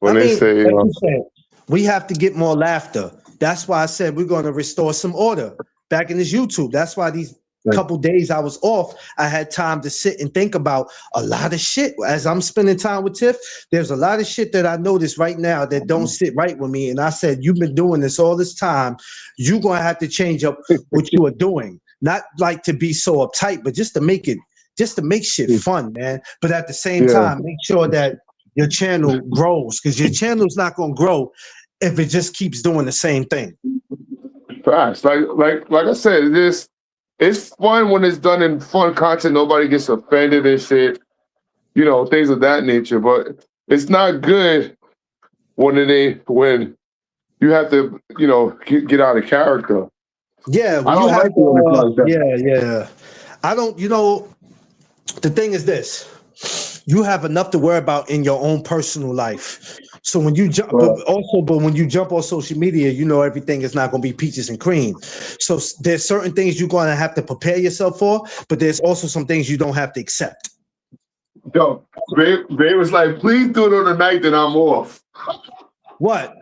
S3: I
S2: When they
S3: mean,
S2: say
S3: like you said, we have to get more laughter. That's why I said we're going to restore some order back in this YouTube. That's why these couple days I was off, I had time to sit and think about a lot of shit. As I'm spending time with Tiff, there's a lot of shit that I notice right now that don't sit right with me. And I said, you've been doing this all this time. You're going to have to change up what you are doing. Not like to be so uptight, but just to make it just to make shit fun, man. But at the same
S2: Yeah.
S3: time, make sure that your channel grows, because your channel's not gonna grow if it just keeps doing the same thing.
S2: Facts. Like I said, it's fun when it's done in fun content. Nobody gets offended and shit, things of that nature. But it's not good when you have to, get out of character.
S3: Yeah,
S2: I don't like doing it like that.
S3: yeah. I don't, the thing is this. You have enough to worry about in your own personal life. So when you jump, but when you jump on social media, everything is not going to be peaches and cream. So there's certain things you're going to have to prepare yourself for, but there's also some things you don't have to accept.
S2: Yo, Ray was like, please do it on the night that I'm off.
S3: What?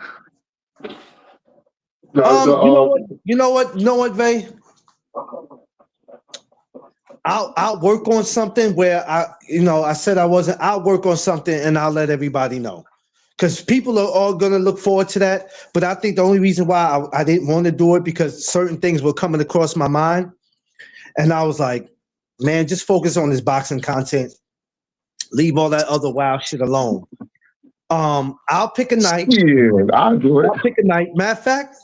S3: You know what, Vay? I'll work on something where I said I wasn't. I'll work on something and I'll let everybody know, because people are all gonna look forward to that. But I think the only reason why I didn't want to do it, because certain things were coming across my mind, and I was like, man, just focus on this boxing content. Leave all that other wild shit alone. I'll pick a night.
S2: Yeah, I'll do it.
S3: I'll pick a night. Matter of fact,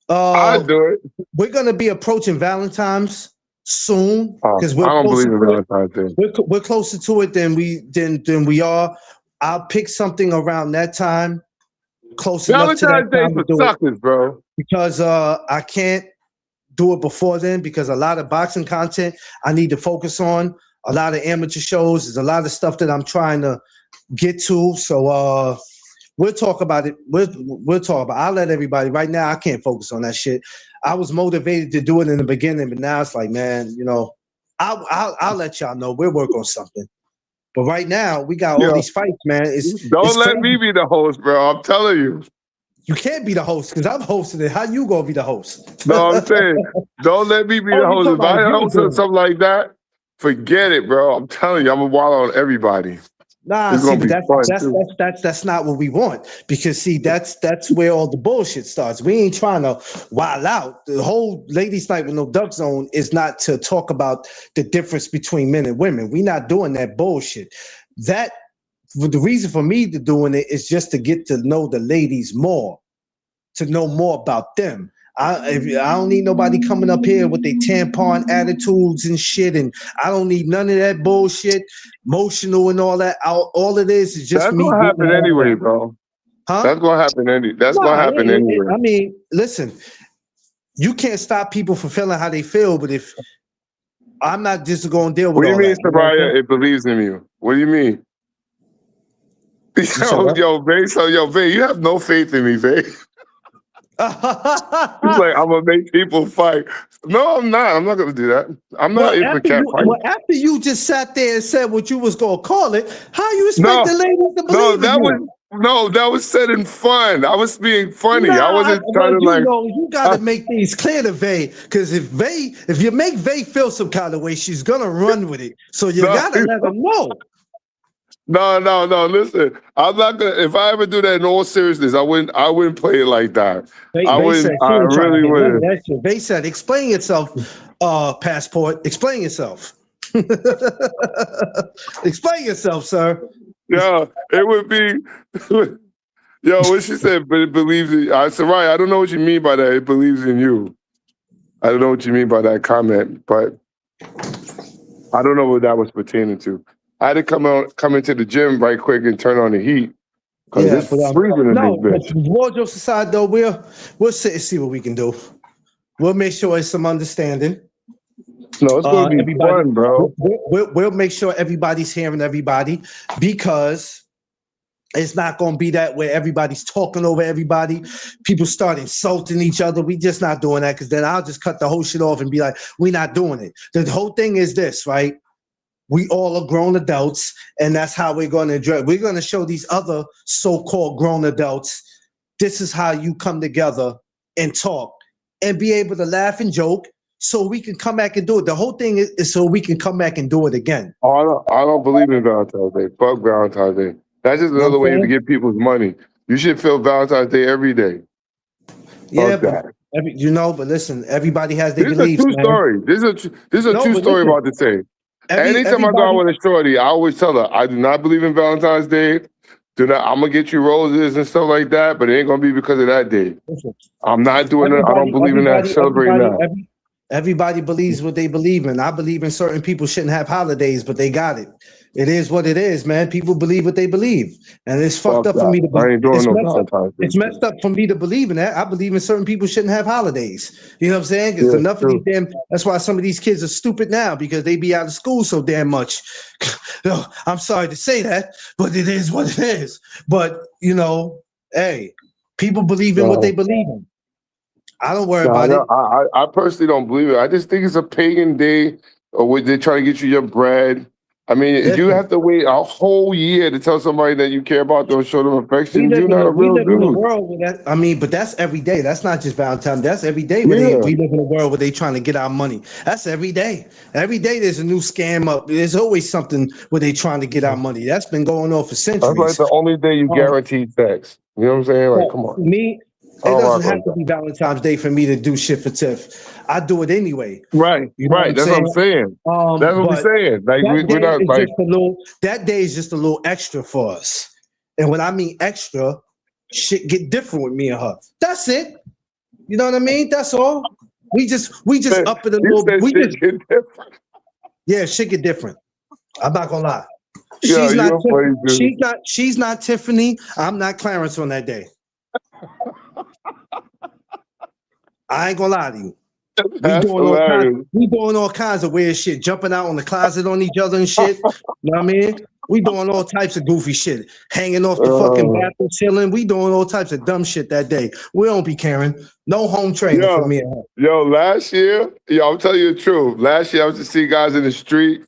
S2: I'll do it.
S3: we're gonna be approaching Valentine's soon, because
S2: I don't believe in Valentine's Day.
S3: We're closer to it than we are. I'll pick something around that time, close enough to that
S2: Valentine's Day
S3: time
S2: for
S3: to do
S2: suckers, bro.
S3: because I can't do it before then, because a lot of boxing content I need to focus on, a lot of amateur shows. There's a lot of stuff that I'm trying to get to. So we'll talk about it. We'll talk about it. I'll let everybody. Right now, I can't focus on that shit. I was motivated to do it in the beginning, but now it's like, man, I'll let y'all know. We'll work on something. But right now, we got all these fights, man.
S2: Don't let me be the host, bro. I'm telling you.
S3: You can't be the host because I'm hosting it. How you gonna be the host?
S2: No, I'm saying, don't let me be the host. If I host or something like that, forget it, bro. I'm telling you, I'm gonna wild on everybody.
S3: Nah, see, but that's not what we want, because see, that's where all the bullshit starts. We ain't trying to wild out. The whole Ladies Night with No Duck Zone is not to talk about the difference between men and women. We're not doing that bullshit. The reason for me to doing it is just to get to know the ladies more, to know more about them. I don't need nobody coming up here with their tampon attitudes and shit, and I don't need none of that bullshit, emotional and all that. All it is just
S2: that's
S3: me.
S2: That's gonna happen anyway, bro. Huh? That's gonna happen anyway.
S3: I mean, listen, you can't stop people from feeling how they feel, but if I'm not just going to deal with
S2: what do you mean,
S3: that,
S2: Soraya? It believes in you. What do you mean? Vay, you have no faith in me, Vay. He's like, I'm gonna make people fight. No, I'm not. I'm not gonna do that. I'm not even cat fight.
S3: Well, after you just sat there and said what you was gonna call it, how you expect the ladies to believe
S2: that was said in fun. I was being funny. I wasn't trying to
S3: you gotta make things clear to Vay, because if you make Vay feel some kind of way, she's gonna run with it. So you gotta let them know.
S2: No. Listen, I'm not gonna. If I ever do that in all seriousness, I wouldn't play it like that. I really wouldn't.
S3: Vay said, "Explain yourself, Passport. Explain yourself. Explain yourself, sir."
S2: Yeah, it would be. Yo, what she said, but it believes in. I said, right. I don't know what you mean by that. It believes in you. I don't know what you mean by that comment, but I don't know what that was pertaining to. I had to come into the gym right quick and turn on the heat because it's freezing in this bitch.
S3: More jokes aside, though, we'll sit and see what we can do. We'll make sure it's some understanding.
S2: No, it's going to be fun, bro.
S3: We'll make sure everybody's hearing everybody, because it's not going to be that where everybody's talking over everybody. People start insulting each other. We just not doing that, because then I'll just cut the whole shit off and be like, we're not doing it. The whole thing is this, right? We all are grown adults, and that's how we're going to address. We're going to show these other so-called grown adults, this is how you come together and talk and be able to laugh and joke, so we can come back and do it. The whole thing is so we can come back and do it again.
S2: Oh, I don't believe in Valentine's Day. Fuck Valentine's Day. That's just another way to get people's money. You should feel Valentine's Day every day.
S3: Yeah, but listen, everybody has their beliefs.
S2: This is a true story. This is a true story about to say. Anytime I go out with a shorty, I always tell her, I do not believe in Valentine's Day. I'm gonna get you roses and stuff like that, but it ain't gonna be because of that day. I'm not doing it. I don't believe in that. Celebrating that.
S3: Everybody believes what they believe in. I believe in certain people shouldn't have holidays, but they got it. It is what it is, man. People believe what they believe, and it's fucked up for me to believe.
S2: I ain't doing no Valentine's Day.
S3: It's messed up for me to believe in that. I believe in certain people shouldn't have holidays. You know what I'm saying? Because enough of these damn. That's why some of these kids are stupid now because they be out of school so damn much. No, I'm sorry to say that, but it is what it is. But you know, hey, people believe in what they believe in. I don't worry about it.
S2: I personally don't believe it. I just think it's a pagan day, or they're trying to get you your bread. I mean, if you have to wait a whole year to tell somebody that you care about them or show them affection, you're not a real dude.
S3: We live in a world where that, I mean, but that's every day. That's not just Valentine's. That's every day where we live in a world where they trying to get our money. That's every day. Every day there's a new scam up. There's always something where they trying to get our money. That's been going on for centuries.
S2: That's like the only day you guaranteed sex. You know what I'm saying? Like, come on.
S3: It doesn't have to be Valentine's Day for me to do shit for Tiff. I do it anyway.
S2: Right,
S3: you know
S2: right. That's what I'm saying. That's what we're saying. Like we're not like
S3: that day is just a little extra for us. And when I mean extra, shit get different with me and her. That's it. You know what I mean? That's all. We just up it a little bit. We just get different. Yeah, shit get different. I'm not gonna lie. She's not Tiffany. I'm not Clarence on that day. I ain't gonna lie to you. We doing all kinds of weird shit, jumping out on the closet on each other and shit. You know what I mean? We doing all types of goofy shit, hanging off the fucking bathroom ceiling. We doing all types of dumb shit that day. We don't be caring. No home training for me and her.
S2: Yo, last year, I'm telling you the truth. Last year, I was to see guys in the street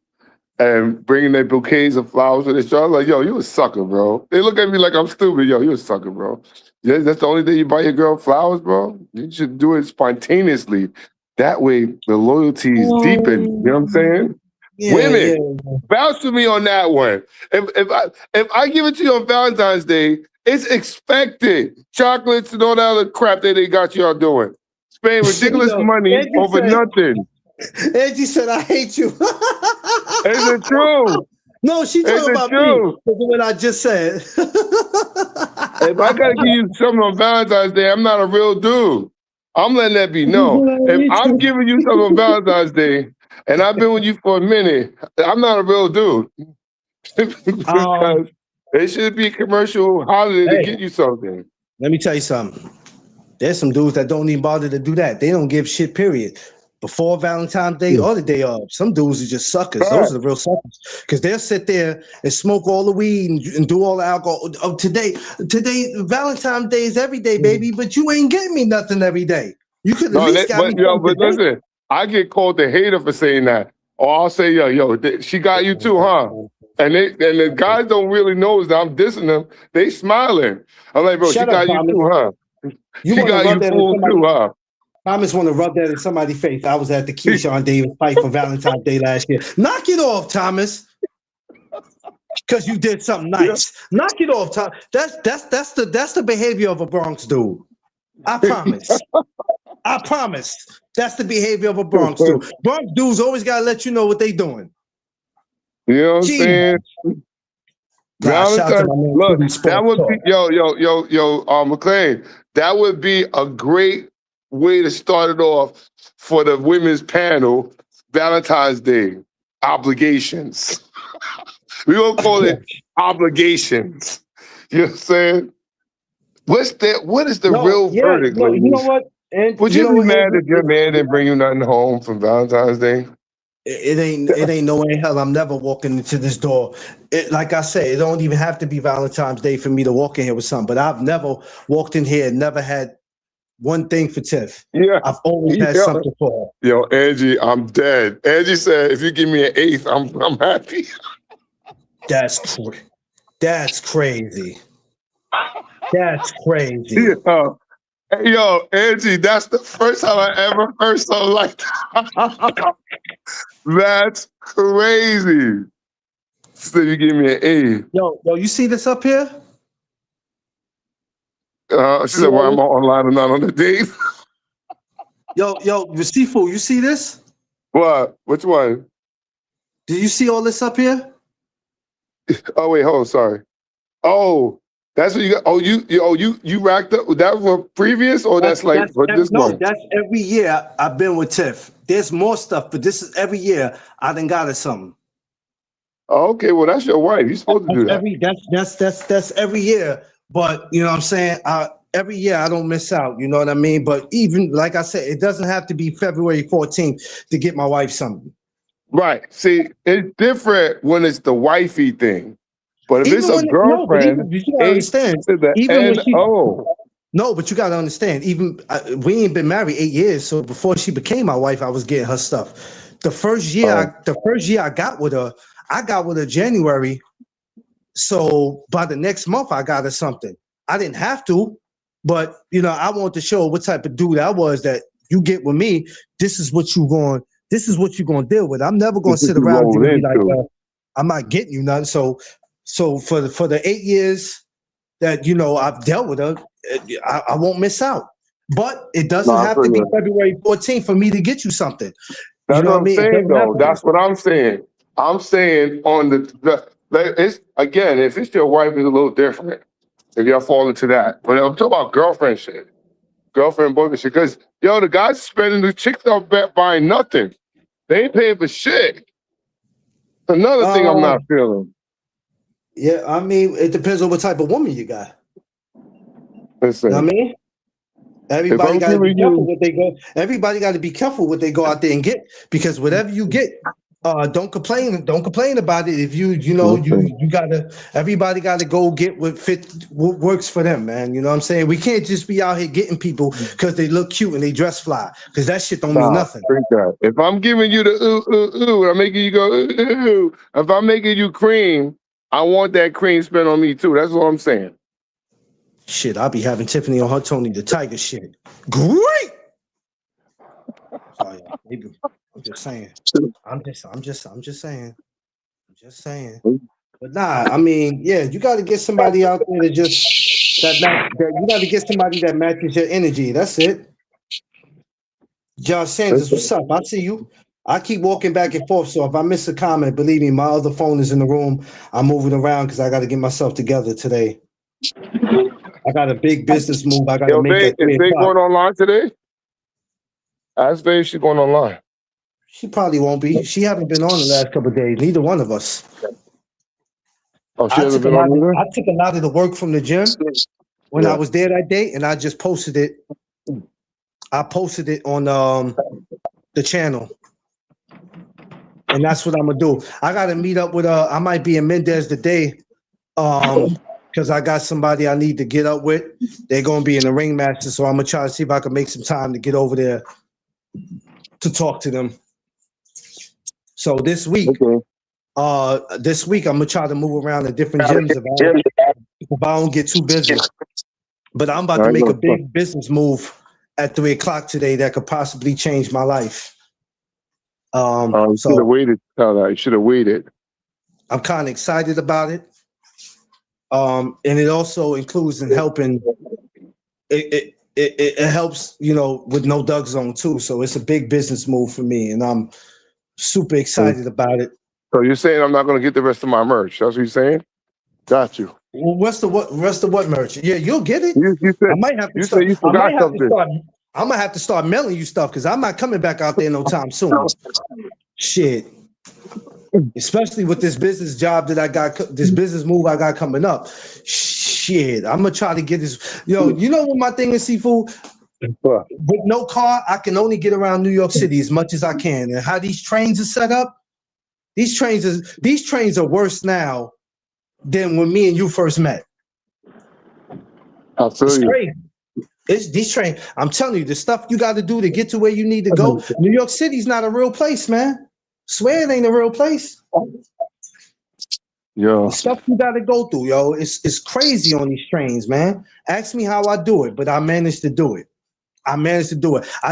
S2: and bringing their bouquets of flowers with their show. I was like, yo, you a sucker, bro. They look at me like I'm stupid. Yo, you a sucker, bro. Yeah, that's the only day you buy your girl flowers, bro. You should do it spontaneously. That way, the loyalty is deepened. You know what I'm saying? Yeah, women, vouch for me on that one. If I give it to you on Valentine's Day, it's expected. Chocolates and all that other crap that they got y'all doing. Spending ridiculous money over nothing.
S3: Angie said, I hate you.
S2: Is it true?
S3: No, she talking about me. What I just said.
S2: If I gotta give you something on Valentine's Day, I'm not a real dude. I'm letting that be known. If I'm giving you something on Valentine's Day and I've been with you for a minute, I'm not a real dude. Because it should be a commercial holiday to get you something.
S3: Let me tell you something. There's some dudes that don't even bother to do that. They don't give shit, period. Before Valentine's Day or the day of. Some dudes are just suckers. Those are the real suckers. Because they'll sit there and smoke all the weed and do all the alcohol. Oh, today, Valentine's Day is every day, baby, but you ain't getting me nothing every day. You could at least got me.
S2: But listen, I get called the hater for saying that. Or I'll say, yo, she got you too, huh? And the guys don't really know that I'm dissing them. They smiling. I'm like, bro, she got you too, huh? She got you fooled too, huh?
S3: Thomas want to rub that in somebody's face. I was at the Keyshawn Davis fight for Valentine's Day last year. Knock it off, Thomas. Because you did something nice. Yeah. Knock it off, Thomas. That's the behavior of a Bronx dude. I promise. I promise. That's the behavior of a Bronx dude. Bronx dudes always gotta let you know what they doing.
S2: You know what I'm saying? Valentine's, look, that would be McLean. That would be a great way to start it off for the women's panel. Valentine's Day obligations. We gonna call it obligations. You know what I'm saying? What is the real verdict?
S3: No, you know what? And
S2: would you be mad if your man didn't bring you nothing home from Valentine's Day?
S3: It ain't no way in hell I'm never walking into this door. Like I said, it don't even have to be Valentine's Day for me to walk in here with something. But I've never walked in here and never had one thing for Tiff. Yeah, I've always had something for her.
S2: Yo, Angie, I'm dead. Angie said, if you give me an eighth, I'm happy.
S3: That's crazy. That's crazy.
S2: Yo, Angie, that's the first time I ever heard something like that. That's crazy. So you give me an A.
S3: Yo, you see this up here?
S2: She said, "Why am I online and not on the date?"
S3: Yo, Sifu, you see this?
S2: What? Which one?
S3: Do you see all this up here?
S2: Oh wait, hold on, sorry. Oh, that's what you got. You racked up. That was for previous, or that's like for this one?
S3: That's every year I've been with Tiff. There's more stuff, but this is every year I done got her something.
S2: Oh, okay, well that's your wife. You're supposed to do that.
S3: That's every year. But you know what I'm saying? Every year I don't miss out. You know what I mean? But even like I said, it doesn't have to be February 14th to get my wife something.
S2: Right. See, it's different when it's the wifey thing. But if it's a girlfriend,
S3: you gotta understand.
S2: to the
S3: Even when
S2: N-O.
S3: No, but you got to understand, even we ain't been married 8 years. So before she became my wife, I was getting her stuff. The first year I got with her January. So by the next month, I got her something. I didn't have to, but I wanted to show what type of dude I was, that you get with me. This is what you're going to deal with. I'm never going to sit around and be like, I'm not getting you nothing. So for the 8 years that, I've dealt with her, I won't miss out. But it doesn't have to be February 14th for me to get you something.
S2: That's what I'm saying, though. That's what I'm saying. I'm saying on it's again, if it's your wife, it's a little different. If y'all fall into that. But I'm talking about girlfriend shit. Girlfriend, boyfriend shit. Because, the guys spending, the chicks are buying nothing. They ain't paying for shit. Another thing I'm not feeling.
S3: Yeah, I mean, it depends on what type of woman you got.
S2: Listen,
S3: you know what I mean? Everybody got to be careful what they go. Everybody got to be careful what they go out there and get, because whatever you get, don't complain. Don't complain about it. If you gotta. Everybody got to go get what works for them, man. You know what I'm saying? We can't just be out here getting people because they look cute and they dress fly, because that shit don't mean nothing.
S2: If I'm giving you the ooh, I'm making you go ooh. If I'm making you cream, I want that cream spent on me too. That's what I'm saying.
S3: Shit, I'll be having Tiffany on her Tony the Tiger shit. Great. Sorry, I'm just saying. I'm just saying. But nah, I mean, yeah, you got to get somebody out there you got to get somebody that matches your energy. That's it. John Sanders, what's up? I see you. I keep walking back and forth, so if I miss a comment, believe me, my other phone is in the room. I'm moving around because I got to get myself together today. I got a big business move I got to make at 3 o'clock.
S2: Is they going online today? Ask Faye if she's going online.
S3: She probably won't be. She haven't been on the last couple of days. Neither one of us.
S2: Oh, she hasn't been on either?
S3: I took a lot of the work from the gym when I was there that day, and I just posted it. I posted it on the channel. And that's what I'm going to do. I got to meet up with I might be in Mendez today. Because I got somebody I need to get up with. They're going to be in the ringmaster, so I'm going to try to see if I can make some time to get over there to talk to them. So this week, I'm going to try to move around to different gyms if I don't get too busy. But I'm about to make a big business move at 3 o'clock today that could possibly change my life.
S2: You should have waited. You should have waited.
S3: I'm kind of excited about it. And it also includes in helping. It helps, with No Doug Zone too. So it's a big business move for me, and I'm super excited about it.
S2: So you're saying I'm not going to get the rest of my merch? That's what you're saying? Got you.
S3: Well, rest of what merch? Yeah, you'll get it.
S2: You said,
S3: I might have to. I'm gonna have to start mailing you stuff because I'm not coming back out there no time soon. Shit. Especially with this business job that I got, this business move I got coming up. Shit, I'm gonna try to get this. You know what my thing is, Seafood? With no car, I can only get around New York City as much as I can. And how these trains are set up, these trains are worse now than when me and you first met.
S2: It's
S3: crazy. It's these trains. I'm telling you, the stuff you got to do to get to where you need to go. New York City's not a real place, man. Swear it ain't a real place.
S2: Yo.
S3: The stuff you got to go through, yo, it's crazy on these trains, man. Ask me how I do it, but I managed to do it. I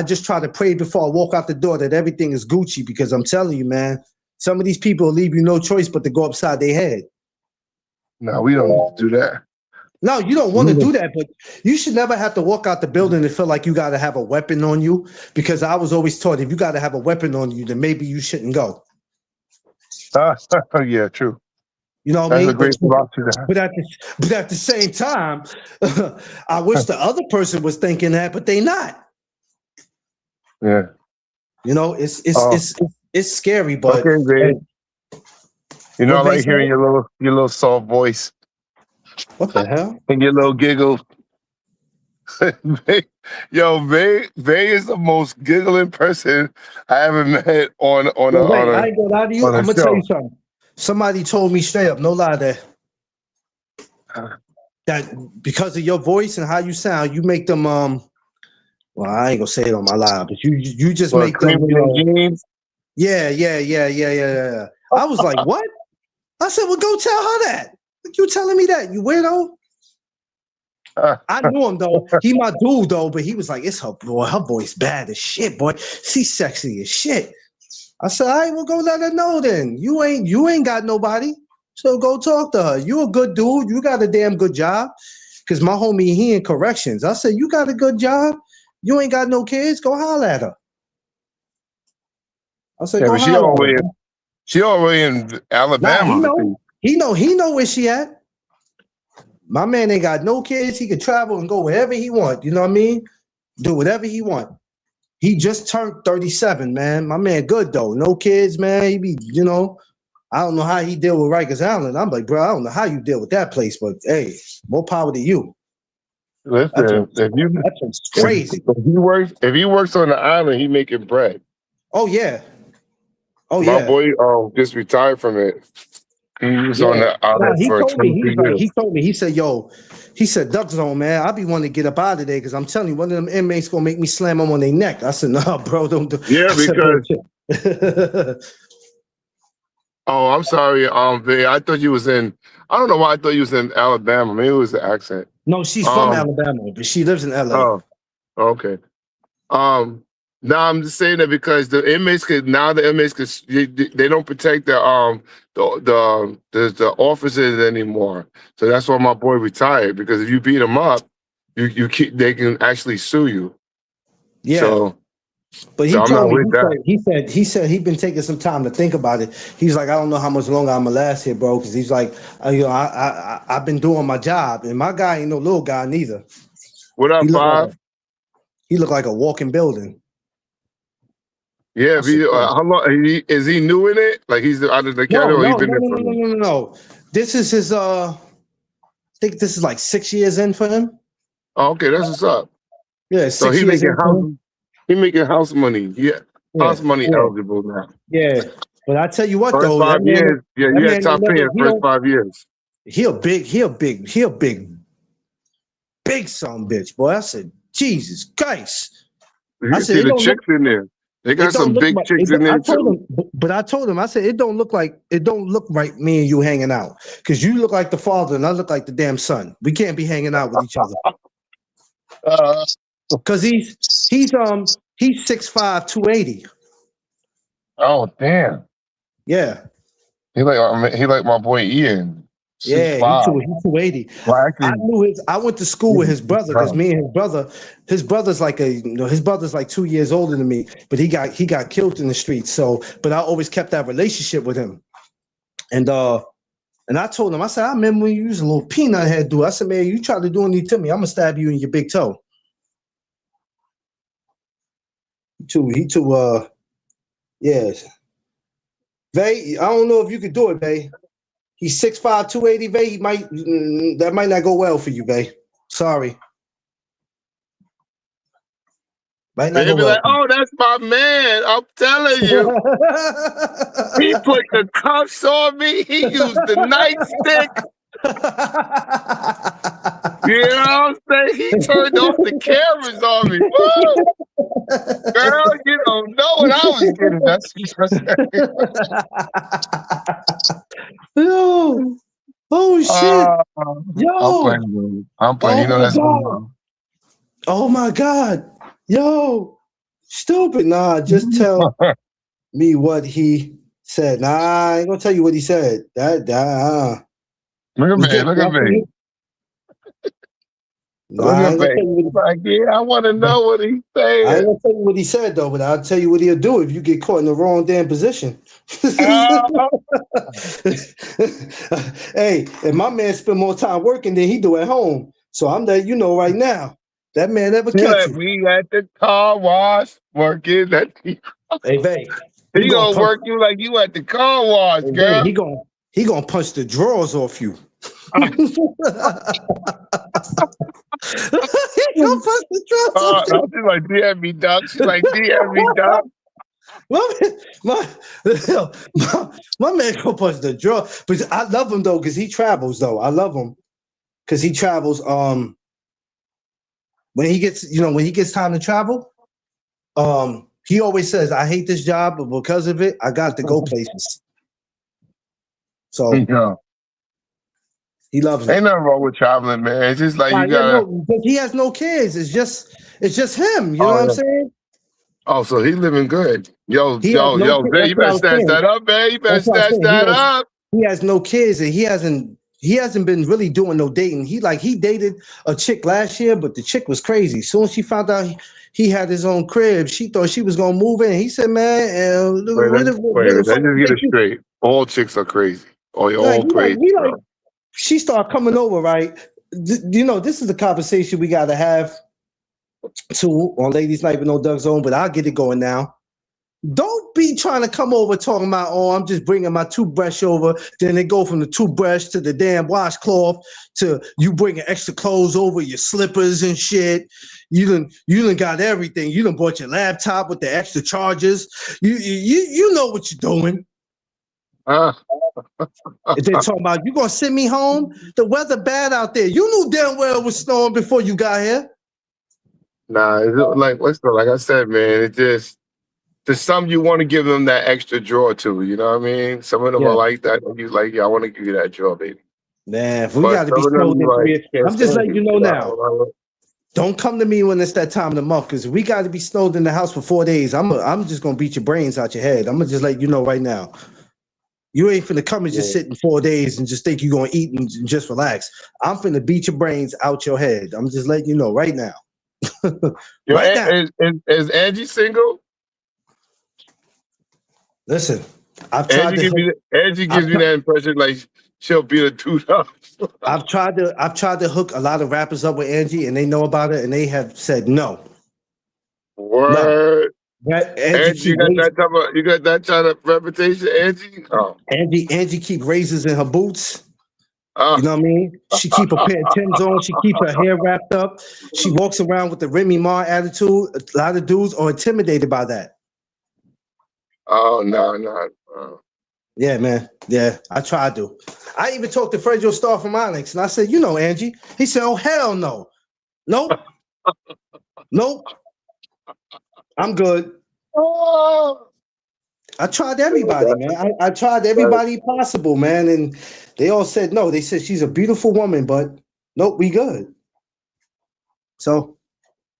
S3: just try to pray before I walk out the door that everything is Gucci, because I'm telling you, man, some of these people will leave you no choice but to go upside their head.
S2: No, we don't need to do that.
S3: No, you don't want to do that, but you should never have to walk out the building and feel like you got to have a weapon on you, because I was always taught if you got to have a weapon on you, then maybe you shouldn't go.
S2: Yeah, true.
S3: You know what I
S2: That's a
S3: mean?
S2: great philosophy to have.
S3: But at the same time, I wish the other person was thinking that, but they not.
S2: Yeah.
S3: You know,
S2: Oh,
S3: it's scary, but
S2: okay,
S3: hey,
S2: babe. You know,
S3: what
S2: I
S3: they
S2: like
S3: say?
S2: hearing your little soft voice
S3: What the hell?
S2: and your little giggle. Yo, Vay is the most giggling person I ever met on
S3: Yo, wait, I ain't gonna lie to you.
S2: a
S3: I'm gonna tell you
S2: show.
S3: something. Somebody told me straight up, no lie there, that because of your voice and how you sound, you make them well, I ain't gonna say it on my live, but you just
S2: Well,
S3: make them,
S2: cream in their jeans.
S3: yeah. I was like, what? I said, well, go tell her that. Like, you telling me that, you weirdo? I knew him though. He my dude though, but he was like, it's her boy. Her voice bad as shit, boy. She's sexy as shit. I said, all right, well, go let her know then. You ain't got nobody. So go talk to her. You a good dude. You got a damn good job. Cause my homie, he in corrections. I said, you got a good job. You ain't got no kids. Go holler at her. I said,
S2: Yeah,
S3: go
S2: but
S3: holler at her.
S2: she already in
S3: Nah,
S2: Alabama, I think.
S3: he know where she at. My man ain't got no kids. He can travel and go wherever he want. You know what I mean? Do whatever he want. He just turned 37, man. My man good though. No kids, man. He be, I don't know how he deal with Rikers Island. I'm like, bro, I don't know how you deal with that place, but hey, more power to you.
S2: Listen,
S3: That's crazy.
S2: if he works on the island, he making bread.
S3: Oh yeah. Oh
S2: My
S3: yeah.
S2: boy just retired from it. He was on
S3: Yeah.
S2: the
S3: Nah,
S2: island
S3: he
S2: for
S3: told me,
S2: 23 years.
S3: he said, yo, he said, Duck Zone, man, I be wanting to get up out of there because I'm telling you, one of them inmates gonna make me slam them on their neck. I said, nah, bro, don't do
S2: Yeah,
S3: I said,
S2: because oh, I'm sorry, Vay. I thought you was in. I don't know why I thought you was in Alabama. Maybe it was the accent.
S3: No, she's from Alabama, but she lives in LA.
S2: Oh, okay. Now I'm just saying that because the inmates they don't protect the officers anymore. So that's why my boy retired, because if you beat him up, they can actually sue you.
S3: Yeah.
S2: So
S3: But he
S2: I'm
S3: told
S2: not
S3: me,
S2: with that.
S3: he said he'd been taking some time to think about it. He's like, I don't know how much longer I'm gonna last here, bro. Because he's like, I've been doing my job, and my guy ain't no little guy neither.
S2: What
S3: He
S2: up,
S3: looked like
S2: Bob?
S3: he looked like a walking building.
S2: Yeah,
S3: I said,
S2: how long is he new in it? Like he's out of the academy, or he been there for a minute?
S3: no. This is his. I think this is like 6 years in for him.
S2: Oh, okay, that's what's up.
S3: Yeah,
S2: So
S3: 6 years in for him.
S2: he making house money. Yeah,
S3: Yeah,
S2: house money eligible now.
S3: yeah. But I tell you what,
S2: First
S3: though,
S2: 5 years, yeah,
S3: that
S2: you
S3: man
S2: had top
S3: ain't
S2: pay
S3: never.
S2: in the first 5 years.
S3: He a big son bitch, boy. I said, Jesus Christ.
S2: You
S3: I
S2: can
S3: said,
S2: see
S3: it
S2: the
S3: don't look.
S2: chicks in there. They got
S3: It don't
S2: some
S3: look
S2: big
S3: like.
S2: chicks in there too.
S3: I told him. I said, it don't look right. Me and you hanging out, because you look like the father and I look like the damn son. We can't be hanging out with each other. Because he's 6'5", 280.
S2: Oh damn!
S3: Yeah.
S2: He like my boy Ian.
S3: Yeah, he
S2: 6'5".
S3: 280.
S2: Well,
S3: I
S2: actually,
S3: knew I went to school with his brother, because me and his brother's like his brother's like 2 years older than me, but he got killed in the streets. So, but I always kept that relationship with him. And I told him, I said, I remember when you was a little peanut head dude. I said, man, you try to do anything to me, I'm gonna stab you in your big toe. Yes. Vay, I don't know if you could do it, Vay. He's 6'5", 280, Vay. That might not go well for you, Vay. Sorry. Might not
S2: they'll
S3: go
S2: be
S3: well.
S2: like, "Oh, that's my man." I'm telling you, he put the cuffs on me. He used the nightstick. You know what I'm saying? He turned off the cameras on me. Woo! Girl, you don't know what I was getting. That's
S3: Yo. Oh shit. Yo.
S2: I'm playing, bro. I'm playing.
S3: Oh
S2: You know
S3: my
S2: that's
S3: God. Oh my God. Yo. Stupid. Nah, just tell me what he said. Nah, I ain't gonna tell you what he said.
S2: Look at me. Look at me.
S3: Nah,
S2: Look
S3: I
S2: at
S3: ain't gonna
S2: me.
S3: tell you what
S2: Like, yeah, I want to know what he's
S3: I ain't
S2: saying.
S3: gonna tell you what he said though, but I'll tell you what he'll do if you get caught in the wrong damn position.
S2: Oh,
S3: Hey, and my man spend more time working than he do at home. So I'm letting you know right now. That man never
S2: he
S3: catch
S2: let
S3: you.
S2: me at the car wash working. That he
S3: Hey, babe, he gonna
S2: gonna
S3: punch.
S2: work you like you at the car wash,
S3: Hey, babe,
S2: girl.
S3: he gonna punch the drawers off you. he gonna punch the drawers off
S2: No,
S3: you.
S2: she's like DM me, Doc. She's like DM me, Doc.
S3: My, my, my man gonna punch the drawer. But I love him though, because he travels though. I love him because he travels. When he gets, when he gets time to travel, he always says, "I hate this job, but because of it, I got to go places." So
S2: Yeah.
S3: he loves it.
S2: Ain't nothing wrong with traveling, man. It's just like you
S3: Yeah,
S2: gotta.
S3: no, because he has no kids. It's just him. You know
S2: Oh
S3: what I'm
S2: yeah.
S3: saying?
S2: Oh, so he living good. Yo,
S3: He has
S2: yo,
S3: no
S2: yo,
S3: kids.
S2: man,
S3: That's
S2: you
S3: what I
S2: better
S3: was
S2: snatch
S3: saying.
S2: that up, man. You better
S3: That's what I was
S2: snatch
S3: saying.
S2: that up.
S3: He has no kids, and he hasn't been really doing no dating. He dated a chick last year, but the chick was crazy. Soon as she found out he had his own crib, she thought she was gonna move in. He said, "Man,
S2: Wait,
S3: where the
S2: let's
S3: fuck
S2: just
S3: you
S2: get
S3: think
S2: it
S3: you?"
S2: straight. All chicks are crazy. Oh, you're
S3: Like
S2: all crazy,
S3: he like
S2: bro.
S3: she started coming over, right? This is the conversation we gotta have too on Ladies Night with No Duck Zone, but I'll get it going now. Don't be trying to come over talking about, oh, I'm just bringing my toothbrush over. Then they go from the toothbrush to the damn washcloth to you bringing extra clothes over, your slippers and shit. You done got everything. You done bought your laptop with the extra charges. You know what you're doing.
S2: Uh,
S3: And then talking about you gonna send me home. The weather bad out there. You knew damn well it was snowing before you got here.
S2: nah, like like I said, man, it just to some you want to give them that extra draw to. You know what I mean? Some of them are
S3: Yeah.
S2: like that. And you like, yeah, I want to give you that draw, baby.
S3: Man, if we
S2: But
S3: gotta be
S2: some of them
S3: snowed
S2: you
S3: in
S2: like
S3: 3.
S2: can't
S3: I'm just
S2: stand
S3: letting you
S2: you.
S3: know
S2: You
S3: now.
S2: know?
S3: Don't come to me when it's that time of the month, because we got to be snowed in the house for 4 days. I'm just gonna beat your brains out your head. I'm gonna just let you know right now. You ain't finna come and just
S2: Yeah.
S3: sit in 4 days and just think you're gonna eat and just relax. I'm finna beat your brains out your head. I'm just letting you know right now.
S2: Yo,
S3: Right now.
S2: is Angie single?
S3: Listen, I've tried to hook,
S2: Angie
S3: I've,
S2: gives me that impression like she'll beat a $2.
S3: I've tried to hook a lot of rappers up with Angie, and they know about it, and they have said no, no.
S2: Word.
S3: That Angie
S2: Angie,
S3: keep raising,
S2: you got that kind of reputation, Angie? Oh.
S3: Angie keep razors in her boots. You
S2: Oh.
S3: know what I mean? She keep a pair of Timbs on. She keep her hair wrapped up. She walks around with the Remy Ma attitude. A lot of dudes are intimidated by that.
S2: Oh, no, no.
S3: Yeah, man. Yeah, I tried to. I even talked to Fredro Starr from Onyx, and I said, Angie. He said, oh, hell no. Nope. Nope. I'm good.
S2: Oh.
S3: I tried everybody, man. I tried everybody possible, man. And they all said no. They said she's a beautiful woman, but nope, we good. So,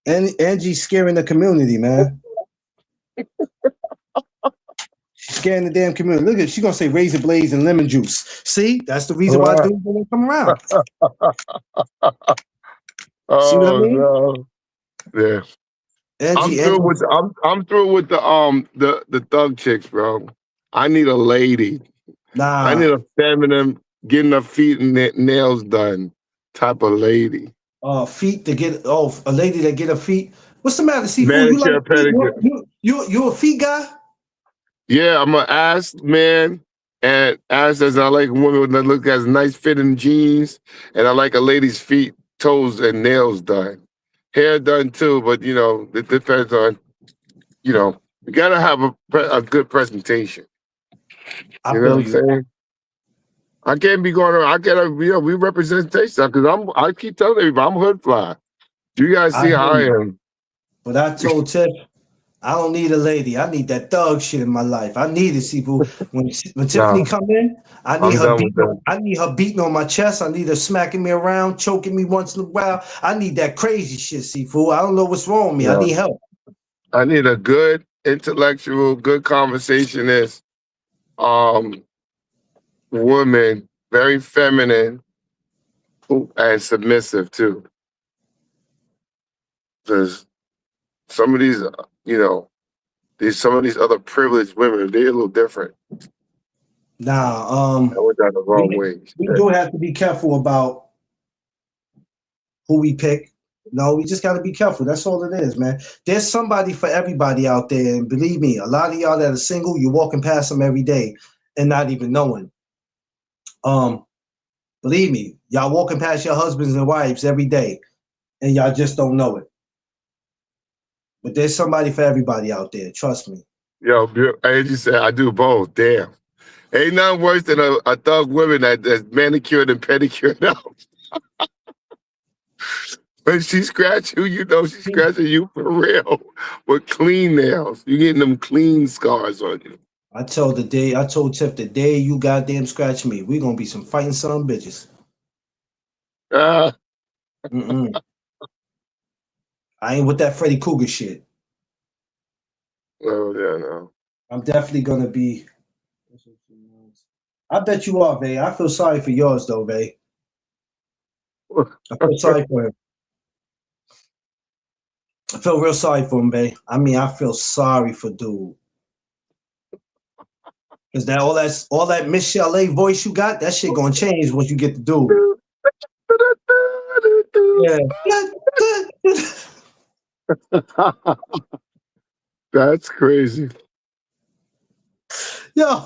S3: and Angie's scaring the community, man. She's scaring the damn community. Look at she's gonna say razor blades and lemon juice. See, that's the reason why dudes don't come around. See what I
S2: Oh
S3: mean?
S2: no. Yeah.
S3: Angie, Angie.
S2: I'm through with the thug chicks, bro. I need a lady. I
S3: Nah.
S2: need a feminine getting her feet and nails done type of lady.
S3: Feet to get a lady that get her feet. What's the matter, Seafood? You like
S2: Manicure,
S3: feet?
S2: pedicure.
S3: You a feet guy?
S2: Yeah, I'm an ass man, and ass as I like women that look as nice fitting jeans, and I like a lady's feet, toes, and nails done. Hair done too, but it depends on you gotta have a good presentation.
S3: I
S2: You know what
S3: feel
S2: I'm
S3: you.
S2: saying? I can't be going around. I gotta, we representation because I keep telling everybody I'm hood fly. You guys
S3: I
S2: see how
S3: hear
S2: I
S3: you.
S2: am.
S3: But I told Tiff, I don't need a lady. I need that thug shit in my life. I need it, Seafood. When Tiffany
S2: No,
S3: come in, I need
S2: I'm
S3: her
S2: done with that.
S3: beating on my chest. I need her smacking me around, choking me once in a while. I need that crazy shit, Seafood. I don't know what's wrong with me. I
S2: No,
S3: need help.
S2: I need a good intellectual, good conversationist, um, woman, very feminine and submissive too. Because some of these, you know, some of these other privileged women, they're a little different.
S3: Nah,
S2: I went down the wrong way.
S3: we do have to be careful about who we pick. No, we just got to be careful. That's all it is, man. There's somebody for everybody out there, and believe me, a lot of y'all that are single, you're walking past them every day and not even knowing. Believe me, y'all walking past your husbands and wives every day, and y'all just don't know it. But there's somebody for everybody out there. Trust me.
S2: Yo, as you said, I do both. Damn. Ain't nothing worse than a thug woman that's manicured and pedicured out. When she scratch you, you know she's scratching you for real with clean nails. You getting them clean scars on you.
S3: I told Tiff the day you goddamn scratch me, we gonna be some fighting son bitches.
S2: Ah,
S3: Mm-mm. I ain't with that Freddy Krueger shit.
S2: oh yeah, no.
S3: I'm definitely gonna be. I bet you are, Vay. I feel sorry for yours though, Vay. I feel sorry for him. I feel real sorry for him, Vay. I mean, I feel sorry for dude. Cause all that Miss Chalet voice you got, that shit gonna change once you get the dude. Yeah.
S2: That's crazy.
S3: Yo,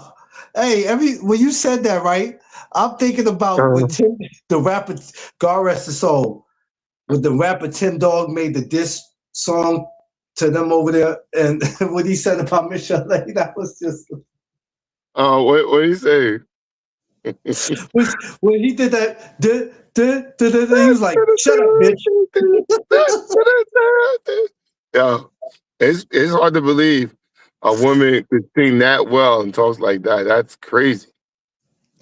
S3: hey, when you said that, right? I'm thinking about when the rapper, God rest his soul, when the rapper Tim Dog made the diss song to them over there, and what he said about Michelle, that was just.
S2: Oh, what did he say?
S3: when he did that, he was like, "Shut up, bitch."
S2: Yo, it's hard to believe a woman could sing that well and talks like that. That's crazy.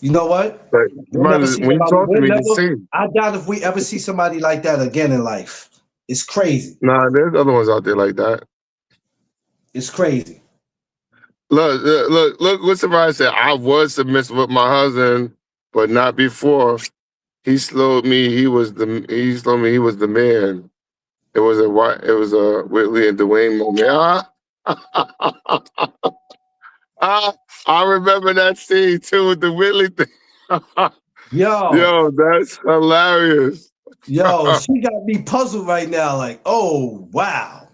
S3: You know what?
S2: But when you talk to me, you sing.
S3: I doubt if we ever see somebody like that again in life. It's crazy.
S2: Nah, there's other ones out there like that.
S3: It's crazy.
S2: Look what somebody said. I was submissive with my husband, but not before. He slowed me. He slowed me. He was the man. It was a Whitley and Dwayne moment. I remember that scene too with the Whitley thing. Yo, that's hilarious.
S3: Yo, she got me puzzled right now. Like, oh wow.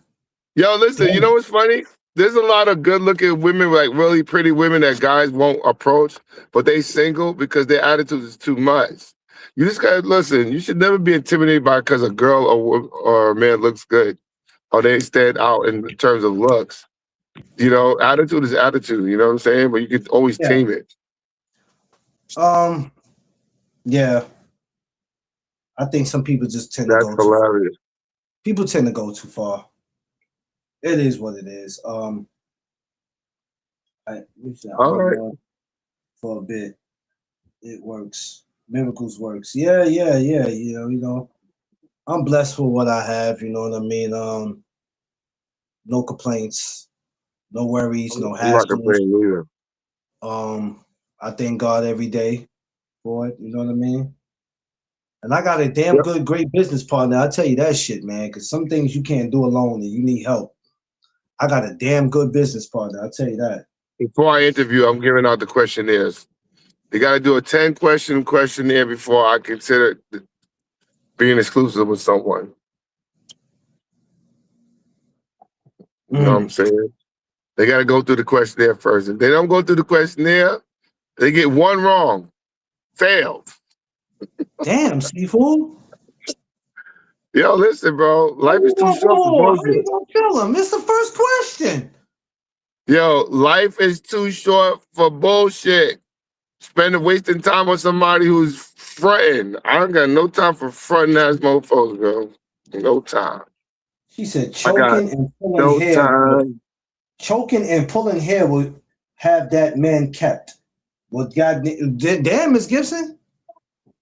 S2: Yo, listen, you know what's funny? There's a lot of good-looking women, like really pretty women that guys won't approach, but they single because their attitude is too much. You just gotta listen. You should never be intimidated by because a girl or a man looks good or they stand out in terms of looks. You know, attitude is attitude. You know what I'm saying? But you can always tame it.
S3: Yeah. I think some people just tend to go
S2: hilarious.
S3: People tend to go too far. It is what it is.
S2: All right.
S3: For a bit, it works. Miracles works. Yeah. You know, I'm blessed for what I have. You know what I mean. No complaints, no worries, no hassles. I'm not complaining either. I thank God every day for it. You know what I mean. And I got a damn good, great business partner. I tell you that shit, man. Because some things you can't do alone, and you need help. I got a damn good business partner. I'll tell you that.
S2: Before I interview, I'm giving out the questionnaires. You got to do a 10-question questionnaire before I consider being exclusive with someone. You know what I'm saying? They got to go through the questionnaire first. If they don't go through the questionnaire, they get one wrong. Failed.
S3: Damn, Seafood.
S2: Yo, listen, bro. Life is too short for bullshit.
S3: How you gonna kill him? It's the first question.
S2: Yo, life is too short for bullshit. Wasting time on somebody who's fronting. I don't got no time for fronting ass mofos, bro. No time.
S3: She said choking and pulling hair.
S2: Time.
S3: Choking and pulling hair would have that man kept. Well, God damn, Miss Gibson.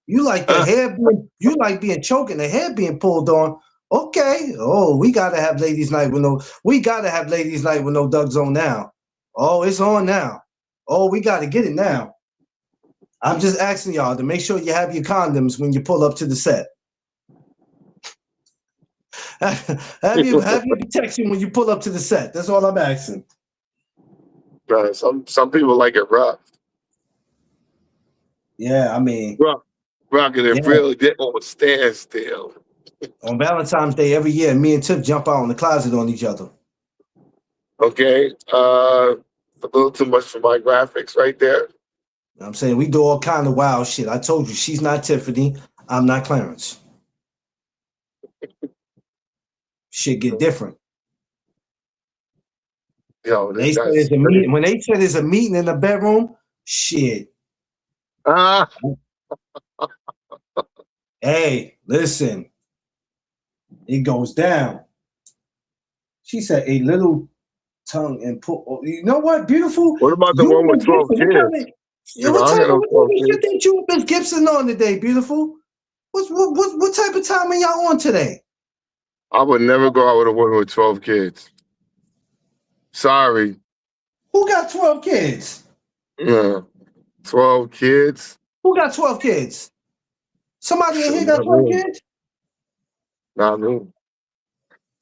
S3: You like the hair you like being choking, the hair being pulled on. Okay. Oh, we gotta have ladies' night with no Doug Zone now. Oh, it's on now. Oh, we gotta get it now. I'm just asking y'all to make sure you have your condoms when you pull up to the set. have you protection when you pull up to the set. That's all I'm asking.
S2: Some people like it rough.
S3: Yeah, I mean,
S2: Rocking it
S3: yeah.
S2: really get on a standstill.
S3: On Valentine's Day every year, me and Tip jump out in the closet on each other.
S2: Okay. A little too much for my graphics right there.
S3: I'm saying we do all kind of wild shit. I told you, she's not Tiffany. I'm not Clarence. Shit get different.
S2: Yo,
S3: When they said there's a meeting in the bedroom, shit. Hey, listen. It goes down. She said a little tongue and put. You know what, beautiful?
S2: What about the one with 12 kids?
S3: What type of shit that you and Miss Gibson on today, beautiful? What type of time are y'all on today?
S2: I would never go out with a woman with 12 kids. Sorry.
S3: Who got 12 kids?
S2: 12 kids?
S3: Who got 12 kids? Somebody in here got 12 kids?
S2: Not me.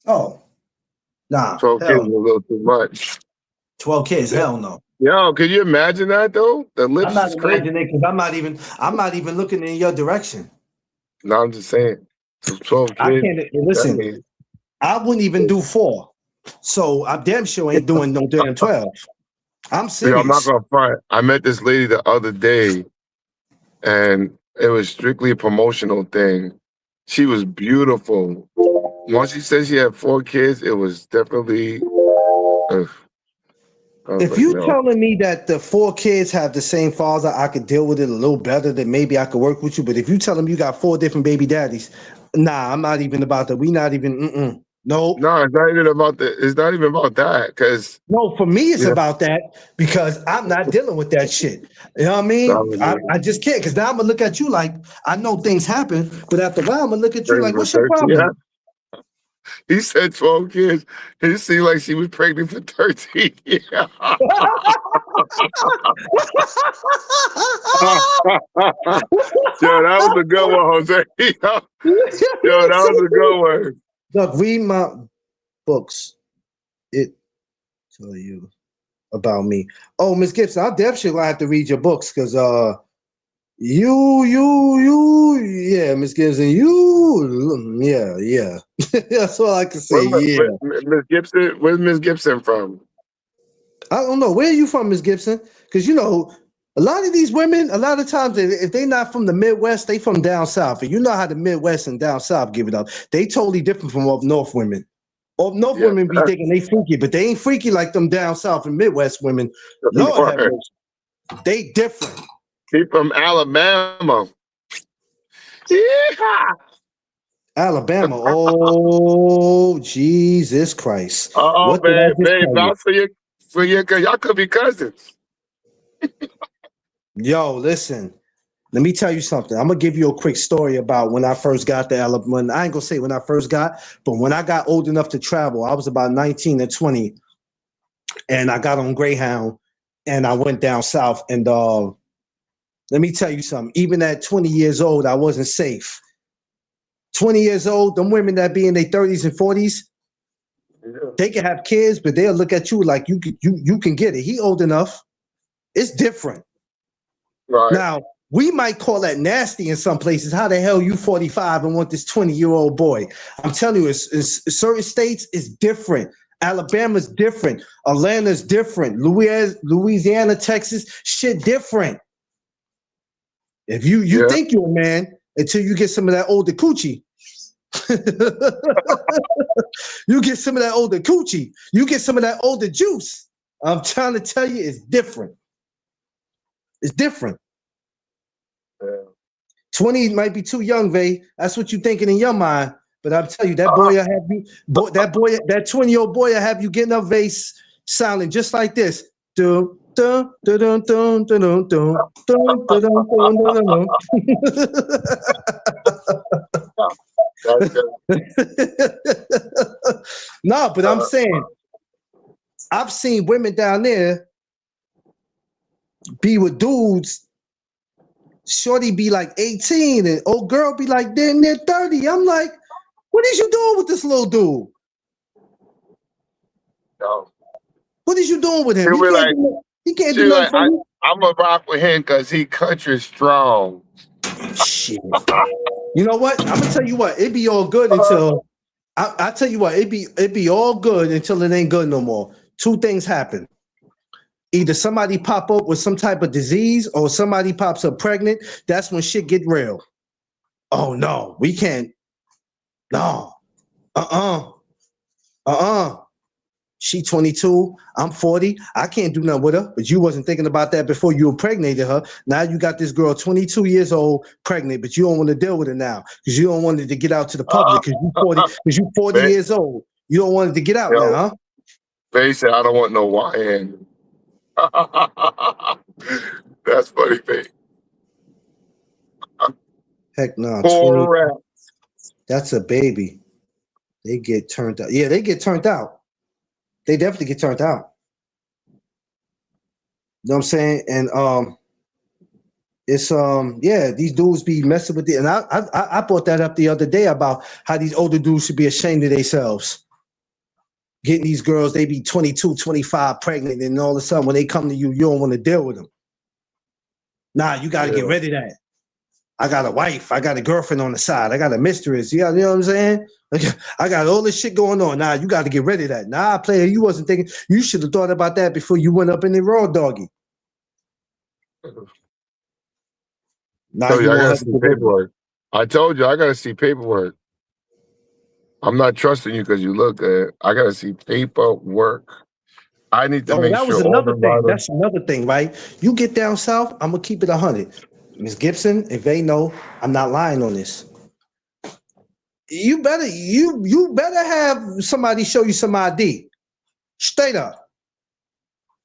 S3: Oh. Nah.
S2: 12 kids is a little too much.
S3: 12 kids, hell no.
S2: Yo, can you imagine that though? The lips
S3: I'm not
S2: is crazy.
S3: imagining because I'm not even looking in your direction.
S2: No, I'm just saying. 12 kids.
S3: I can't listen. I wouldn't even do 4. So I damn sure ain't doing no damn 12. I'm serious.
S2: Yeah, I'm not gonna front. I met this lady the other day, and it was strictly a promotional thing. She was beautiful. Once she said she had 4 kids, it was definitely.
S3: If you telling me that the 4 kids have the same father, I could deal with it a little better. Then maybe I could work with you. But if you tell them you got 4 different baby daddies, nah, I'm not even about that. We not even. No,
S2: it's not even about that. It's not even about that. Cause
S3: no, for me, it's about that because I'm not dealing with that shit. You know what I mean? I just can't because now I'm gonna look at you like I know things happen, but after a while I'm gonna look at you like, what's your problem?
S2: Yeah. He said 12 kids. It seemed like she was pregnant for 13 years. Yo, that was a good one, Jose. Yo, that was a good one.
S3: Look, read my books. It tell you about me. Oh, Miss Gibson, I definitely gonna have to read your books because yeah, Miss Gibson, yeah. That's all I can say.
S2: Miss Gibson, where's Miss Gibson from?
S3: I don't know. Where are you from, Miss Gibson? Because a lot of these women, a lot of times, if they're not from the Midwest, they from down south. And you know how the Midwest and down south give it up. They totally different from up north women. Up north women be thinking they freaky, but they ain't freaky like them down south and Midwest women. Lord have mercy. They different.
S2: He from Alabama. Yeah.
S3: Alabama. Oh, Jesus Christ.
S2: Oh, babe, vouch for your y'all could be cousins.
S3: Yo, listen. Let me tell you something. I'm gonna give you a quick story about when I first got to Alabama. I ain't gonna say when I first got, but when I got old enough to travel, I was about 19 or 20, and I got on Greyhound, and I went down south. And let me tell you something. Even at 20 years old, I wasn't safe. 20 years old, them women that be in their 30s and 40s, they can have kids, but they'll look at you like you can get it. He old enough. It's different.
S2: Right.
S3: Now, we might call that nasty in some places. How the hell you 45 and want this 20-year-old boy? I'm telling you, it's certain states is different. Alabama's different. Atlanta's different. Louisiana, Texas, shit different. If you think you're a man until you get some of that older coochie. You get some of that older coochie. You get some of that older juice. I'm trying to tell you, it's different. It's different.
S2: Yeah.
S3: 20 might be too young, Vay. That's what you're thinking in your mind. But I'm telling you, that boy will have you, that 20-year-old boy will have you getting up, Vay, sounding just like this. Dun, dun, dun, dun, dun, dun, dun, dun, dun, dun, dun, dun, No, but I'm saying, I've seen women down there be with dudes. Shorty be like 18 and old girl be like damn near 30. I'm like, What is you doing with this little dude?
S2: No.
S3: What is you doing with him?
S2: She'll be like,
S3: He can't
S2: she'll
S3: do
S2: be
S3: nothing
S2: like,
S3: for you.
S2: I'm gonna rock with him because he country strong.
S3: Shit. You know what? I'm gonna tell you what. It be all good until I tell you what. It be all good until it ain't good no more. Two things happen. Either somebody pop up with some type of disease or somebody pops up pregnant. That's when shit get real. Oh no, we can't. No. She 22, I'm 40. I can't do nothing with her. But you wasn't thinking about that before you impregnated her. Now you got this girl 22 years old pregnant, but you don't want to deal with it now because you don't want it to get out to the public because you 40
S2: Man,
S3: years old. You don't want it to get out now, huh?
S2: They said I don't want no YN. That's funny, babe.
S3: Heck no, 20.
S2: Poor rat.
S3: That's a baby. They get turned out. Yeah, they get turned out. They definitely get turned out. You know what I'm saying? And it's yeah, these dudes be messing with it. And I brought that up the other day about how these older dudes should be ashamed of themselves. Getting these girls, they be 22, 25 pregnant, and all of a sudden when they come to you, you don't want to deal with them. Nah, you got to get rid of that. I got a wife. I got a girlfriend on the side. I got a mistress. You know what I'm saying? I got all this shit going on. Nah, you got to get rid of that. Nah, player, you wasn't thinking. You should have thought about that before you went up in the raw doggy. Nah,
S2: I gotta see paperwork. I told you I gotta see paperwork. I'm not trusting you because you look good. I gotta see paperwork. I need to make
S3: that
S2: sure
S3: was
S2: all
S3: another
S2: the
S3: thing.
S2: models.
S3: That's another thing, right? You get down south, I'm gonna keep it 100. Miss Gibson, if they know, I'm not lying on this. You better have somebody show you some ID. Straight up.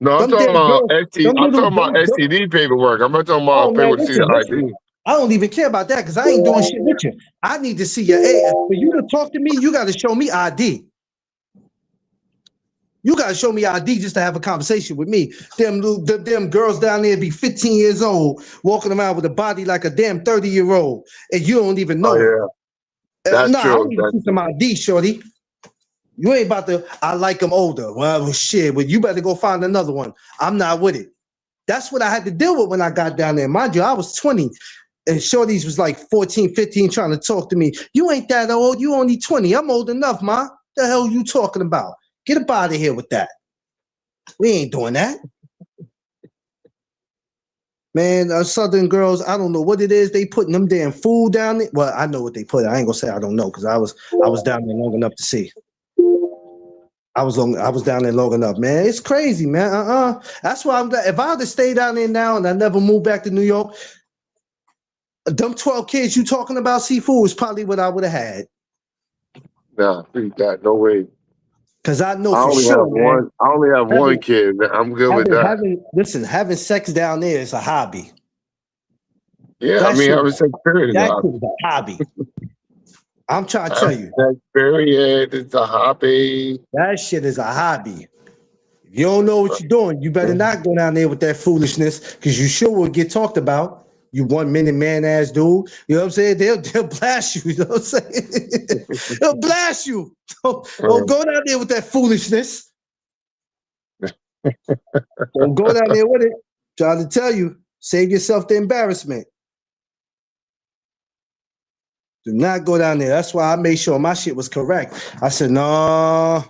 S2: No, I'm
S3: Them
S2: talking
S3: damn
S2: about
S3: girls, them
S2: I'm
S3: little
S2: talking about
S3: them-
S2: STD paperwork. I'm not talking
S3: Oh
S2: about
S3: man,
S2: paperwork to see the ID.
S3: I don't even care about that because I ain't doing shit with you. I need to see your A. For you to talk to me, you got to show me ID. You got to show me ID just to have a conversation with me. Them girls down there be 15 years old, walking around with a body like a damn 30-year-old, and you don't even know.
S2: Oh yeah, that's
S3: I
S2: true.
S3: need to see some ID, shorty. You ain't about to. I like them older. Well, shit. But you better go find another one. I'm not with it. That's what I had to deal with when I got down there. Mind you, I was 20. And shorties was like 14, 15 trying to talk to me. You ain't that old. You only 20. I'm old enough, ma. The hell you talking about? Get up out of here with that. We ain't doing that. Man, Southern girls, I don't know what it is. They putting them damn food down there. Well, I know what they put. I ain't gonna say I don't know because I was down there long enough to see. I was down there long enough, man. It's crazy, man. That's why I'm glad. If I had to stay down there now and I never moved back to New York, them 12 kids you talking about, seafood, is probably what I would have had.
S2: Nah, freak that. No way.
S3: Because I know for sure, man.
S2: I only have one kid. Man. I'm good with that.
S3: Having sex down there is a hobby.
S2: Yeah, I mean, having sex period is a hobby.
S3: That is a hobby. I'm trying to tell you.
S2: Sex period is a hobby.
S3: That shit is a hobby. If you don't know what you're doing, you better not go down there with that foolishness because you sure will get talked about. You 1 minute man ass dude. You know what I'm saying? They'll blast you. You know what I'm saying? They'll blast you. Don't go down there with that foolishness. Don't go down there with it. Trying to tell you, save yourself the embarrassment. Do not go down there. That's why I made sure my shit was correct. I said, no,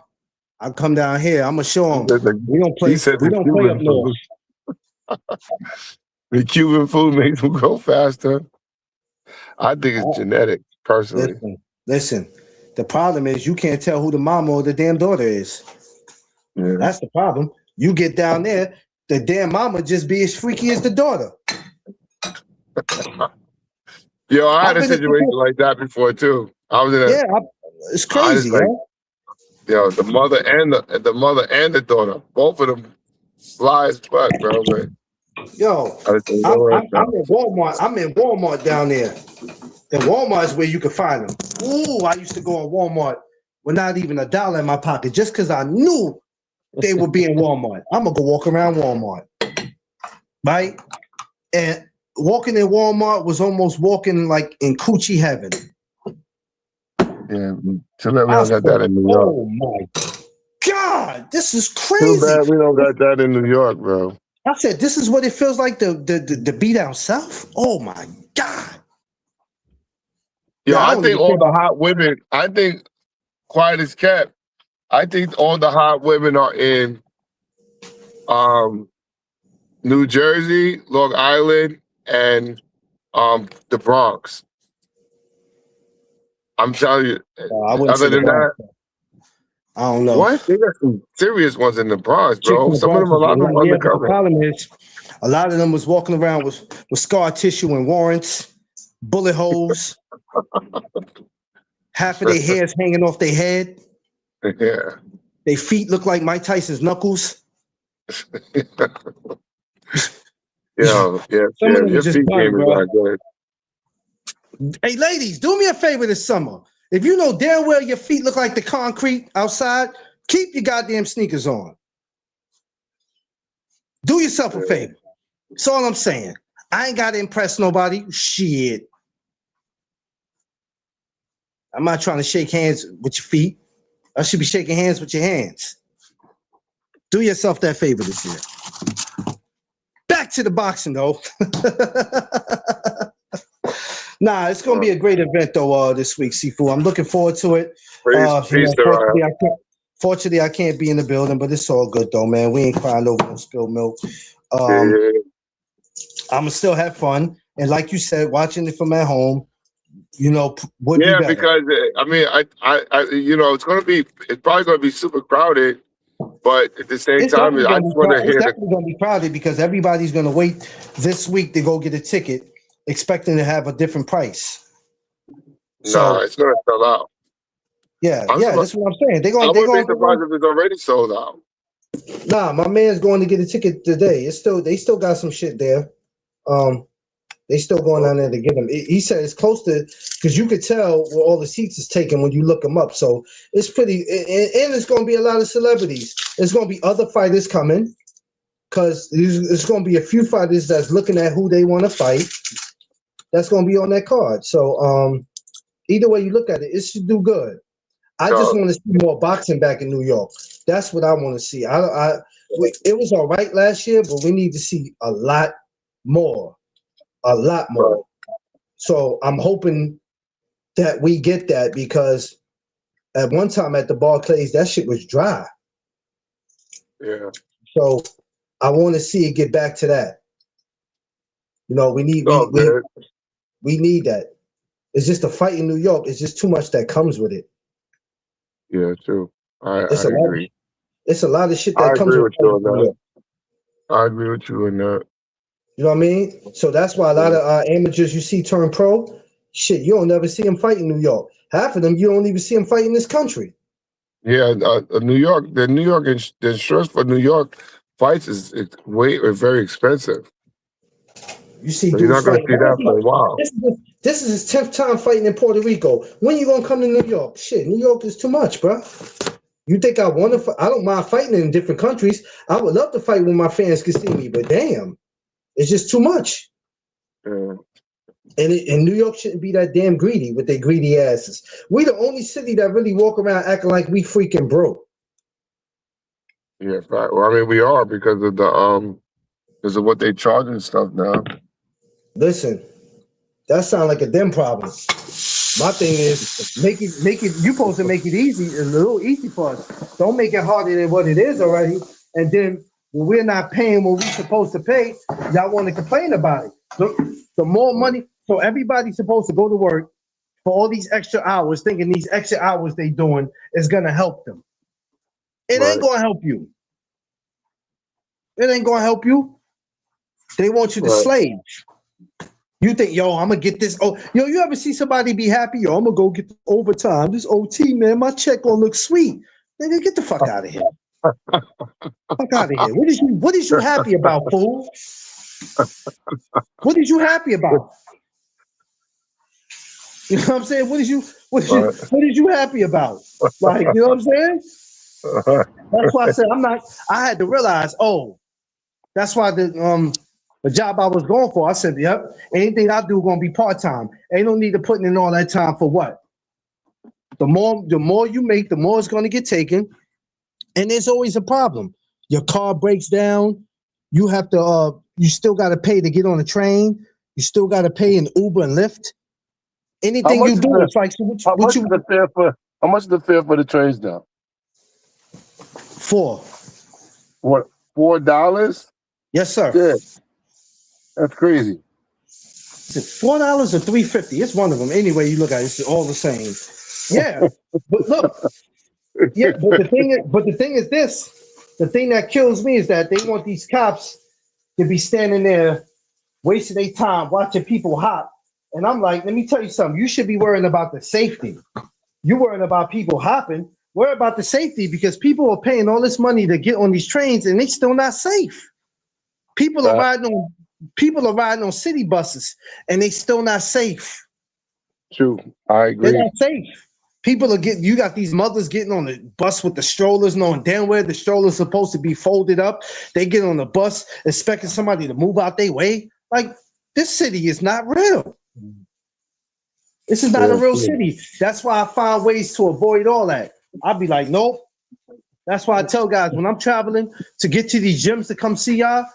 S3: I'll come down here. I'm gonna show them. We don't play. We don't play up north.
S2: The Cuban food makes them grow faster. I think it's genetic, personally.
S3: Listen. The problem is you can't tell who the mama or the damn daughter is. Yeah. That's the problem. You get down there, the damn mama just be as freaky as the daughter.
S2: Yo, I had a situation like that before too. I was in a
S3: it's crazy,
S2: yo, the mother and the daughter, both of them fly as fuck, bro. But
S3: yo, I'm in Walmart. I'm in Walmart down there. And Walmart is where you can find them. Ooh, I used to go on Walmart with not even $1 in my pocket just because I knew they would be in Walmart. I'm going to go walk around Walmart. Right? And walking in Walmart was almost walking like in coochie heaven.
S2: Yeah, too bad we don't got that in New York.
S3: Oh my God, this is
S2: Too
S3: crazy.
S2: bad we don't got that in New York, bro.
S3: I said, this is what it feels like to be down south. Oh my God.
S2: Yo,
S3: Nah,
S2: I
S3: don't
S2: think
S3: even
S2: all
S3: care
S2: the
S3: about.
S2: hot women. I think quiet as kept. I think all the hot women are in New Jersey, Long Island, and the Bronx. I'm telling you.
S3: I wouldn't say
S2: Other
S3: the
S2: than
S3: Bronx.
S2: that,
S3: I don't know.
S2: what? They got some serious ones in the Bronx,
S3: Chicks in
S2: bro.
S3: the
S2: Some of
S3: Bronx,
S2: them, a lot of them
S3: yeah, but the
S2: undercover.
S3: problem is, a lot of them was walking around with scar tissue and warrants, bullet holes. Half of their hair's hanging off their head.
S2: Yeah.
S3: Their feet look like Mike Tyson's knuckles.
S2: Yo, yeah,
S3: Some of them are
S2: your
S3: just
S2: feet
S3: done,
S2: game is
S3: bro.
S2: not good.
S3: Hey, ladies, do me a favor this summer. If you know damn well your feet look like the concrete outside, keep your goddamn sneakers on. Do yourself a favor. That's all I'm saying. I ain't got to impress nobody. Shit. I'm not trying to shake hands with your feet. I should be shaking hands with your hands. Do yourself that favor this year. Back to the boxing, though. Nah, it's gonna be a great event though. This week, Sifu. I'm looking forward to it.
S2: Peace,
S3: Fortunately, I can't be in the building, but it's all good though, man. We ain't crying over no spilled milk.
S2: Yeah.
S3: I'ma still have fun, and like you said, watching it from at home, would be better.
S2: Because I mean, it's probably gonna be super crowded, but at the same time, I just want to hear.
S3: It's definitely gonna be crowded because everybody's gonna wait this week to go get a ticket, expecting to have a different price.
S2: So it's gonna sell out.
S3: Yeah, that's what I'm saying.
S2: I wouldn't be surprised if it's already sold out.
S3: Nah, my man's going to get a ticket today. They still got some shit there. They still going down there to get them. He said it's close to, because you could tell where all the seats is taken when you look them up. So it's pretty, and it's going to be a lot of celebrities. There's going to be other fighters coming, because there's going to be a few fighters that's looking at who they want to fight. That's going to be on that card. So either way you look at it, it should do good. I just want to see more boxing back in New York. That's what I want to see. It was all right last year, but we need to see a lot more. A lot more. So I'm hoping that we get that, because at one time at the Barclays, that shit was dry.
S2: Yeah.
S3: So I want to see it get back to that. We need that. It's just a fight in New York. It's just too much that comes with it.
S2: Yeah, true. I agree.
S3: It's a lot of shit that comes with it.
S2: I agree with you on that.
S3: You know what I mean? So that's why a lot of amateurs you see turn pro, shit, you don't never see them fight in New York. Half of them, you don't even see them fight in this country.
S2: Yeah, New York, the insurance for New York fights is very expensive.
S3: You see,
S2: so you're not going to see that for a while.
S3: This is his 10th time fighting in Puerto Rico. When you gonna come to New York? Shit, New York is too much, bro. You think I want to? I don't mind fighting in different countries. I would love to fight when my fans can see me, but damn. It's just too much.
S2: Yeah.
S3: And New York shouldn't be that damn greedy with their greedy asses. We the only city that really walk around acting like we freaking broke.
S2: Yeah, fact. Well, I mean, we are because of what they charge and stuff now.
S3: Listen, that sounds like a them problem. My thing is make it. You supposed to make it easy, a little easy for us. Don't make it harder than what it is already. And then when we're not paying what we're supposed to pay, y'all want to complain about it. The more money, so everybody's supposed to go to work for all these extra hours, thinking these extra hours they doing is gonna help them. It ain't gonna help you. It ain't gonna help you. They want you to slave. You think, yo, I'm gonna get this. Oh, yo, you ever see somebody be happy? Yo, I'm gonna go get the overtime. This OT, man, my check gonna look sweet. Nigga, get the fuck out of here. Fuck out of here. What is you happy about, fool? What is you happy about? You know what I'm saying? What is you happy about? Like, you know what I'm saying? That's why I said I had to realize, that's why the job I was going for, I said, yep, anything I do gonna be part-time. Ain't no need to putting in all that time for what? The more you make, the more it's going to get taken. And there's always a problem. Your car breaks down. You have to. You still got to pay to get on a train. You still got to pay an Uber and Lyft.
S2: How
S3: Anything
S2: much
S3: you
S2: is
S3: do,
S2: the
S3: it's like so
S2: how
S3: what
S2: much is
S3: you
S2: the fare for how much is the fare for the trains now?
S3: for.
S2: What, $4?
S3: Yes, sir.
S2: Shit, that's crazy.
S3: Is it $4 or $3.50? It's one of them. Anyway, you look at it, it's all the same. Yeah, but look, yeah, but the thing is this. The thing that kills me is that they want these cops to be standing there wasting their time watching people hop. And I'm like, let me tell you something. You should be worrying about the safety. You worrying about people hopping. Worry about the safety because people are paying all this money to get on these trains and they still not safe. People are
S2: Right.
S3: riding on city buses and they still not safe.
S2: True, I
S3: They're
S2: agree.
S3: not safe. People are getting, you got these mothers getting on the bus with the strollers, knowing damn where the stroller's supposed to be folded up. They get on the bus expecting somebody to move out their way. Like, this city is not real. This is not a
S2: Yeah,
S3: real
S2: true.
S3: city. That's why I find ways to avoid all that. I'll be like, nope. That's why I tell guys when I'm traveling to get to these gyms to come see y'all,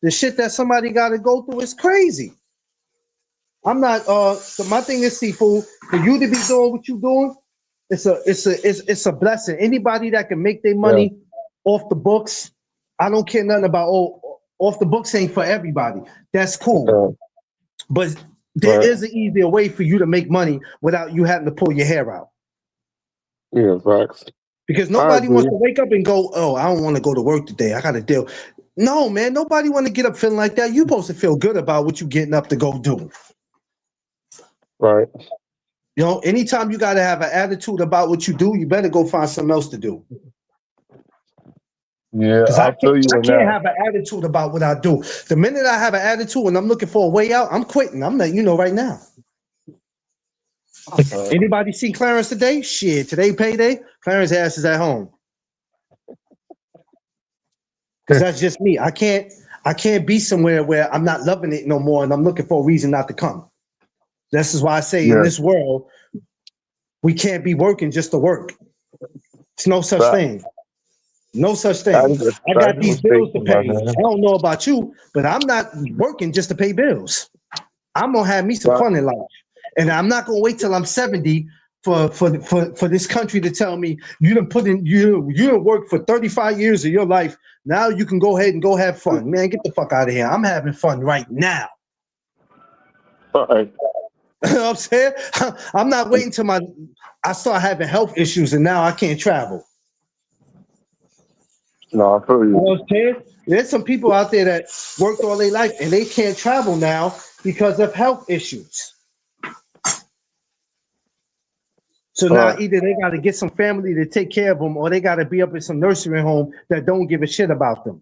S3: the shit that somebody got to go through is crazy. I'm not. So my thing is, seafood. For you to be doing what you're doing, it's a blessing. Anybody that can make their
S2: Yeah,
S3: money off the books, I don't care nothing about. Oh, off the books ain't for everybody. That's cool,
S2: yeah,
S3: but there
S2: right.
S3: is an easier way for you to make money without you having to pull your hair out.
S2: Yeah, facts.
S3: Because
S2: I
S3: nobody wants
S2: agree.
S3: to wake up and go, "Oh, I don't want to go to work today. I got to deal." No, man, nobody want to get up feeling like that. You're supposed to feel good about what you're getting up to go do.
S2: Right.
S3: You know, anytime you got to have an attitude about what you do, you better go find something else to do.
S2: Yeah,
S3: Because
S2: I feel you
S3: I
S2: on
S3: can't
S2: that.
S3: have an attitude about what I do. The minute I have an attitude and I'm looking for a way out, I'm quitting. I'm letting you know right now. Anybody see Clarence today? Shit, today payday. Clarence ass is at home. Because that's just me. I can't be somewhere where I'm not loving it no more and I'm looking for a reason not to come. This is why I say in
S2: Yeah,
S3: this world, we can't be working just to work. It's no such
S2: that
S3: thing. No such
S2: that
S3: thing.
S2: is a
S3: I
S2: that's
S3: got
S2: a
S3: these
S2: mistake,
S3: bills to
S2: my
S3: pay. I
S2: man.
S3: don't know about you, but I'm not working just to pay bills. I'm gonna have me some
S2: Right.
S3: fun in life. And I'm not gonna wait till I'm 70 for this country to tell me you done put in you done work for 35 years of your life. Now you can go ahead and go have fun. Man, get the fuck out of here. I'm having fun right now.
S2: Right.
S3: You know what I'm saying? I'm not waiting till I start having health issues and now I can't travel.
S2: No, I feel
S3: You know
S2: you.
S3: what I'm saying? There's some people out there that worked all their life and they can't travel now because of health issues. So now
S2: Right.
S3: either they got to get some family to take care of them or they got to be up in some nursery home that don't give a shit about them.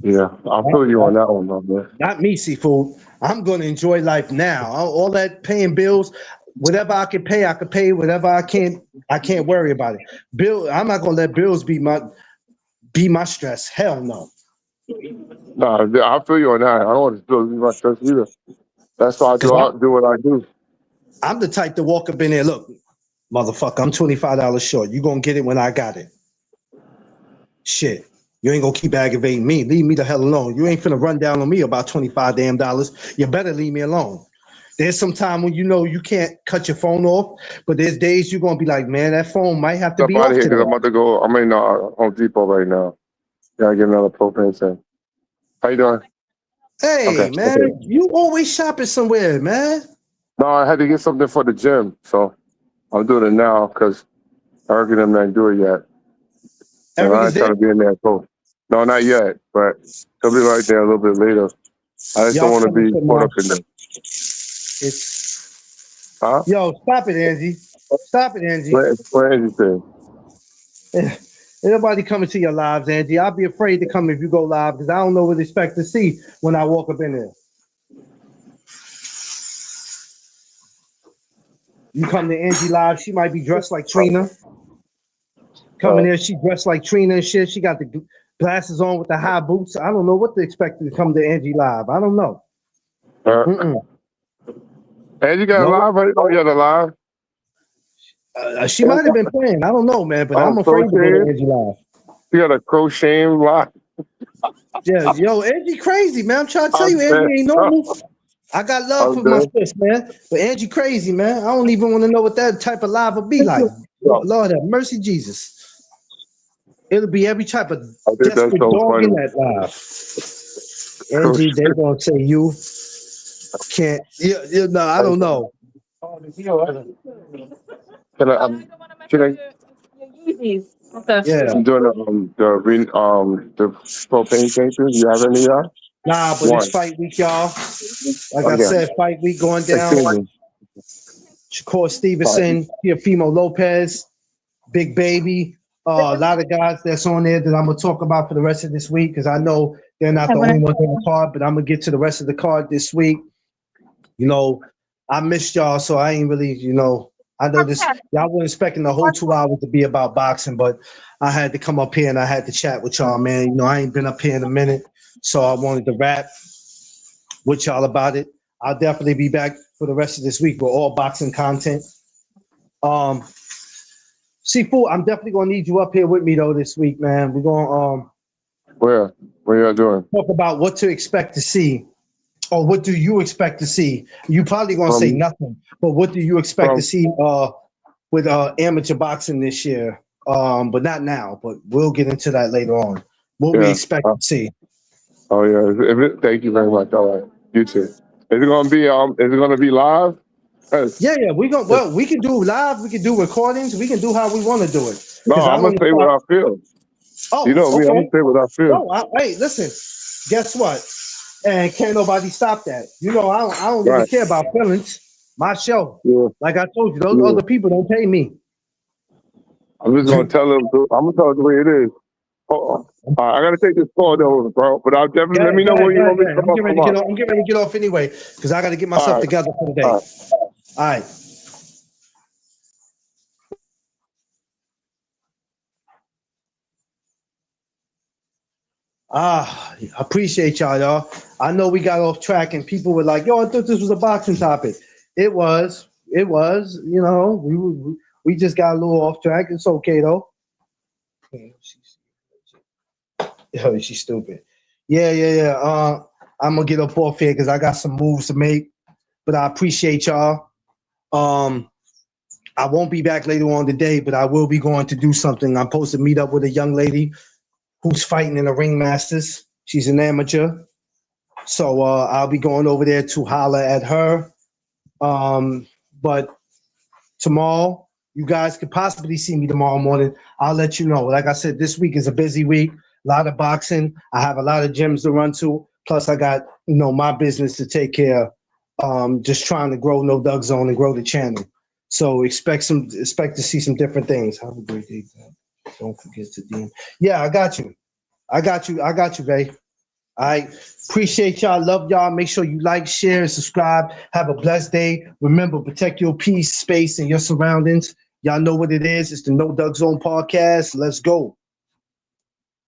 S2: Yeah, I feel you on that one, my man.
S3: Not me, seafood. I'm going to enjoy life now. All that paying bills, whatever I can pay, I can pay. Whatever I can't worry about it. I'm not going to let bills be my stress. Hell no.
S2: Nah, I feel you on that. I don't want to feel my stress either. That's why I
S3: Because
S2: do what I do.
S3: I'm the type to walk up in there, look, motherfucker, I'm $25 short. You going to get it when I got it. Shit. You ain't gonna keep aggravating me. Leave me the hell alone. You ain't finna run down on me about $25 damn dollars. You better leave me alone. There's some time when you know you can't cut your phone off, but there's days you're gonna be like, man, that phone might have to
S2: Step
S3: be
S2: out of
S3: off
S2: here because
S3: today.
S2: I'm about to go. I'm in Home Depot right now. Gotta get another propane tank. How you doing? Okay.
S3: Hey, man,
S2: Okay.
S3: you always shopping somewhere, man.
S2: No, I had to get something for the gym, so I'm doing it now because Eric and them didn't do it yet. And
S3: Eric
S2: I
S3: is
S2: ain't
S3: there.
S2: trying to be in there. So, no, not yet, but he'll be right there a little bit later. I just don't
S3: Y'all
S2: want to
S3: finish
S2: be
S3: with
S2: caught
S3: my.
S2: up in there. Huh?
S3: Yo, stop it, Angie. Stop it, Angie.
S2: What anything?
S3: Ain't nobody coming to your lives, Angie. I'll be afraid to come if you go live because I don't know what to expect to see when I walk up in there. You come to Angie live, she might be dressed like Trina. Come in there, she dressed like Trina and shit. She got the glasses on with the high boots. I don't know what to expect to come to Angie live. I don't know.
S2: Uh,
S3: Mm-mm.
S2: and you got a
S3: No,
S2: live? I didn't know you had a live.
S3: She might have been playing. I don't know, man, but I'm afraid to go to Angie live.
S2: You got a crocheting lot.
S3: Yeah, yo, Angie crazy, man. I'm trying to tell you, Angie ain't normal. I got love for my sis, man. But Angie crazy, man. I don't even want to know what that type of live will be like. Lord have mercy, Jesus. It'll be every type of desperate dog in that live. Angie, they're going to say you can't. No, I don't know.
S2: Can I? Yeah. I'm doing the propane cases. You have any y'all?
S3: Nah, but it's fight week, y'all. Like I said, fight week going down. Shakur Stevenson, Teofimo Lopez, Big Baby. A lot of guys that's on there that I'm gonna talk about for the rest of this week because I know they're not the only ones on the card, but I'm gonna get to the rest of the card this week. You know, I missed y'all, so I ain't really, I know this. Y'all weren't expecting the whole 2 hours to be about boxing, but I had to come up here and I had to chat with y'all, man. I ain't been up here in a minute, so I wanted to rap with y'all about it. I'll definitely be back for the rest of this week with all boxing content. Seafood, I'm definitely gonna need you up here with me though this week, man. We're gonna
S2: where y'all doing?
S3: Talk about what to expect to see, or what do you expect to see? You probably gonna say nothing, but what do you expect to see with amateur boxing this year? But not now. But we'll get into that later on. What we expect to see.
S2: Oh yeah, thank you very much. All right, you too. Is it gonna be live?
S3: Yeah. We can do live. We can do recordings. We can do how we want to do it.
S2: No, I'm gonna say what I feel.
S3: Oh,
S2: I'm gonna say what I feel.
S3: No, hey, listen. Guess what? And can't nobody stop that. I don't really care about feelings. My show. Yeah. Like I told you, those other people don't pay me.
S2: I'm just gonna tell them. I'm gonna tell them the way it is. I gotta take this call though, bro. But I'll definitely let me know when you want me to come up.
S3: I'm getting ready to get off anyway because I got to get myself together for the day. All right. I appreciate y'all. I know we got off track and people were like, "Yo, I thought this was a boxing topic." It was. We just got a little off track. It's okay though. Oh, she's stupid. Yeah. I'm gonna get up off here because I got some moves to make. But I appreciate y'all. I won't be back later on today, but I will be going to do something. I'm supposed to meet up with a young lady who's fighting in the Ring Masters. She's an amateur. So I'll be going over there to holler at her. But tomorrow, you guys could possibly see me tomorrow morning. I'll let you know. Like I said, this week is a busy week. A lot of boxing. I have a lot of gyms to run to. Plus, I got my business to take care of. Just trying to grow No Doug Zone and grow the channel. So expect to see some different things. Have a great day. Don't forget to DM. Yeah, I got you, babe. I appreciate y'all. Love y'all. Make sure you like, share, and subscribe. Have a blessed day. Remember, protect your peace, space, and your surroundings. Y'all know what it is. It's the No Doug Zone podcast. Let's go.